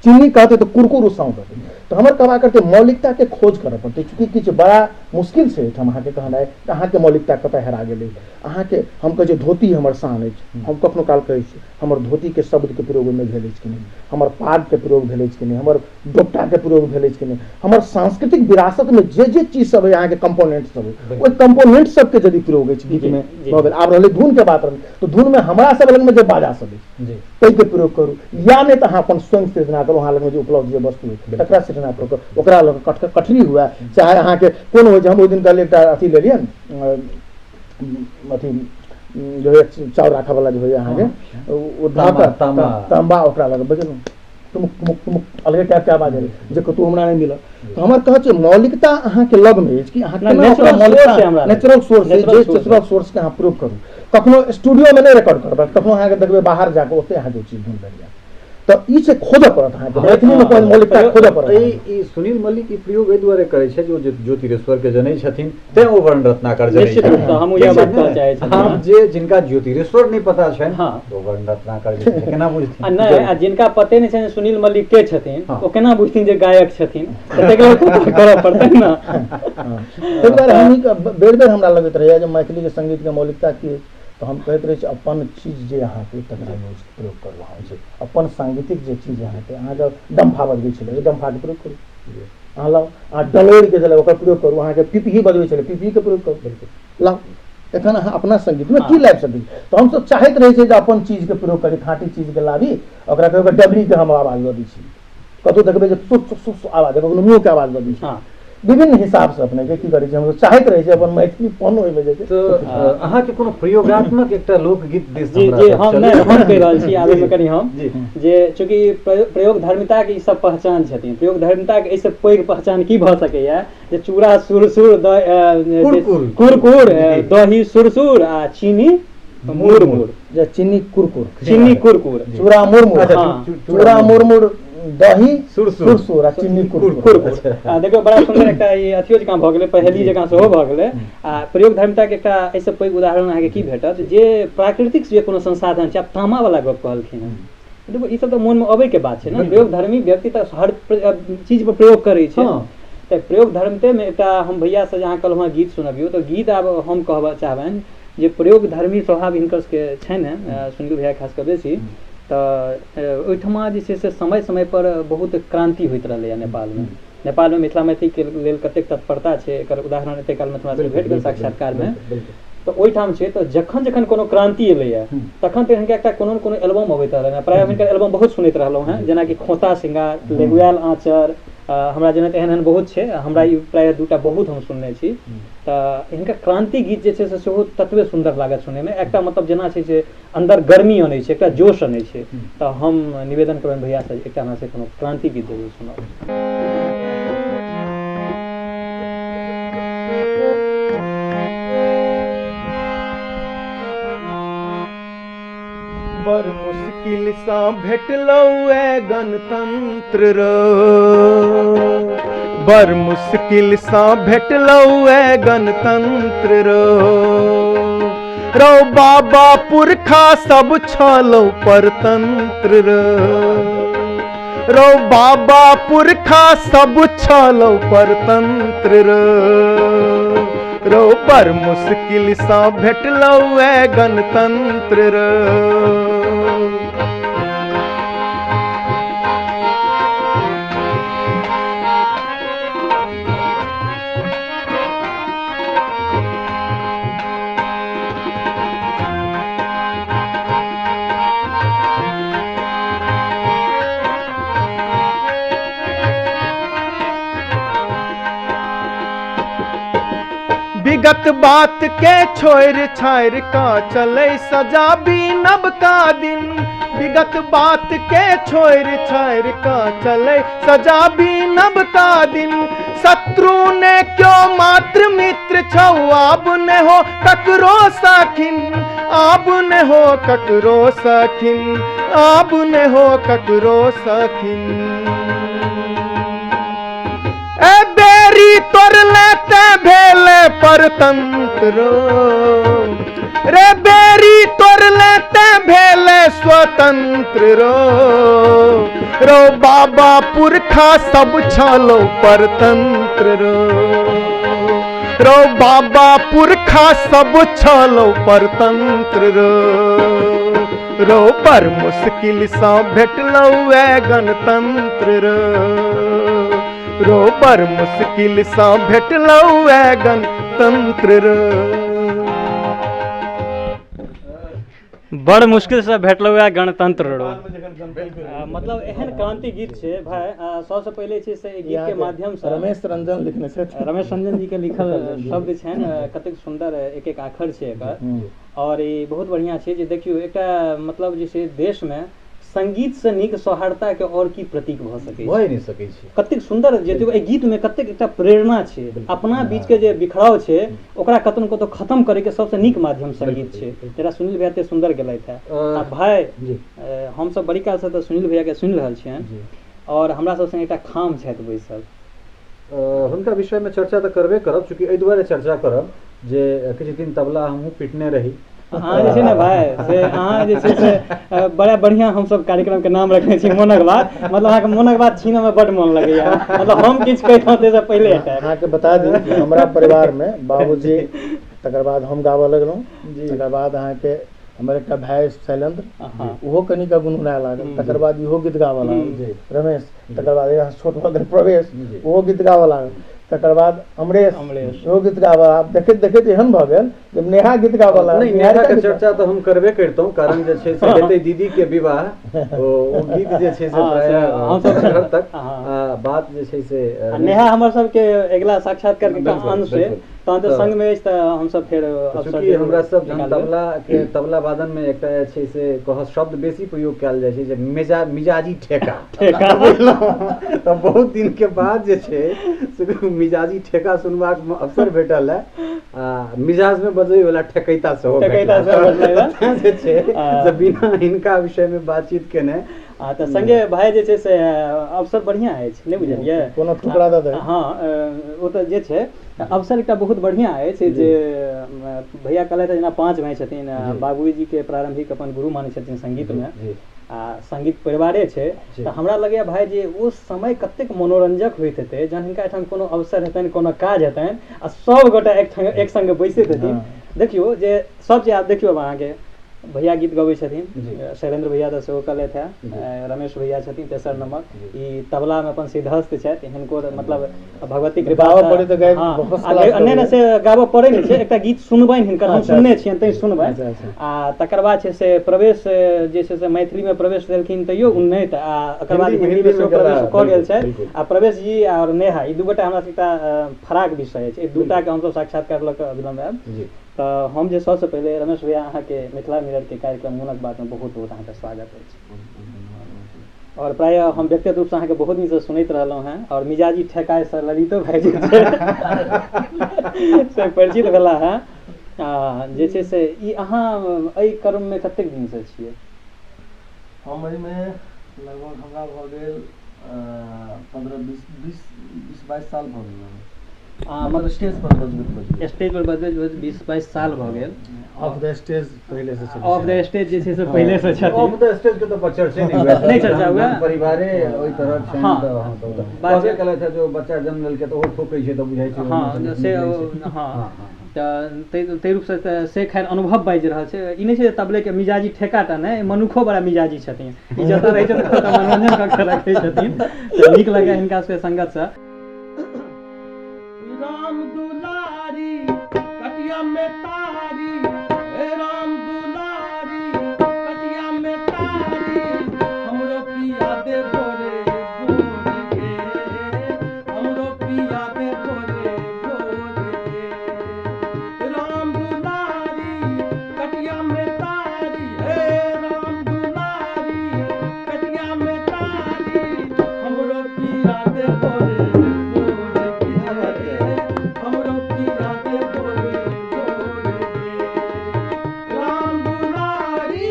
चीनी कहते तो कुरकुर उ साउंड होते। तो हमर कहबा करते मौलिकता के खोज करऽ पड़तै, चूँकि किछु बड़ा मुश्किल छै एहिठाम अहाँके कहनाइ अहाँके मौलिकता कतऽ हेरा गेलै। अहाँके हम कहै छी धोती हमर शान अछि, हम कखनो काल कहै छी हमर धोती के शब्द के प्रयोग ओहिमे भेल अछि कि नहीं, हमर पाग के प्रयोग भेल अछि कि नहीं, हमर दोपटा के प्रयोग भेल अछि कि नहीं, हमर सांस्कृतिक विरासत में जे चीज सब है अहाँके कंपोनेंट सब है, ओहि कंपोनेंट सब के यदि प्रयोग अछि गीत में भऽ गेल। आब रहलै धुन के बात रहलै, तो धुन में हमरा सब लग में जे बाजा सब अछि ताहि के प्रयोग करू, या नहीं तो अहाँ अपन स्वयं सृजना करू, अहाँ लग में जे उपलब्ध जे वस्तु है तकरा सृजना करू, ओकरा लग कठरी हुए चाहे अहाँके कोन होइ छै। हम ओहि दिन कहलियै एकटा अथी लेलियै अथी जो है चाउर राखऽ वाला जो है अहाँके ओ तांबा ओकरा लग बजेलहुँ, तुम अलगे टाइप के आवाज है जे कतहु हमरा नहीं मिलल। तो हमर कहै छै मौलिकता अहाँके लग में अछि कि अहाँ नेचुरल सोर्स के अहाँ प्रयोग करू। कखनो स्टूडियो में नहीं रिकॉर्ड करबै, कखनो अहाँके देखबै बाहर जाके ओते अहाँके चीज ढूंढ लेलियै। तो ई छै खोजऽ पड़त अहाँके, मैथिली में कोन मौलिकता खोजऽ पड़त। ई सुनील मल्लिक ई प्रयोग एहि दुआरे करै छै जो ज्योतिरेश्वर के जनै छथिन तें ओ वर्ण रत्नाकर जनै निश्चित रूप से हम इएह बात कहऽ चाहै छी। हम जे जिनका ज्योतिरेश्वर नहीं पता छनि तो वर्ण रत्नाकर जे छै केना बुझथिन। नहीं आ जिनका पते नहीं छनि सुनील मल्लिक के छथिन ओ केना बुझथिन जे गायक छथिन, तऽ तकरा करऽ पड़तै ना। ताहि दुआरे हमही बेर बेर हमरा लगैत रहैया जे मैथिली के संगीत के मौलिकता की, तो हम कहैत रहै छी अपन चीज जे अहाँके तकरा यूज प्रयोग करू। अहाँ जे अपन सांगीतिक जे चीज अहाँके अहाँ जब डम्फा बजबै छलै ओहि डम्फाके प्रयोग करू, अहाँ लाउ। अहाँ डलोरिके छलै ओकर प्रयोग करू, अहाँके पिपही बजबै छलै पिपहीके प्रयोग करू, लाउ। एखन अहाँ अपना संगीतमे की लाबि सकै। तऽ हमसब चाहैत रहै छै जे अपन चीजके प्रयोग करी, खाँटी चीजके लाबी, ओकरा कहबै डबरीके हम आवाज दऽ दै छी, कतहु देखबै जे सुस सुस सुस आवाज है, कखनो मुँहके आवाज दऽ दै छी, विभिन्न हिसाब से अपने के की करै छै। हम चाहैत रहै छै अपन मैथिली पन ओहिमे जे छै। तो अहाँके कोनो प्रयोगात्मक एकटा लोकगीत दिस जी जी हम नहीं हम कहि रहल छी आबे में कनी हम जे चूँकि प्रयोग धर्मिता के ई सब पहचान छथिन, प्रयोग धर्मिता के एहिसँ पैघ पहचान की भऽ सकैया जे चूड़ा सुरसुर कुरकुर दही सुरसुर आ चीनी मुरमुर, जे चीनी कुरकुर चूड़ा मुरमुर चूड़ा मुरमुर दही सुरसुर आ चीनी कुरकुर। देखियौ बड़ा सुन्दर एकटा ई अथियो जकाँ भऽ गेलै, पहेली जकाँ सेहो भऽ गेलै। आ प्रयोग धर्मिताके एकटा एहिसँ पैघ उदाहरण अहाँके की भेटत जे प्राकृतिक जे कोनो संसाधन छै, आब तामा वाला गप कहलखिन हँ, देखो ई सब तऽ मोनमे अबैके बात छै ने। प्रयोग धर्मी व्यक्ति तऽ हर चीज पर प्रयोग करै छै, तऽ प्रयोग धर्मितेमे एकटा हम भैया से अहाँ कहलहुँ हँ गीत सुनबियौ, तऽ गीत आब हम कहबऽ चाहबनि जे प्रयोग धर्मी स्वभाव हिनकर सबके छनि, सुनील भैया खास कऽ बेसी। तऽ ओहिठमा जे छै से समय समय पर बहुत क्रांति होइत रहलैए नेपालमे। नेपालमे मिथिला मैथिलीके लेल कतेक तत्परता छै, एकर उदाहरण एते कालमे हमरा सबके भेट गेल साक्षात्कारमे। तऽ ओहिठाम छै तऽ जखन जखन कोनो क्रांति एलैए तखन तऽ हिनका एकटा कोनो ने कोनो एल्बम अबैत रहलनि, प्रायः हिनकर एल्बम बहुत सुनैत रहलहुँ हेँ, जेनाकि खोता सिंगार, लेगुआल आँचर, हमरा जनैत एहन एहन बहुत छै, हमरा ई प्रायः दूटा बहुत हम सुनने छी। तऽ हिनका क्रांति गीत जे छै से सेहो ततबे सुन्दर लागत सुनैमे, एकटा मतलब जेना छै जे अन्दर गर्मी अनै छै, एकटा जोश अनै छै। तऽ हम निवेदन करबनि भैया से एकटा हमरा से कोनो क्रांति गीत जरूर सुनाउ। बड़ मुश्किल सा भेटलौ ए गणतंत्र रो, बड़ मुश्किल सा भेटलौ ए गणतंत्र रो बाबा पुरखा सब छलौ परतंत्र रो बाबा पुरखा सब छलौ परतंत्र रो बड़ मुश्किल सा भेटलौ ए गणतंत्र विगत बात के छोड़ छाड़ का चले सजा भी नब का दिन विगत बात के छोड़ छाड़ का चले सजा भी नब का दिन शत्रु ने क्यों मात्र मित्र छौ आब ने हो ककरो सखिन आब ने हो ककरो सखिन आब ने हो ककरो सखिन ए बेरी तोर लेते भेले परतंत्र रे बेरी तोर लेते भेले स्वतंत्र रो बाबा पुरखा सब छलो परतंत्र रो बाबा पुरखा सब छलो परतंत्र रो पर मुश्किल सा भेटलौ ए गणतंत्र रो बड़ मुश्किल सा भेटलौ ए गणतंत्र बड़ मुश्किल से भेटलौ है गणतंत्र रो मतलब एहन क्रांति गीत छै भाई सबसे पहले छै से गीत के माध्यम से रमेश रंजन लिखने छै रमेश रंजन जी के लिखल शब्द छैन कतेक सुंदर एक एक आखर छै एकर और ई बहुत बढ़िया छै जे देखियो एकटा मतलब जे छै देश में संगीत से नीक सौहार्दता के और की प्रतीक भ सकै भए नहीं सकै छै कतेक सुंदर जे ए गीत में कतेक एकटा प्रेरणा छै अपना बीच के जे बिखराव छै ओकरा कतन कतो खत्म करे के सबसे नीक माध्यम संगीत छै जेरा सुनील भैया ते सुंदर गेलैथ है आ भाई हम सब बड़ी काल से तो सुनील भैया के सुनि रहल छियन और हमरा सब संग एकटा खाम छैत बैसल हुनका विषय में चर्चा तो करबे करब चूँकि एहि दुआरे चर्चा करब जे किछु दिन तबला हमहूँ पिटने रही अहाँ जे छै ने भाई से अहाँ जे छै से बड़ा बढ़िया हम सब कार्यक्रम के नाम रखने छी मोनक बात मतलब अहाँ के मोनक बात छीने में बड मन लगैया मतलब हम किछ कहथौ ते से पहले अहाँ के बता दी कि हमरा परिवार में बाबूजी तकर बाद हम गाबऽ लगलहुँ तकर बाद अहाँ के हमर एकटा भाई शैलेंद्र ओहो कनिका गुनगुनाए लागल तकर बाद इहो गीत गाबऽ लागल रमेश तकर बाद यहाँ छोट भऽ गेल प्रवेश ओहो गीत गाबऽ लागल तकर बाद अमरेश ओहो गीत गाबऽ आब देखैत देखैत एहन भऽ गेल जे नेहा गीत गाबऽ लागल नहीं नेहा के चर्चा तो हम करबे करतौ कारण जे छै से हेतै दीदी के विवाह ओ गीत जे छै से प्राय हम सब घर तक बात जे छै से नेहा हमर सब के अगला साक्षात्कार के अंश छै तहन तो संग में त हम सब फेर अवसर के हमरा सब जन तबला के तबला वादन में एकटा छै से कह शब्द बेसी प्रयोग कैल जाय छै जे मिजाजी ठेका तो बहुत दिन के बाद जे छै से मिजाजी ठेका सुनबाक अवसर भेटल है मिजाज में बजै वाला ठेकैता से हो जे छै से बिना हिनका विषय में बातचीत केने तो संगे भाई जे छै से अवसर बढ़िया अछि नहीं बुझलियै कोनो टुकड़ा दऽ दे हाँ ओ तऽ जे छै अवसर एकटा बहुत बढ़िया अछि जे भैया कहलथि जेना 5 भाई छथिन बाबूजी जी के प्रारंभिक अपन गुरु मानै छथिन संगीत में आ संगीत परिवारे छै तऽ हमरा लगैया भाई जे ओ समय कतेक मनोरंजक होइत हेतै जहन हिनका एहिठाम कोनो अवसर हेतनि कोनो काज हेतनि आ सब गोटा एक संग बैसैत हेथिन देखियो जे सब जे आब देखियो अहाँके भैया गीत गबै छथिन शैलेंद्र भैया तऽ सेहो कहलथि है रमेश भैया छथिन तेसर नंबर ई तबला में अपन सिद्धहस्त छथि हिनको मतलब भगवती कृपा नहि ने से गाबऽ पड़ै नहि छै एकटा गीत सुनबनि हिनकर हम सुनने छियनि तैं सुनबनि आ तकर बाद छै से प्रवेश जे छै से मैथिली में प्रवेश देलखिन तैयो उन्नति आ एकर बाद हिंदी में सेहो प्रवेश कऽ गेल छै आ प्रवेश जी और नेहा ई दू गोटा हमरा एकटा फराक विषय अछि ई दूटा के हमसब साक्षात्कार लऽ कऽ अभिलम्ब आयब तो हम जे सबसे पहले रमेश भैया अहाँ के मिथिला मिरर के कार्यक्रम मोनक बात में बहुत बहुत अहाँ के स्वागत अछि और प्राय हम व्यक्तिगत रूप से अहाँ के बहुत दिन से सुनैत रहलहुँ हैं और मिजाजी ठेकाय से ललितो भाई जी से परिचित भेला है जे छै से ई अहाँ एहि क्रम में कतेक दिन से छियै हम एहिमे लगभग हमरा भऽ गेल 15-20-22 साल भऽ गेल मतलब स्टेज पर बजबैत स्टेज पर बजबैत 20-22 साल भऽ गेल। ऑफ द स्टेज पहले से चलै ऑफ द स्टेज जे छै से पहिले से छथिन। ऑफ द स्टेज के तो चर्चे नहीं हुआ नहीं चर्चा हुआ। परिवारे ओई तरह छै हाँ। तो बात बात कले था जो बच्चा जन्म लेलकै तो ओ ठोकै छै तो बुझाइ छै हाँ से हाँ ताहि रूप से खैर अनुभव बाजि रहल छै। ई नहि छै जे तबले के मिजाजी ठेकाटा नहि, मनुखो बड़ा मिजाजी छथिन। ई जतऽ रहै छथिन ओतऽ मनोरंजन कऽ के रखै छथिन, तऽ नीक लगैए हिनका सबके संगत से। राम दुलारी कटिया में तारी, हे राम दुलारी कटिया में तारी, हमरो पिया दे भोरे भोर के, हमरो पिया दे भोरे भोर के। राम दुलारी कटिया में तारी, हे राम दुलारी कटिया में तारी, हमरो पिया दे भोरे भोर के, हमरो पिया दे भोरे भोर के। राम दुलारी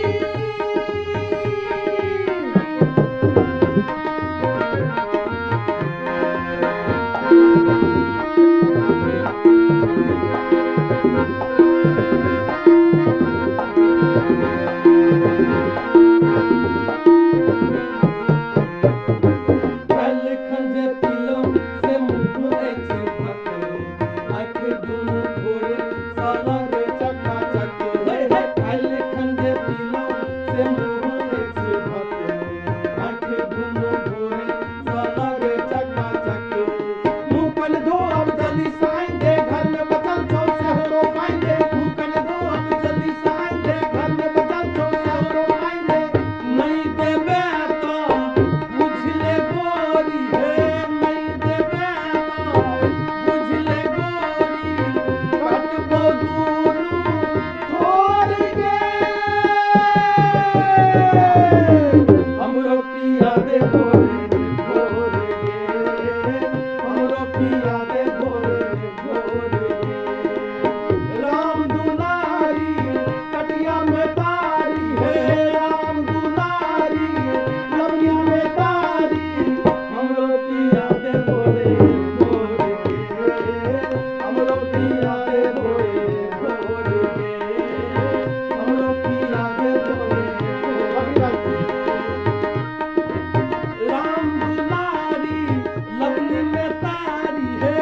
कल खंजे पिलो से मुंह ऐसे भको, आँख दुनु भोरे साला रे चका चक, हे हे कल खंजे पिलो से मुंह ऐसे भको, आँख दुनु भोरे साला रे चका चक। मुँह कन धो अब जल्दी साइन दे, घर में बचल छौ सेहरो पाइन दे, मुँह कन धो अब जल्दी साइन दे, घर में बचल छौ सेहरो पाइन दे। नहीं देबे तो बुझ ले गोरी, हे नहीं देबे तो बुझ ले गोरी, कटबो दुनु छोड़ के। हमरो पिया दे भोरे भोर के, हमरो पिया दे भोरे भोर के। राम दुलारी कटिया में तारी, हे राम दुलारी लबिया में तारी, हमरो पिया दे भोरे भोर के, हमरो पिया दे भोरे भोर के, हमरो पिया दे भोरे भोर के। राम दुलारी लवनी में तारी, हे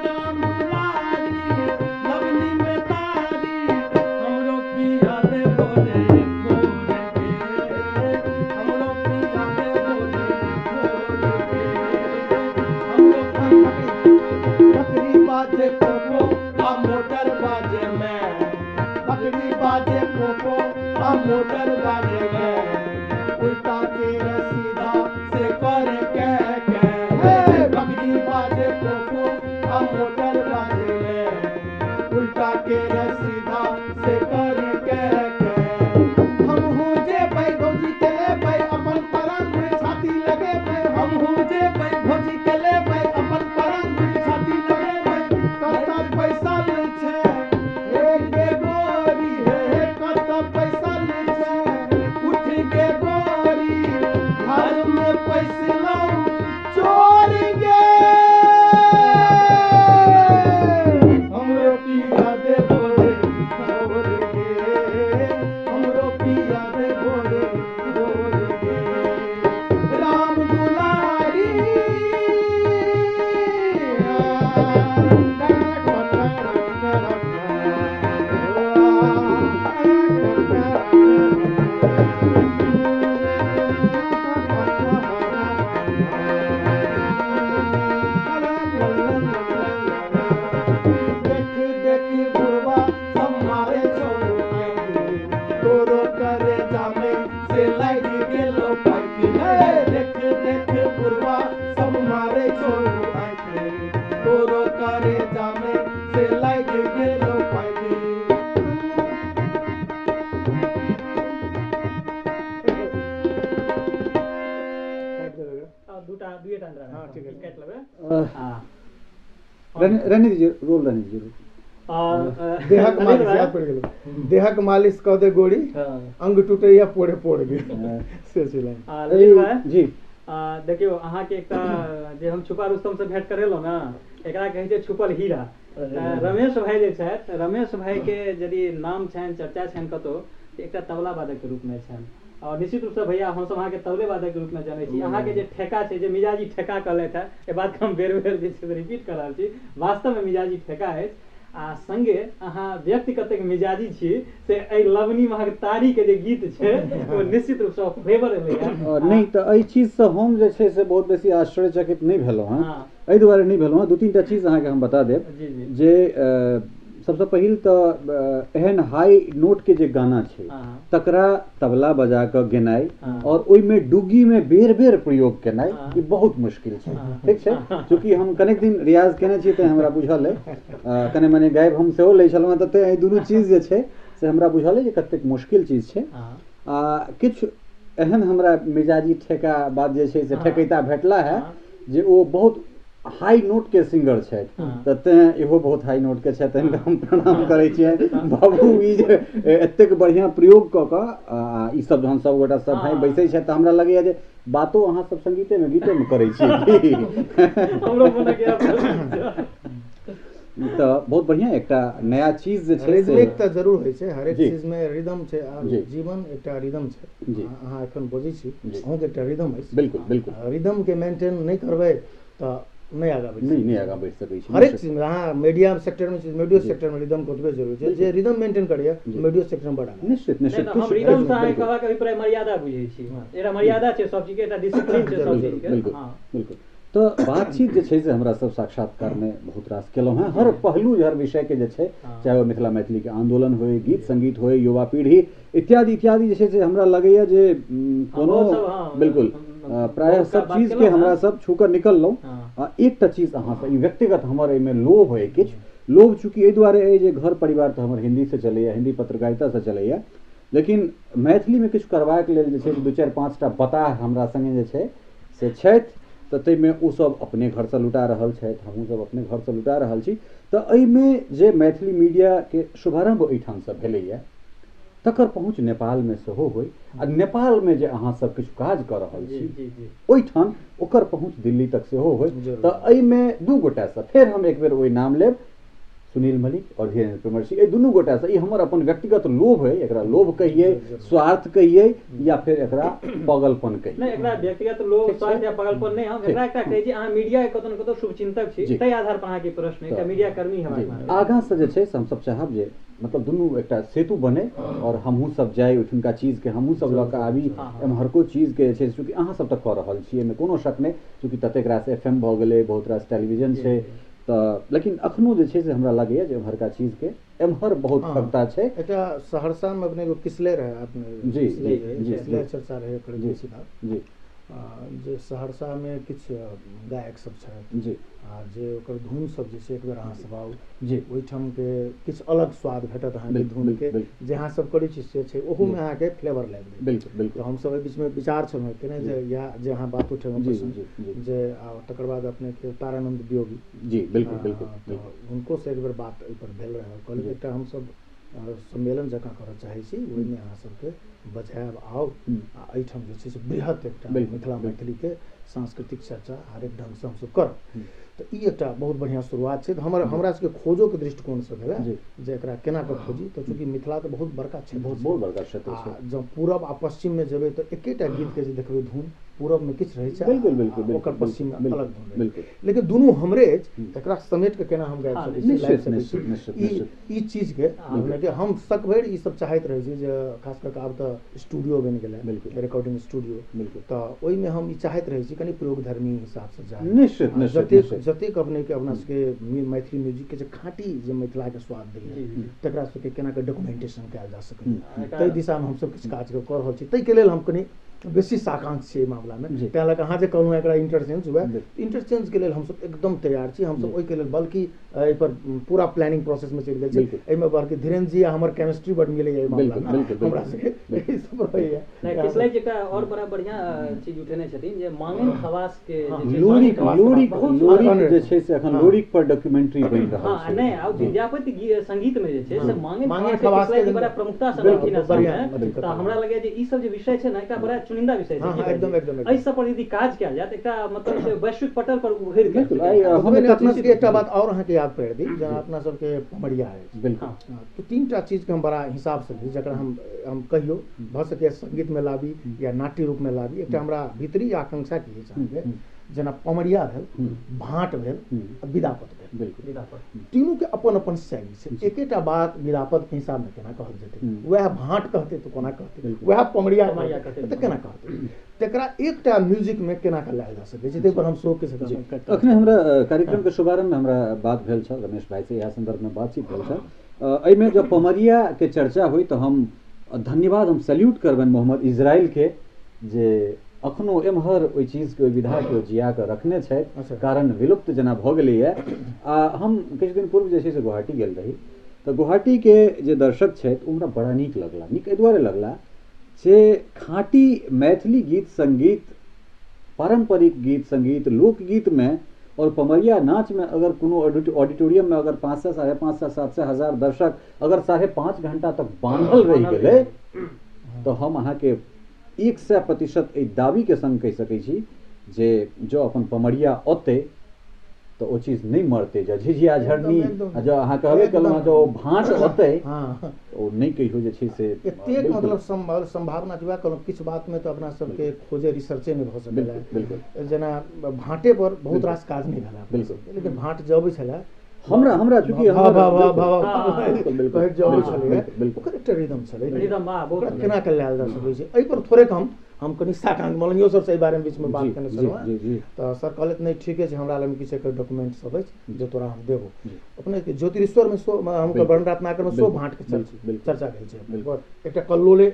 राम दुलारी लवनी में तारी, हमरो पिया दे भोरे भोर के, हमरो पिया दे भोरे भोर के। हमरो बकरी बाजे पोपो आ मोटर बाजे में, बकरी बाजे पोपो आ मोटर बाजे में, उल्टा तेरा सीधा से करे के, हे बकरी बाजे पोपो आ मोटर बाजे में, उल्टा तेरा सीधा से करे के। हम हूँ जे भाई भौजी के ले भाई अपन परंग में छाती लगे भाई, हम हूँ जे भाई भौजी के ले भाई अपन परंग में छाती लगे भाई। कता पैसा ले छे एक गे गोरी, हे कता पैसा ले छे उठ गे गोरी, घर में पैसे लाऊं चोर गे। हमरो पिया दे भोरे भोर के, हमरो पिया दे भोरे भोर के। राम दुलारी देख देख बुढ़वा सब मारे छोड़ो आएंगे, तोरो करे जामे से लाइट गेलो पाइकी, हे देख देख बुढ़वा सब मारे छोड़ो आएंगे, तोरो करे जामे से लाइट गेलो पाइकी। हाँ ठीक है काटि लेबै। रहने दीजिए, रोल रहने दीजिए। देहक मालिश याद पड़ गेलो, देहक मालिश कऽ दे गोरी, अंग टूटैया पोड़े पोड़ गेल से छलै। ललित भाई जी देखियो अहाँके एकटा जे हम छुपा रुस्तम से भेंट करेलहुँ ने, एकरा कहै छै छुपल हीरा। रमेश भाई जे छथि, रमेश भाईके यदि नाम छनि, चर्चा छनि कतहु, तऽ एकटा तबला वादकके रूपमे छनि। और निश्चित रूपसँ भैया हमसब अहाँके तबले वादकके रूपमे जानै छी। अहाँके जे ठेका छै, जे मिजाजी ठेका कहलथि है, एहि बातके हम बेर बेर जे छै से रिपीट कऽ रहल छी, वास्तवमे मिजाजी ठेका अछि। आ संगे अहाँ व्यक्ति कतेक मिजाजी छी से एहि लवनी महक तारी के जे गीत छै ओ निश्चित रूपसँ फेवर एलैए। नहीं तो एहि चीजसँ हम जे छै से बहुत बेसी आश्चर्यचकित नहीं भेलहुँ हँ। एहि दुआरे नहीं भेलहुँ हँ, दू तीन टा चीज अहाँके हम बता देब जे सबसँ पहिल तऽ एहन हाई नोट के जे गाना छै तकरा तबला बजा कऽ गेनाइ और ओहिमे डुग्गी में बेर बेर प्रयोग केनाइ ई बहुत मुश्किल छै। ठीक छै, चूँकि हम कनेक दिन रियाज केने छी तऽ हमरा बुझल अइ, कने मने गाबि हम सेहो लै छलहुँ हँ, तऽ एहि दुनू चीज जे छै से हमरा बुझल अइ जे कतेक मुश्किल चीज छै। किछु एहन हमरा मिजाजी ठेका बात जे छै से ठेकैता भेटला है जे ओ बहुत हाई नोट के सिंगर छथि, तऽ तेँ इहो बहुत हाई नोट के छथि, हिनका हम प्रणाम करै छियनि। बाबू ई जे एतेक बढ़िआँ प्रयोग कऽ कऽ ई सब जहन सब गोटा सब भाइ बैसै छथि तऽ हमरा लगैए जे बातो अहाँ सब संगीतेमे गीतेमे करै छियै तऽ बहुत बढ़िया एकटा नया चीज जे छै से रिदमिक तऽ जरूर होइ छै, हरेक चीजमे रिदम छै। आ जीवन एकटा रिदम छै, अहाँ एखन बजै छी अहूँके एकटा रिदम अछि। बिल्कुल बिल्कुल, रिदम के मेंटेन नहीं करबै तऽ नहीं आगा बढ़ि नहीं आगा बढ़ि सकै छै। हरेक चीज में अहाँ मीडिया सेक्टर में मीडियो सेक्टर में रिदम के ओतबे जरूरी छै, जे रिदम मेंटेन करैया मीडियो सेक्टर में बड़ा निश्चित निश्चित। हम रिदम से अहाँ कहबाक अभिप्राय मर्यादा बुझै छी, एकटा मर्यादा छै सब चीज के, एकटा डिसिप्लिन छै सब चीज के। बिल्कुल बिल्कुल। तो बातचीत जे छै से हमरा सब साक्षात्कार में बहुत रास केलहुँ हैं, हर पहलू हर विषय के जे छै, चाहे वो मिथिला मैथिली के आंदोलन होय, गीत संगीत होय, युवा पीढ़ी इत्यादि इत्यादि जे छै से हमरा लगैया जे कोनो बिल्कुल प्रायः सब चीज के हमरा सब छू कर निकललहुँ। एकटा चीज अहाँसँ ई व्यक्तिगत हमर एहिमे लोभ अइ, किछु लोभ चूँकि एहि दुआरे अइ जे घर परिवार तऽ हमर हिंदी से चलैया, हिंदी पत्रकारिता से चलैया, लेकिन मैथिलीमे किछु करबाक लेल जे छै दू चारि पाँच टा बताह हमरा संगे जे छै से छथि, तऽ ताहिमे ओसभ अपने घरसँ लुटा रहल छथि, हमहूँसभ अपने घरसँ लुटा रहल छी। तऽ एहिमे जे मैथिली मीडियाके शुभारम्भ एहिठामसँ भेलैए तकर पहुँच नेपालमे सेहो होय, आ नेपालमे जे अहाँसभ किछु काज कऽ रहल छी ओहिठाम ओकर पहुँच दिल्ली तक सेहो होय। तऽ एहिमे दू गोटासँ फेर हम एक बेर ओहि नाम लेब, सुनील मलिक और धीरेन्द्र प्रमर्शी, ये दुनू गोटा से हमर अपन व्यक्तिगत लोभ है, एकरा लोभ कहिए, स्वार्थ कहिए, या फिर एकरा पागलपन कहिए। नहीं, एकरा व्यक्तिगत लोभ, स्वार्थ या पागलपन नहीं, हम एकरा एकटा कहै छी अहाँ मीडिया के कतौ न कतौ शुभचिंतक छी, ताहि आधार पर अहाँके प्रश्न एकटा मीडिया कर्मी हेबाक आगाँ से जे छै से हम सब चाहब जे मतलब दुनू एकटा सेतु बने और हमहूँ सब जाय ओहिठुनका चीज के हमहूँ सब लऽ कऽ आबी, एम्हरको चीज के जे छै चूँकि अहाँ सब तक कऽ रहल छी, एहिमे कोनो शक नहि, चूँकि ततेक रास FM भऽ गेलै, बहुत रास टेलीविजन छै, तऽ लेकिन अखनो जे छै से हमरा लगैए जे एम्हरका चीज के एम्हर बहुत खगता छै। एकटा सहरसा में अपने को किसले रहे, अपने जी जी किसले चर्चा रहे जी जी जे सहरसा में किछु गायक सब छथि जी, आ जे ओकर धुन सब जे छै एक बेर अहाँ सब आउ जी, ओहिठाम के किछु अलग स्वाद भेटत अहाँके धुन के, जे अहाँ सब करै छी से छै, ओहू में अहाँके फ्लेवर लागि जाय। बिल्कुल बिल्कुल। तो हम सब एहि बीच में विचार छलहुँ केने जे या जे अहाँ बात उठेलहुँ जे तकर बाद अपने के तारानंद वियोगी जी बिल्कुल बिल्कुल, हुनको से एक बेर बात एहि पर भेल रहे, कहलिए एकटा हम सब सम्मेलन जकाँ करऽ चाहै छी, ओहिमे अहाँ सबके बजायब आउ, आ एहिठाम जे छै से बृहत एकटा मिथिला मैथिली के सांस्कृतिक चर्चा हरेक ढंग से हमसब करब। तऽ ई एकटा बहुत बढ़िया शुरुआत छै। हमरा सबके खोजो के दृष्टिकोण से भेलै जे एकरा केना कऽ खोजी, तऽ चूँकि मिथिला तऽ बहुत बड़का क्षेत्र, बहुत बड़का क्षेत्र छै, जब पूरब आ पश्चिम में जेबै तऽ एकेटा गीत के जे देखबै धुन पूरब में किछु रहै छै, बिल्कुल बिल्कुल, ओकर पश्चिम में अलग धुन बिल्कुल, लेकिन दुनू हमरे एकरा समेट के केना हम गाबि सकै छी, लाइव सकै छी, ई चीज के हम सक भरि ई सब चाहैत रहै छी जे खास कऽ आब तऽ स्टूडियो बनि गेलै, रिकॉर्डिंग स्टूडियो, तऽ ओहिमे हम ई चाहैत रहै छी कनि प्रयोगधर्मी हिसाब से जाय, निश्चित जतेक अपने के अपना सबके मैथिली म्यूजिक के जे खाँटी जे मिथिला के स्वाद दैए तकरा सबके केना के डॉक्यूमेंटेशन कयल जा सकै, ताहि दिशा में हमसब किछु काज कऽ रहल छी। ताहिके लेल हम कनि बेसी साकांक्ष छियै मामला में, तैं लऽ कऽ अहाँ जे कहलहुँ एकरा इंटरचेंज हुए, इंटरचेंज के लेल हमसब एकदम तैयार छी, हमसब ओहि के लेल बल्कि एहि पर पूरा प्लानिंग प्रोसेस में चलि गेल छी, एहिमे बल्कि धीरेन्द्र जी आ हमर केमिस्ट्री बड मिलैए मामला में, हमरा सबके ई सब रहैए। किसलै एकटा और बड़ा बढ़िया चीज उठेने छथिन जे मांगन खवास के लोरिक जे छै से एखन लोरिक पर डॉक्यूमेंट्री बनि रहल छै। हां नहीं, आ विद्यापति संगीत में जे छै से मांगन खवास के बड़ा प्रमुखता से रखिन है, तऽ हमरा लगे जे ई सब जे विषय छै ना एकटा बड़ा चुनिंदा विषय छै हाँ, की हाँ, एकदम, कहलियै? एकदम, एकदम। एहि सब पर यदि काज कयल जाय त एकटा मतलब से वैश्विक पटल पर उभरि के बिल्कुल, हम हम एकटा अपना चीज- सबके एकटा बात और अहाँके याद पड़ि दी जेना अपना सबके पमरिया अछि बिल्कुल तो 3टा चीज के हम बड़ा हिसाब से ली जकरा हम कहियो भ सके संगीत में लाबी या नाट्य रूप में लाबी एकटा हमरा भीतरी आकांक्षा की अछि अहाँके जेना पमरिया भेल भाट भेल आ विदापत भेल बिल्कुल विदापत तीनों के अपन अपन शैली छै एकेटा बात विदापत के हिसाब में केना कहल जेतै वएह भाट कहते तो कोना कहते वएह पमरिया कहते तो केना कहते तेकरा एकटा म्यूजिक में केना के लायल जा सकै छै ताहि पर हम शोक के साथ अखने हमरा कार्यक्रम के शुभारंभ में हमरा बात भेल छल रमेश भाई से इएह संदर्भ में बातचीत भेल छल एहिमे जब पमरिया के चर्चा हुई तो हम धन्यवाद हम सैल्यूट करबनि मोहम्मद इजराइल के जे अखनो एम्हर ओहि चीज के ओहि विधा के ओ जिया के रखने छथि कारण विलुप्त जेना भऽ गेलैए आ हम किछु दिन पूर्व जे छै से गुवाहाटी गेल रही तऽ गुवाहाटी के जे दर्शक छथि ओ हमरा बड़ा नीक लगला नीक एहि दुआरे लगला जे खाँटी मैथिली गीत संगीत पारंपरिक गीत संगीत लोकगीत में और पमरिया नाच में अगर कोनो ऑडिटोरियम में अगर 500 550 700 हजार दर्शक अगर 5.5 घंटा तक बांधल रहि गेलै तो हम अहाँके 100% एहि दावी के संग कहि सकै छी जे जो अपन पमरिया ओते तो ओ चीज नहीं मरते जो झिझिया झरनी आ जो अहाँ कहबे केलहुँ जो भाट ओते ओ नहीं कहियो जे छै से एतेक मतलब संभावना जुआ कहलहुँ किछु बात में तो अपना सबके खोजे रिसर्चे नहीं भऽ सकलै बिल्कुल जेना भाटे पर बहुत रास काज नहीं भेला बिल्कुल लेकिन भाट जब छलै हमरा चूंकि कहै जब छलै ओकर एकटा रिदम छलै रिदम बहुत केना के लायल जा सकै छै एहि पर थोड़े हम कनि साकांक मलनियो सर से एहि बारे में बीच में बात करने छलहुँ तो सर कहलथि नहीं ठीके छै हमरा लग किछु एकर डॉक्यूमेंट सब अछि जे तोरा हम देबो अपने के ज्योतिरेश्वर में सो हमके वर्णनात्मक में सो भाट के चर्चा भेल छै एकटा कल्लोले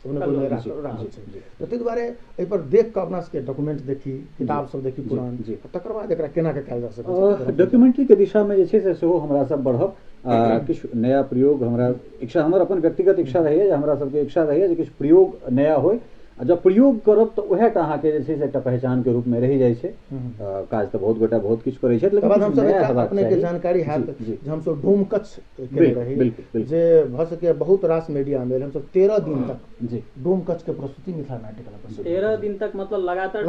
अपने कोई राखल छै तो ताहि दुआरे एहि पर देख के अपना सबके डॉक्यूमेंट देखी किताब सब देखी पुरान तकर बाद एकरा केना के कयल जा सकै छै डॉक्यूमेंट्री के दिशा में जे छै से सेहो हमरा सब बढ़ब किछु नया प्रयोग हमरा इच्छा हमर अपन व्यक्तिगत इच्छा रहैए जे हमरा सबके इच्छा रहैए जे किछु प्रयोग नया होय आ जब प्रयोग करब तो उएह टा अहाँके जे छै से एकटा पहचान के रूप में रहि जाइ छै काज तऽ बहुत गोटा बहुत किछु करै छथि लेकिन हम सब अपने के जानकारी हैत जे हम सब डूम कच्छ केने रही जे भ सके बहुत रास मीडिया में हम सब 13 दिन तक जी डूम कच्छ के प्रस्तुति मिथिला नाट्य कला प्रस्तुति 13 दिन तक मतलब लगातार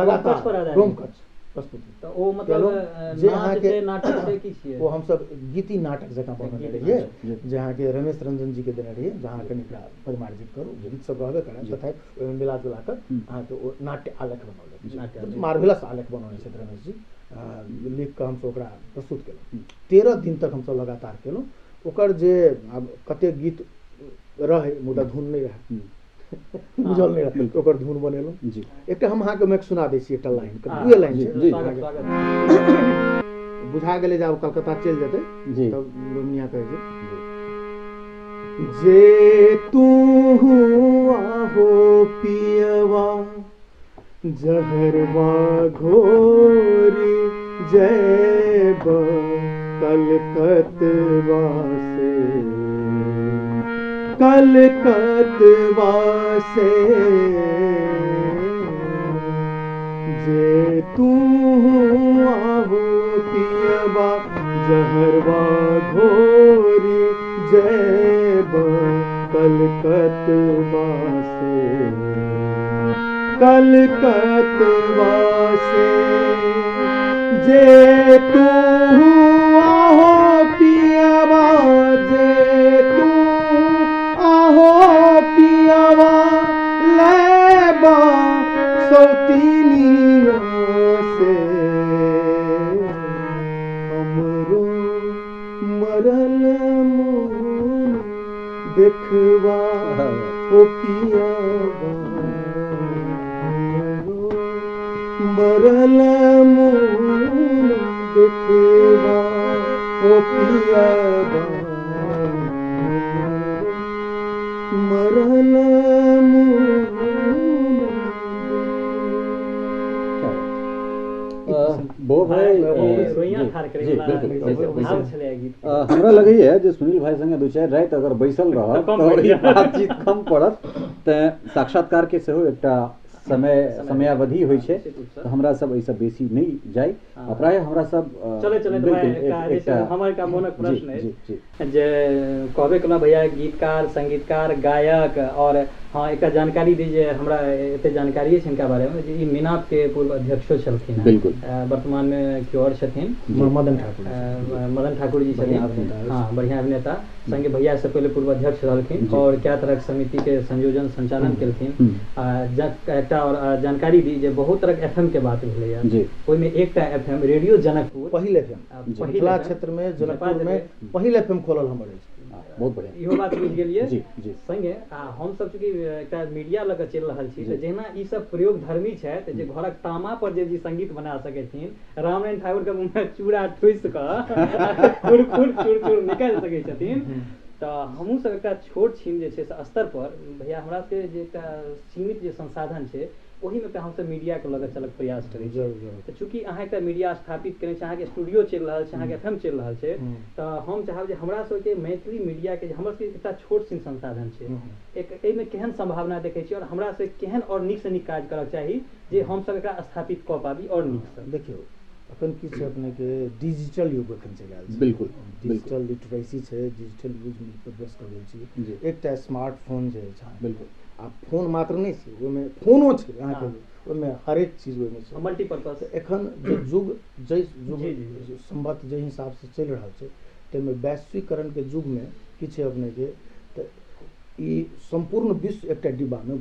डूम कच्छ प्रस्तुति तो ओ मतलब जे नाच अहाँके छै नाटक छै की छियै वो हम सब गीति नाटक जकाँ बनने रहिए जहाँ के रमेश रंजन जी के देने रहिए जहाँ कनि परिमार्जित करू गीत सब रहबे करे तथा ओहिमे मिला जुला कर अहाँ के ओ नाट्य आलेख बनौले मार्वेलस आलेख बनौने छै रमेश जी लिख के हम सब ओकरा प्रस्तुत केलहुँ 13 दिन तक हम सब लगातार केलहुँ ओकर जे आब कते गीत रहे मुदा धुन नहीं रहे बुझल नहीं रहे ओकर धुन बनेलहुँ जी एकटा हम अहाँके मैं सुना दै छी एकटा लाइन दुए लाइन छै बुझा गेलै जे आब कलकत्ता चलि जेतै तब लोमनिया कहै छै जे तू आहो पियवा जहरवा घोरी जैब कलकतवा से कलकतवा से जे तू आहो पियवा जहरवा घोरी जैब कलकतवा से कलकतवा से जे तू आहो पियवा जे तू आहो पियवा लेबा सौतीनिया से हमरो मरल मोन देखवा ओ पियवा मरल मोन देखवा ओ पियवा मरल हमरा लगैए जे सुनील भाई संगे 2-4 राति अगर बैसल रहब तऽ ई बातचीत कम पड़त तऽ साक्षात्कार के सेहो एकटा समयावधि होइ छै तऽ हमरा सब एहि सब बेसी नहीं जाय प्राय हमरा सब चले हमर का मोनक प्रश्न है जे कहबे केना भैया गीतकार संगीतकार गायक और हाँ एक जानकारी दीजिए हमरा एते जानकारी है इनका बारे में जी मीनाप के पूर्व अध्यक्षो छलखिन हैं। बिल्कुल। वर्तमान में क्यों और छथिन मदन ठाकुर मदन ठाकुर जी छथिन। हाँ बढ़िया अभिनेता संगे भैया से पहले पूर्व अध्यक्ष रहलखिन और क्या तरह के समिति के संयोजन संचालन केलखिन। एकटा और जानकारी दी जे बहुत तरह एफएम के बात भेलैया जी ओइ में एकटा एफएम रेडियो जनकपुर पहिल एफएम मिथिला क्षेत्र में जनकपुर में पहिल एफएम खोलल हमर अछि। बहुत बढ़िया इहो बात बुझ गेलिए जी जी संगे हम सब चूँकि एकटा मीडिया लग चलि रहल छी तऽ जहिना ई सब प्रयोग धर्मी छथि जे घरक तामा पर जे संगीत बना सकैथिन रामनारायण ठाकुर के मुँह में चूड़ा ठूसि कऽ खुर चूर निकालि सकै छथिन तऽ हमहूँ सब एकटा छोट छीन जे छै से स्तर पर भैया हमरा सबके जे एकटा सीमित जे संसाधन छै ओही में हमसब मीडिया के लगे चलक प्रयास करै छी। तऽ चूँकि अहाँ एकटा मीडिया स्थापित केने छी अहाँके स्टूडियो चलि रहल छै अहाँके एफएम चलि रहल छै तऽ हम चाहब जे हमरा सबके मैथिली मीडिया के हमर सबके एकटा छोट सन संसाधन छै एक एहिमे केहन संभावना देखै छी और हमरा से केहन और नीक से नीक काज करक चाही जे हम सब एकरा स्थापित कऽ पाबी और नीक से। देखियौ अखन की छै अपने के डिजिटल युग अखन चलि आयल छै। बिल्कुल डिजिटल लिटरेसी छै डिजिटल यूज में प्रोग्रेस कर रहल छी। एकटा स्मार्टफोन जे छै बिल्कुल आ फोन मात्र नहीं छै ओहिमे फोनो छै अहाँके ओहिमे हरेक चीज ओहिमे छै मल्टीपर्पज। एखन जे युग जै युग संबत जे हिसाब से चलि रहल छै ताहिमे वैश्वीकरण के युग में की छै अपने के तऽ ई संपूर्ण विश्व एकटा डिब्बा में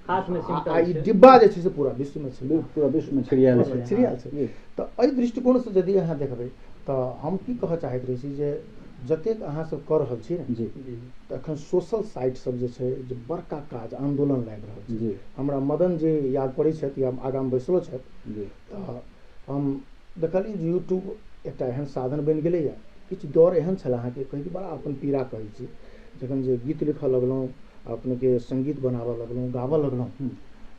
हाथ में आ ई डिब्बा जे छै से पूरा विश्व में छै पूरा विश्व में छिड़ियाल छै। तऽ एहि दृष्टिकोण से यदि अहाँ देखबै तऽ हम की कहऽ चाहैत रहै छी जे जतेक अहाँ सब कऽ रहल छी ने तऽ एखन सोशल साइट सब जे छै जे बड़का काज आंदोलन लागि रहल छै। हमरा मदन जी याद पड़ै छथि या आगाँ बैसलो छथि तऽ हम देखलियै जे यूट्यूब एकटा एहन साधन बनि गेलैए। किछु दौर एहन छल अहाँके कही बड़ा अपन पीड़ा कहै छी जखन जे गीत लिखऽ लगलहुँ अपने के संगीत बनाबऽ लगलहुँ गाबऽ लगलहुँ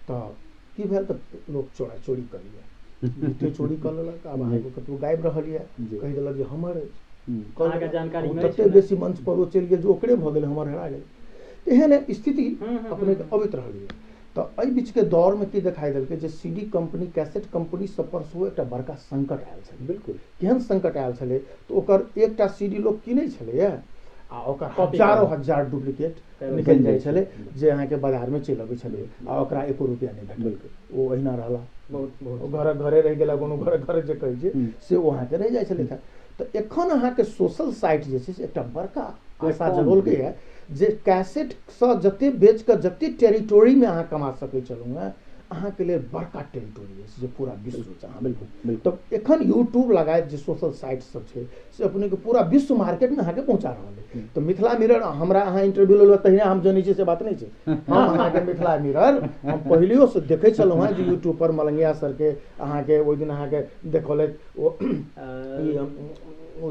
तऽ की भेल तऽ लोक चोरी करिए गीते चोरी कऽ लेलक। आब अहाँके कतहु गाबि रहल यऽ कहि देलक जे हमर अछि जानकारी तते बेसी मंच पर ओ चलि गेल जे ओकरे भऽ गेल हमर हेरा गेल। एहन स्थिति अपने के अबैत रहलै। तऽ एहि बीच के दौर में की दिखाई देलकै जे सीडी कंपनी कैसेट कंपनी सब पर सेहो एकटा बड़का संकट आयल छलै। बिल्कुल केहन संकट आयल छलै तऽ ओकर एकटा सीडी लोक कीनै छलैए आ ओकर हजारों हजार डुप्लीकेट निकलि जाइ छलै जे अहाँके बाजार में चलि अबै छलै आ ओकरा एको रुपैआ नहि भेटल। ओ अहिना रहला बहुत घर घरे रहि गेला कोनो घर घर जे कहै छै से ओ अहाँके रहि जाइ छलै। तऽ एखन अहाँके सोशल साइट जे छै से एकटा बड़का आशा जगौलकै है जे कैसेटसँ जते बेच कऽ जते टेरिटोरी में अहाँ कमा सकै छलहुँ हैं अहाँके लिए बड़का टेरिटोरी अछि जे पूरा विश्व छै। बिल्कुल तऽ एखन यूट्यूब लगायत जे सोशल साइट सब छै से अपने के पूरा विश्व मार्केट में अहाँके पहुँचा रहल है। तऽ मिथिला मिरर हमरा अहाँ इंटरव्यू लेलहुँ तहिना हम जनै छियै से बात नहीं छै। हम अहाँके मिथिला मिरर हम पहिलियो से देखै छलहुँ हैं जे यूट्यूब पर मलंगिया सर के अहाँके ओहि दिन अहाँके देखौलथि ओ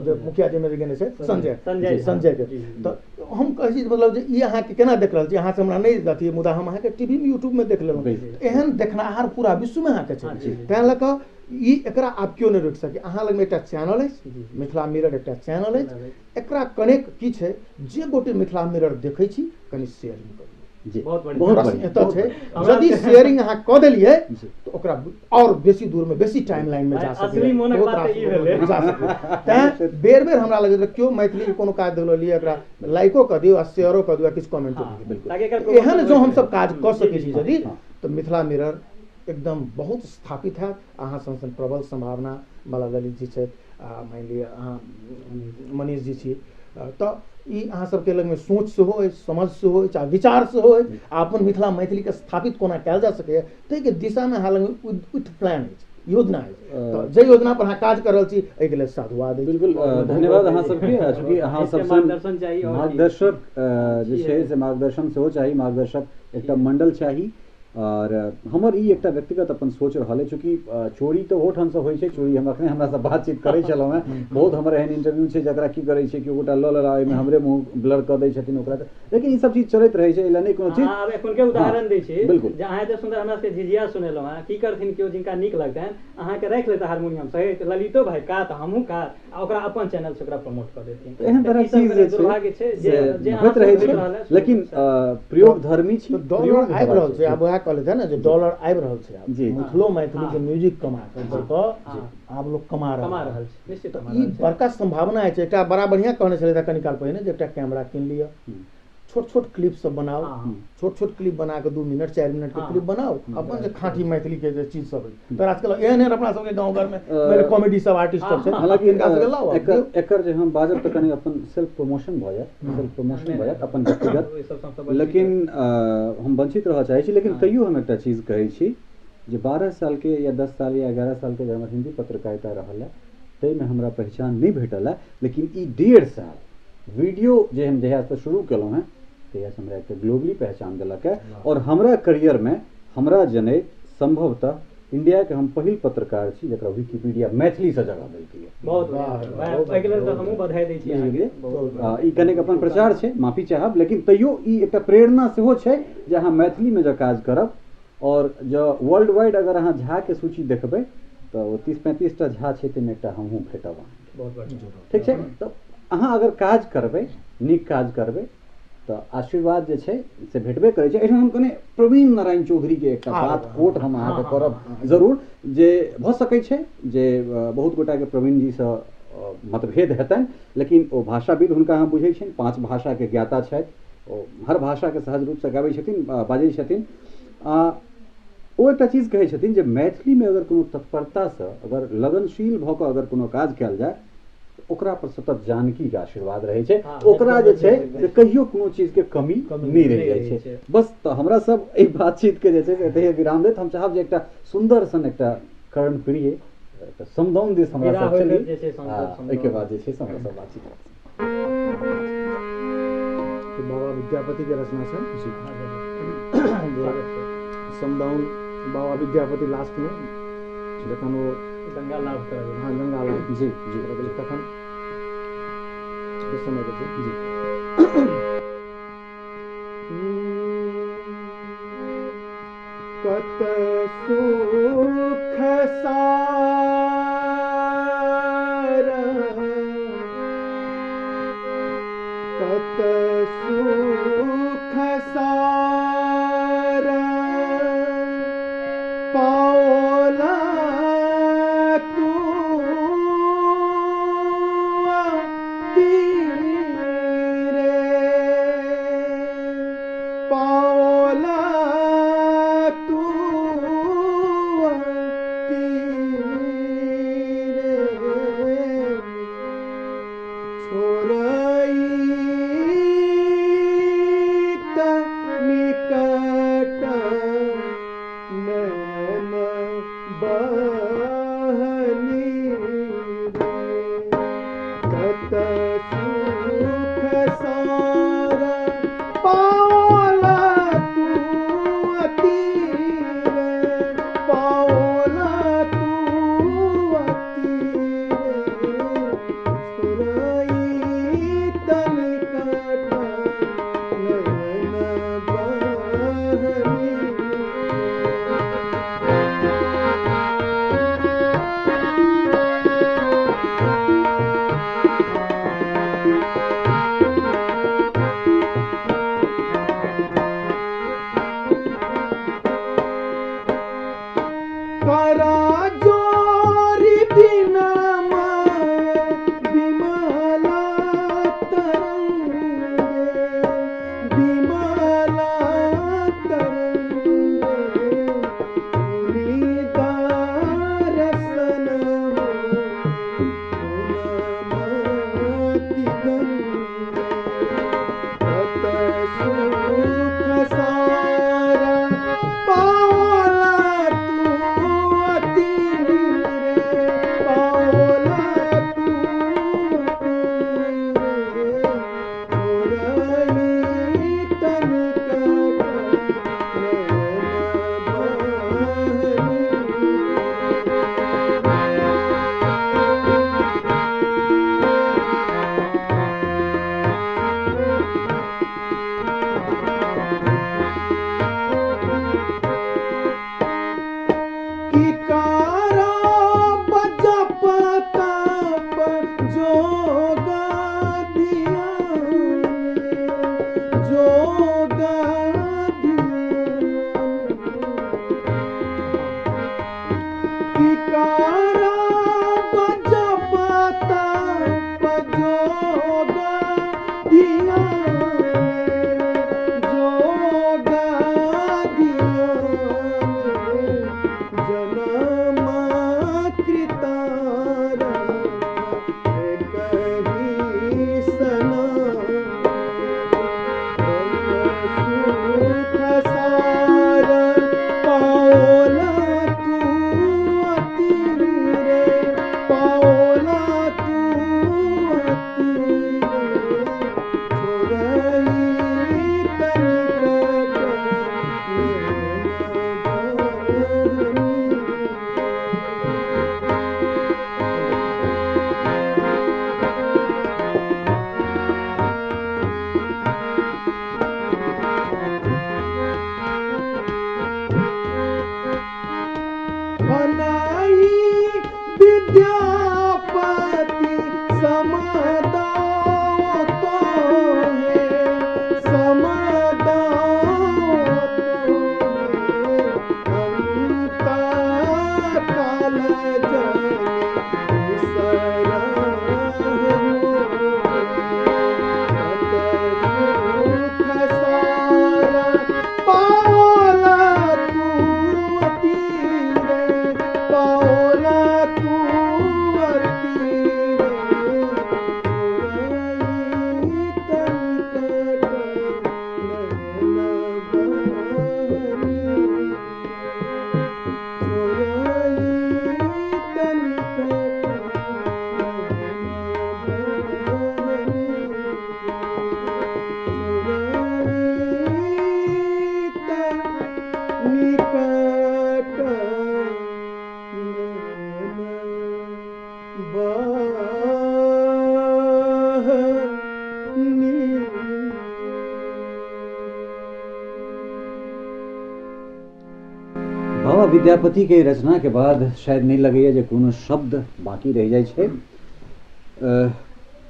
जे मुखिया जी में गेने छै संजय के तऽ हम कहै छी मतलब जे ई अहाँके केना देख रहल छी अहाँ से हमरा नहीं अथी मुदा हम अहाँके टीवी में यूट्यूब में देख लेलहुँ। एहन देखनाहार पूरा विश्व में अहाँके छै तैं लऽ कऽ ई एकरा आब केओ नहीं रोकि सकै। अहाँ लग में एकटा चैनल अछि मिथिला मिरर एकटा चैनल अछि एकरा कनेक की छै जे गोटे मिथिला मिरर देखै छी कनि शेयरिंग करू। बहुत बढ़िया यदि शेयरिंग अहाँ कऽ देलियै तऽ ओकरा और बेसी दूर में बेसी टाइमलाइन में जा सकै। तैं बेर बेर हमरा लगैत केओ मैथिली के कोनो काज देखलियै एकरा लाइको कऽ दियौ आ शेयरो कऽ दियौ आ किछु कमेंटो दियौ। एहन जो हमसब काज कऽ सकै छी यदि तऽ मिथिला मिरर एकदम बहुत स्थापित हैत। अहाँ सन प्रबल संभावना बाला ललित जी छथि आ मानि लिअ अहाँ मनीष जी छी तऽ ई अहाँ सबके लग में सोच सेहो अछि समझ सेहो अछि आ विचार सेहो अछि आ अपन मिथिला मैथिली के स्थापित कोना कयल जा सकैए ताहिके दिशा में अहाँ लग में विथ प्लान अछि योजना अछि। तऽ जे योजना पर अहाँ काज कर रहल छी एहिके लेल साधुवाद। बिल्कुल धन्यवाद अहाँ सबके चूँकि अहाँ सबसँ मार्गदर्शन चाही मार्गदर्शक जे छै से मार्गदर्शन सेहो चाही मार्गदर्शक एकटा मंडल चाही। और हमर ई एकटा व्यक्तिगत अपन सोच रहल है चूँकि चोरी तो ओठाम से होइ छै चोरी हम अखने हमरा से बातचीत करै छलहुँ हैं बहुत हमर एहन इंटरव्यू छै जकरा की करै छै कि गोटा लऽ लेला ओहिमे हमरे मुँह ब्लर कऽ दै छथिन ओकरा लेकिन ई सब चीज चलैत रहै छै एला नहि कोनो चीज। आब एखुनके उदाहरण दै छी बिल्कुल जे अहाँ एते सुंदर हमरा सबके झिझिया सुनेलहुँ हैं की करथिन केओ जिनका नीक लगतनि अहाँके राखि लेता हारमोनियम सहित ललितो भाई का तऽ हमहूँ का आ ओकरा अपन चैनल से ओकरा प्रमोट कऽ देथिन। एहन तरह चीज दुर्भाग्य छै जे होइत रहै छै लेकिन प्रयोग धर्मी छी। डॉलर आबि रहल छै आब वएह कहले थे ना जे डॉलर आबि रहल छै आब मिथिलो मैथिली के म्यूजिक कमा कऽ आब लोग कमा रहल छै निश्चित ई बड़का संभावना है। एकटा बड़ा बढ़िया कहने छलै कनि काल पहिने जे एकटा कैमरा कीन लिअ छोट छोट क्लिप सब बनाओ, छोट छोट क्लिप बना के 2 मिनट 4 मिनट के क्लिप बनाओ अपन जे खाँटी मैथिली के जे चीज सब है। तो आजकल एहन एहन अपना सबके गांव घर में मेरे कॉमेडी सब आर्टिस्ट सब छै, हालांकि इनका सबके लाओ एकर जे हम बाजब तऽ कनी अपन सेल्फ प्रमोशन भऽ जायत, सेल्फ प्रमोशन भऽ जायत अपन व्यक्तिगत, लेकिन हम वंचित रहऽ चाहै छी। लेकिन तैयो हम एकटा चीज कहै छी जे 12 साल के या 10 साल या 11 साल के जे हमर हिंदी पत्रकारिता रहल है ताहिमे हमरा पहचान नहीं भेटल है। लेकिन ई 1.5 साल वीडियो जे हम जहियासँ शुरू केलहुँ हैं तहियासँ हमरा एकटा ग्लोबली पहचान देलक है। और हमरा करियर में हमरा जनैत संभवतः इंडिया के हम पहिल पत्रकार छी जकरा विकिपीडिया मैथिली से जगह देलकै है। बहुत एहि लेल तऽ हमहूँ बधाई दै छी अहाँके। ई कनेक अपन प्रचार छै, माफी चाहब, लेकिन तैयो ई एकटा प्रेरणा सेहो छै जे अहाँ मैथिली में जो काज करब। और जो वर्ल्ड वाइड अगर अहाँ झा के सूची देखबै तो 30-35 टा झा छै, ताहिमे एकटा हमहूँ भेटब अहाँके। बहुत बढ़िया, ठीक छै। तऽ अहाँ अगर काज करबै, नीक काज करबै तऽ आशीर्वाद जे छै से भेटबे करै छै। एहिठाम हम कने प्रवीण नारायण चौधरी के एकटा बात कोट हम अहाँके करब जरूर, जे भऽ सकै छै जे बहुत गोटा के प्रवीण जी से मतभेद हेतनि, लेकिन ओ भाषाविद, हुनका अहाँ बुझै छियनि, 5 भाषा के ज्ञाता छथि, ओ हर भाषा के सहज रूप से गाबै छथिन, बाजै छथिन। ओ एकटा चीज कहै छथिन जे मैथिली में अगर कोनो तत्परतासँ अगर लगनशील भऽ कऽ अगर कोनो काज कयल जाय ओकरा पर सतत जानकी के आशीर्वाद रहै छै, ओकरा जे छै से कहियो कोनो चीज के कमी नहीं रह जाइ छै। बस तऽ हमरा सब एहि बातचीत के जे छै से एतहि विराम देत। हम चाहब जे एकटा सुंदर सन एकटा कर्ण प्रिय एकटा समदाउन दिस हमरा सब चली, एहिके बाद जे छै से हमरा सब बातचीत बाबा विद्यापति के रचना छै समदाउन। बाबा विद्यापति लास्ट में जखन वो गंगा लाभ कर, हाँ गंगा लाभ जी तखन इस समय के जी कत सुख सार कत सुख सार पाओला तू तीरे पाओला तू तीरे बाबा विद्यापति के रचना के बाद शायद नहीं लगैए जे कोनो शब्द बाकी रह जाइ छै।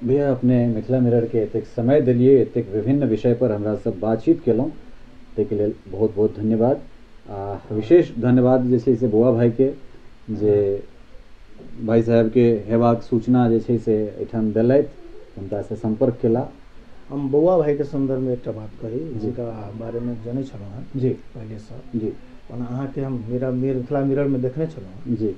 भैया अपने मिथिला मिरर के एतेक समय दिलिए, एतेक विभिन्न विषय पर हमरा सब बातचीत केलहुँ, ताहिके लेल बहुत बहुत धन्यवाद। विशेष धन्यवाद जे छै से बौआ भाई के, जे भाई साहब के हेबाक सूचना जे छै से एहिठाम देलथि, हुनका से संपर्क केला। हम बौआ भाई के संदर्भ में एकटा बात कही, जिनका बारे में जानै छलहुँ हैं जी पहले से जी, ओना अहाँके हम मिथिला मिरर में देखने छलहुँ जी,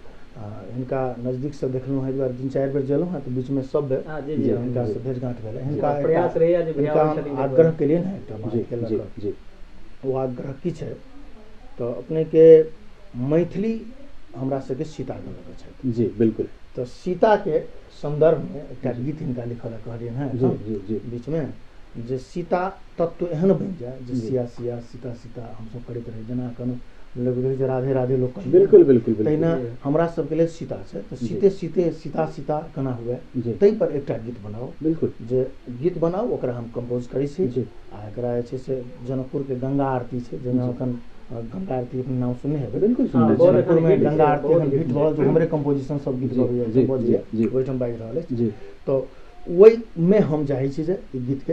हिनका नजदीक से देखलहुँ हैं, एक बार 3-4 बेर गेलहुँ हैं, तो बीच में सब बेर जी, जी, हिनका से भेंट घाट भेलै। हिनका प्रयास रहैया जे भैया हिनका आबै हम छथिन आग्रह केलिए हैं एकटा बात जी के जी लऽ कऽ। जी वो आग्रह की छै, तो अपने के मैथिली हमरा सबके सीता के लऽ कऽ छै, जी बिल्कुल, तो सीता के संदर्भ में एकटा गीत हिनका लिखल कहलियन हैं जी जी जी बीच में, जे सीता तत्व एहन बनि जाए जे जी। सिया सिया सीता सीता हमसब करैत रही, जेना कोनो लोग कहै छै राधे राधे लोग कहै छै। बिल्कुल बिल्कुल तहिना बिल्कुल, हमरा सबके लेल सीता छै, तो जी। सीते सीते सीता सीता केना हुए, जी ताहि पर एकटा गीत बनाओ, बिल्कुल, जे गीत बनाओ ओकरा हम कंपोज करै छी। जी। आ एकरा जे छै से जनकपुर के गंगा आरती छै, जेना जी। अखन गंगा आरती अपने नाम सुनने हेबै। बिल्कुल हाँ, सुनने बहुत छी। जनकपुर में हिट गंगा छै, आरती बहुत एखन हिट हिट छै। भऽ, जो हमरे कंपोजिशन सब गीत जी, गबैया जी, बजैया, जी। ओहिठाम बाजि रहल अछि। जी तो ओहि में हम चाहै छी जे ई गीत के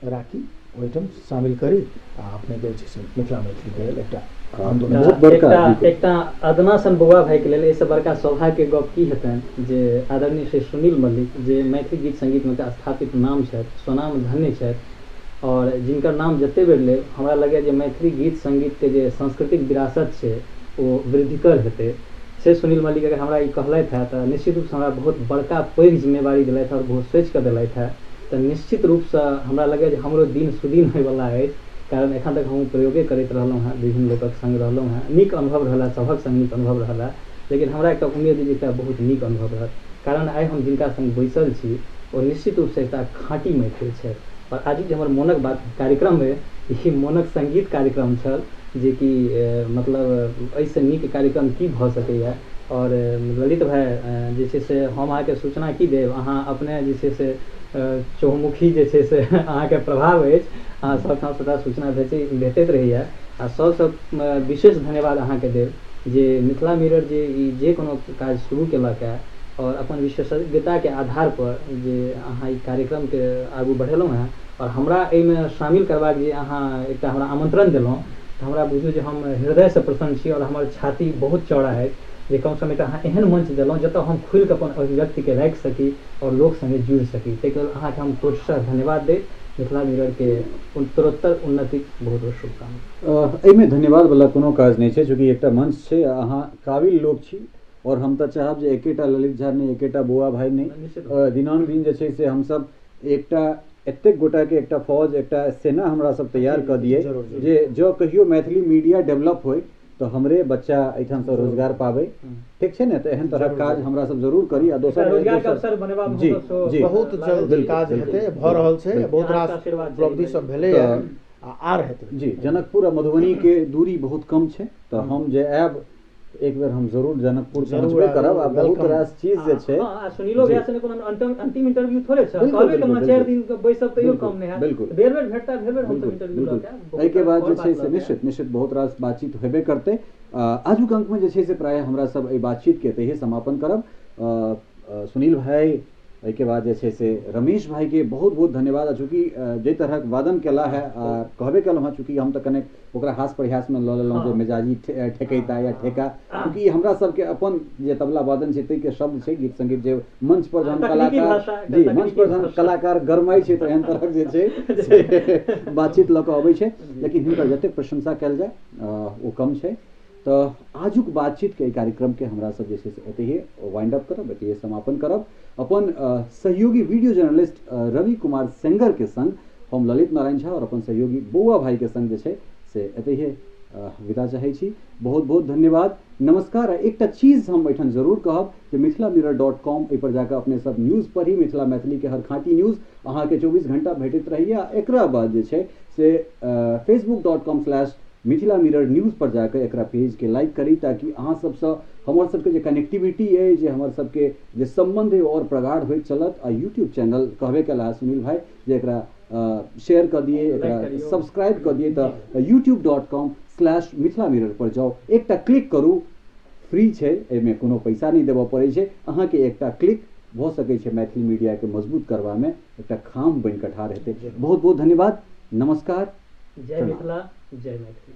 राखी, ओहिठाम शामिल करी, आ अपने के जे छै से मिथिला मैथिली के लेल एकटा आंदोलन बहुत बड़का बिल्कुल। एकटा अदना सन बौआ भाई के लेल एहिसँ बड़का सौभाग्य के गप की हेतनि जे आदरणीय श्री सुनील मल्लिक, जे मैथिली गीत संगीत में स्थापित नाम छथि, स्वनाम धन्य छथि, और जिनकर नाम जते बेर लेब हमरा लगैए जे मैथिली गीत संगीत के जे सांस्कृतिक विरासत छै ओ वृद्धिकर हेतै। से सुनील मल्लिक अगर हमरा ई कहलथि है तऽ निश्चित रूपसँ हमरा बहुत बड़का पैघ जिम्मेवारी देलथि और बहुत सोचि कऽ देलथि है, तऽ निश्चित रूपसँ हमरा लगैए जे हमरो दिन सुदिन होयवला अछि, कारण एखन तक हम प्रयोगे करैत रहलहुँ हैं, विभिन्न लोकक संग रहलहुँ हैं, नीक अनुभव रहला, सभक संग नीक अनुभव रहला, लेकिन हमरा एकटा उम्मीद जे एकटा बहुत नीक अनुभव रहत, कारण आइ हम जिनका संग बैसल छी ओ निश्चित रूपसँ एकटा खाँटी मैथिल छथि। और आज जे हमर मोनक बात कार्यक्रम में ई मोनक संगीत कार्यक्रम छल, जे कि मतलब एहिसँ नीक कार्यक्रम की भऽ सकैए। और ललित भाई जे छै से हम अहाँके सूचना की देब, अहाँ अपने जे छै से चहुमुखी जे छै से अहाँके प्रभाव अछि, अहाँ सबठाम सदा सूचना भेटैत रहैए। आ सबसँ विशेष धन्यवाद अहाँके देब जे मिथिला मिरर जे कोनो काज शुरू केलक है, और अपन विशेषज्ञता के आधार पर जे अहाँ ई कार्यक्रम के आगू बढ़ेलहुँ हैं, और हमरा एहिमे शामिल करबाक जे अहाँ एकटा हमरा आमंत्रण देलहुँ, तऽ हमरा बुझू जे हम हृदयसँ प्रसन्न छी, और हमर छाती बहुत चौड़ा अछि जे कम समय अहाँ एहन मंच देलहुँ जतऽ हम खुलि कऽ अपन अभिव्यक्तिके राखि सकी और लोक संगे जुड़ि सकी। ताहिके लेल अहाँके हम कोशिशः धन्यवाद देब। मिथिला मिरर के उत्तरोत्तर उन्नतिक बहुत बहुत शुभकामना। एहिमे धन्यवाद वाला कोनो काज नहीं छै, चूँकि एकटा मंच छै, अहाँ काबिल लोक छी, और हम तऽ चाहब जे एकेटा ललित झा नहीं, एकेटा बौआ भाई नहीं, दिनानुदिन जे छै से हमसब एकटा एतेक गोटा के एकटा फौज, एकटा सेना हमरा सब तैयार कऽ दिए, जे जो कहियो मैथिली मीडिया डेवलप होय तो हमरे बच्चा एहिठाम से रोजगार पाबै, ठीक छै ने? तो एहन तरह काज हमरा सब जरूर करी। आ दोसर रोजगार के अवसर बनेबा जी जी बहुत जल्द काज हेतै, भऽ रहल छै, बहुत रास आशीर्वाद उपलब्धि सब भेलै आ हेतै। जी, जनकपुर आ मधुबनी के दूरी बहुत कम छै, तो हम जे आयब एक बेर हम जरूर जनकपुर पहुंचबे करब। आ बहुत रास चीज जे छै, हां, सुनीलो भैया से कोनो अंतिम इंटरव्यू थोड़े छै, बिल्कुल, कहबे बिल्कुल, केना 4 दिन बैसब तैयो बिल्कुल, कम नहीं है, बिल्कुल। बेर बेर भेटता, बेर बेर हम सब इंटरव्यू लऽ के एहिके बाद जे छै से निश्चित बहुत रास बातचीत हेबे करतै। आजुक अंक में जे छै से प्राय हमरा सब एहि बातचीत के तहिए समापन करब। सुनील भाई, एहिके बाद जे छै से रमेश भाई के बहुत बहुत धन्यवाद। चूँकि जे तरहक वादन केला है, कहबे केलहुँ हँ, चूँकि हम तऽ कनेक ओकरा हास प्रयास में लऽ लेलहुँ जे मिजाजी ठेकैता या ठेका, चूँकि हमरा सबके अपन जे तबला वादन छै ताहिके शब्द छै, गीत संगीत जे मंच पर जहन कलाकार मंच पर जहन कलाकार गरमाई छै तऽ एहन तरहक जे छै से बातचीत लऽ कऽ अबै छै, लेकिन हिनकर जतेक प्रशंसा कयल जाय ओ कम छै। तो आजुक बातचीत के कार्यक्रम के हमरा सब जे छै से एतहिए वाइंड अप करब, एतहिए समापन करब। अपन सहयोगी वीडियो जर्नलिस्ट रवि कुमार सेंगर के संग हम ललित नारायण झा और अपन सहयोगी बौआ भाई के संग जे छै से एतहिए विदा चाहै छी। बहुत बहुत धन्यवाद, नमस्कार। एकटा चीज हम एहिठाम जरूर कहब जे मिथिलामिरर.com एहि पर जाकर अपने सब न्यूज़ पढ़ी, मिथिला मैथिली के हर खाँटी न्यूज़ अहाँ के 24 घंटा भेटैत रहैया। एकरा बाद जे छै से facebook.com/ मिथिला मिरर न्यूज़ पर जाकर एकरा पेज के लाइक करी ताकि अहाँ सबसँ हमर सबके जे कनेक्टिविटी है जे हमर सबके जे संबंध है और प्रगाढ़ होइत चलत। आ यूट्यूब चैनल कहबे कला सुनील भाई जे एकरा शेयर कर दिए, एकरा सब्सक्राइब कर दिए तो youtube.com/मिथिला मिरर पर जाओ, एकटा क्लिक करू, फ्री छै, एहिमे कोनो पैसा नहीं देबऽ पड़ै छै। अहाँके एकटा क्लिक भऽ सकै छै मैथिली मीडिया के मजबूत करबा में एकटा खाम बनि कऽ ठाढ़ हेतै। बहुत बहुत धन्यवाद, नमस्कार, जय मिथिला, जय मैथिली।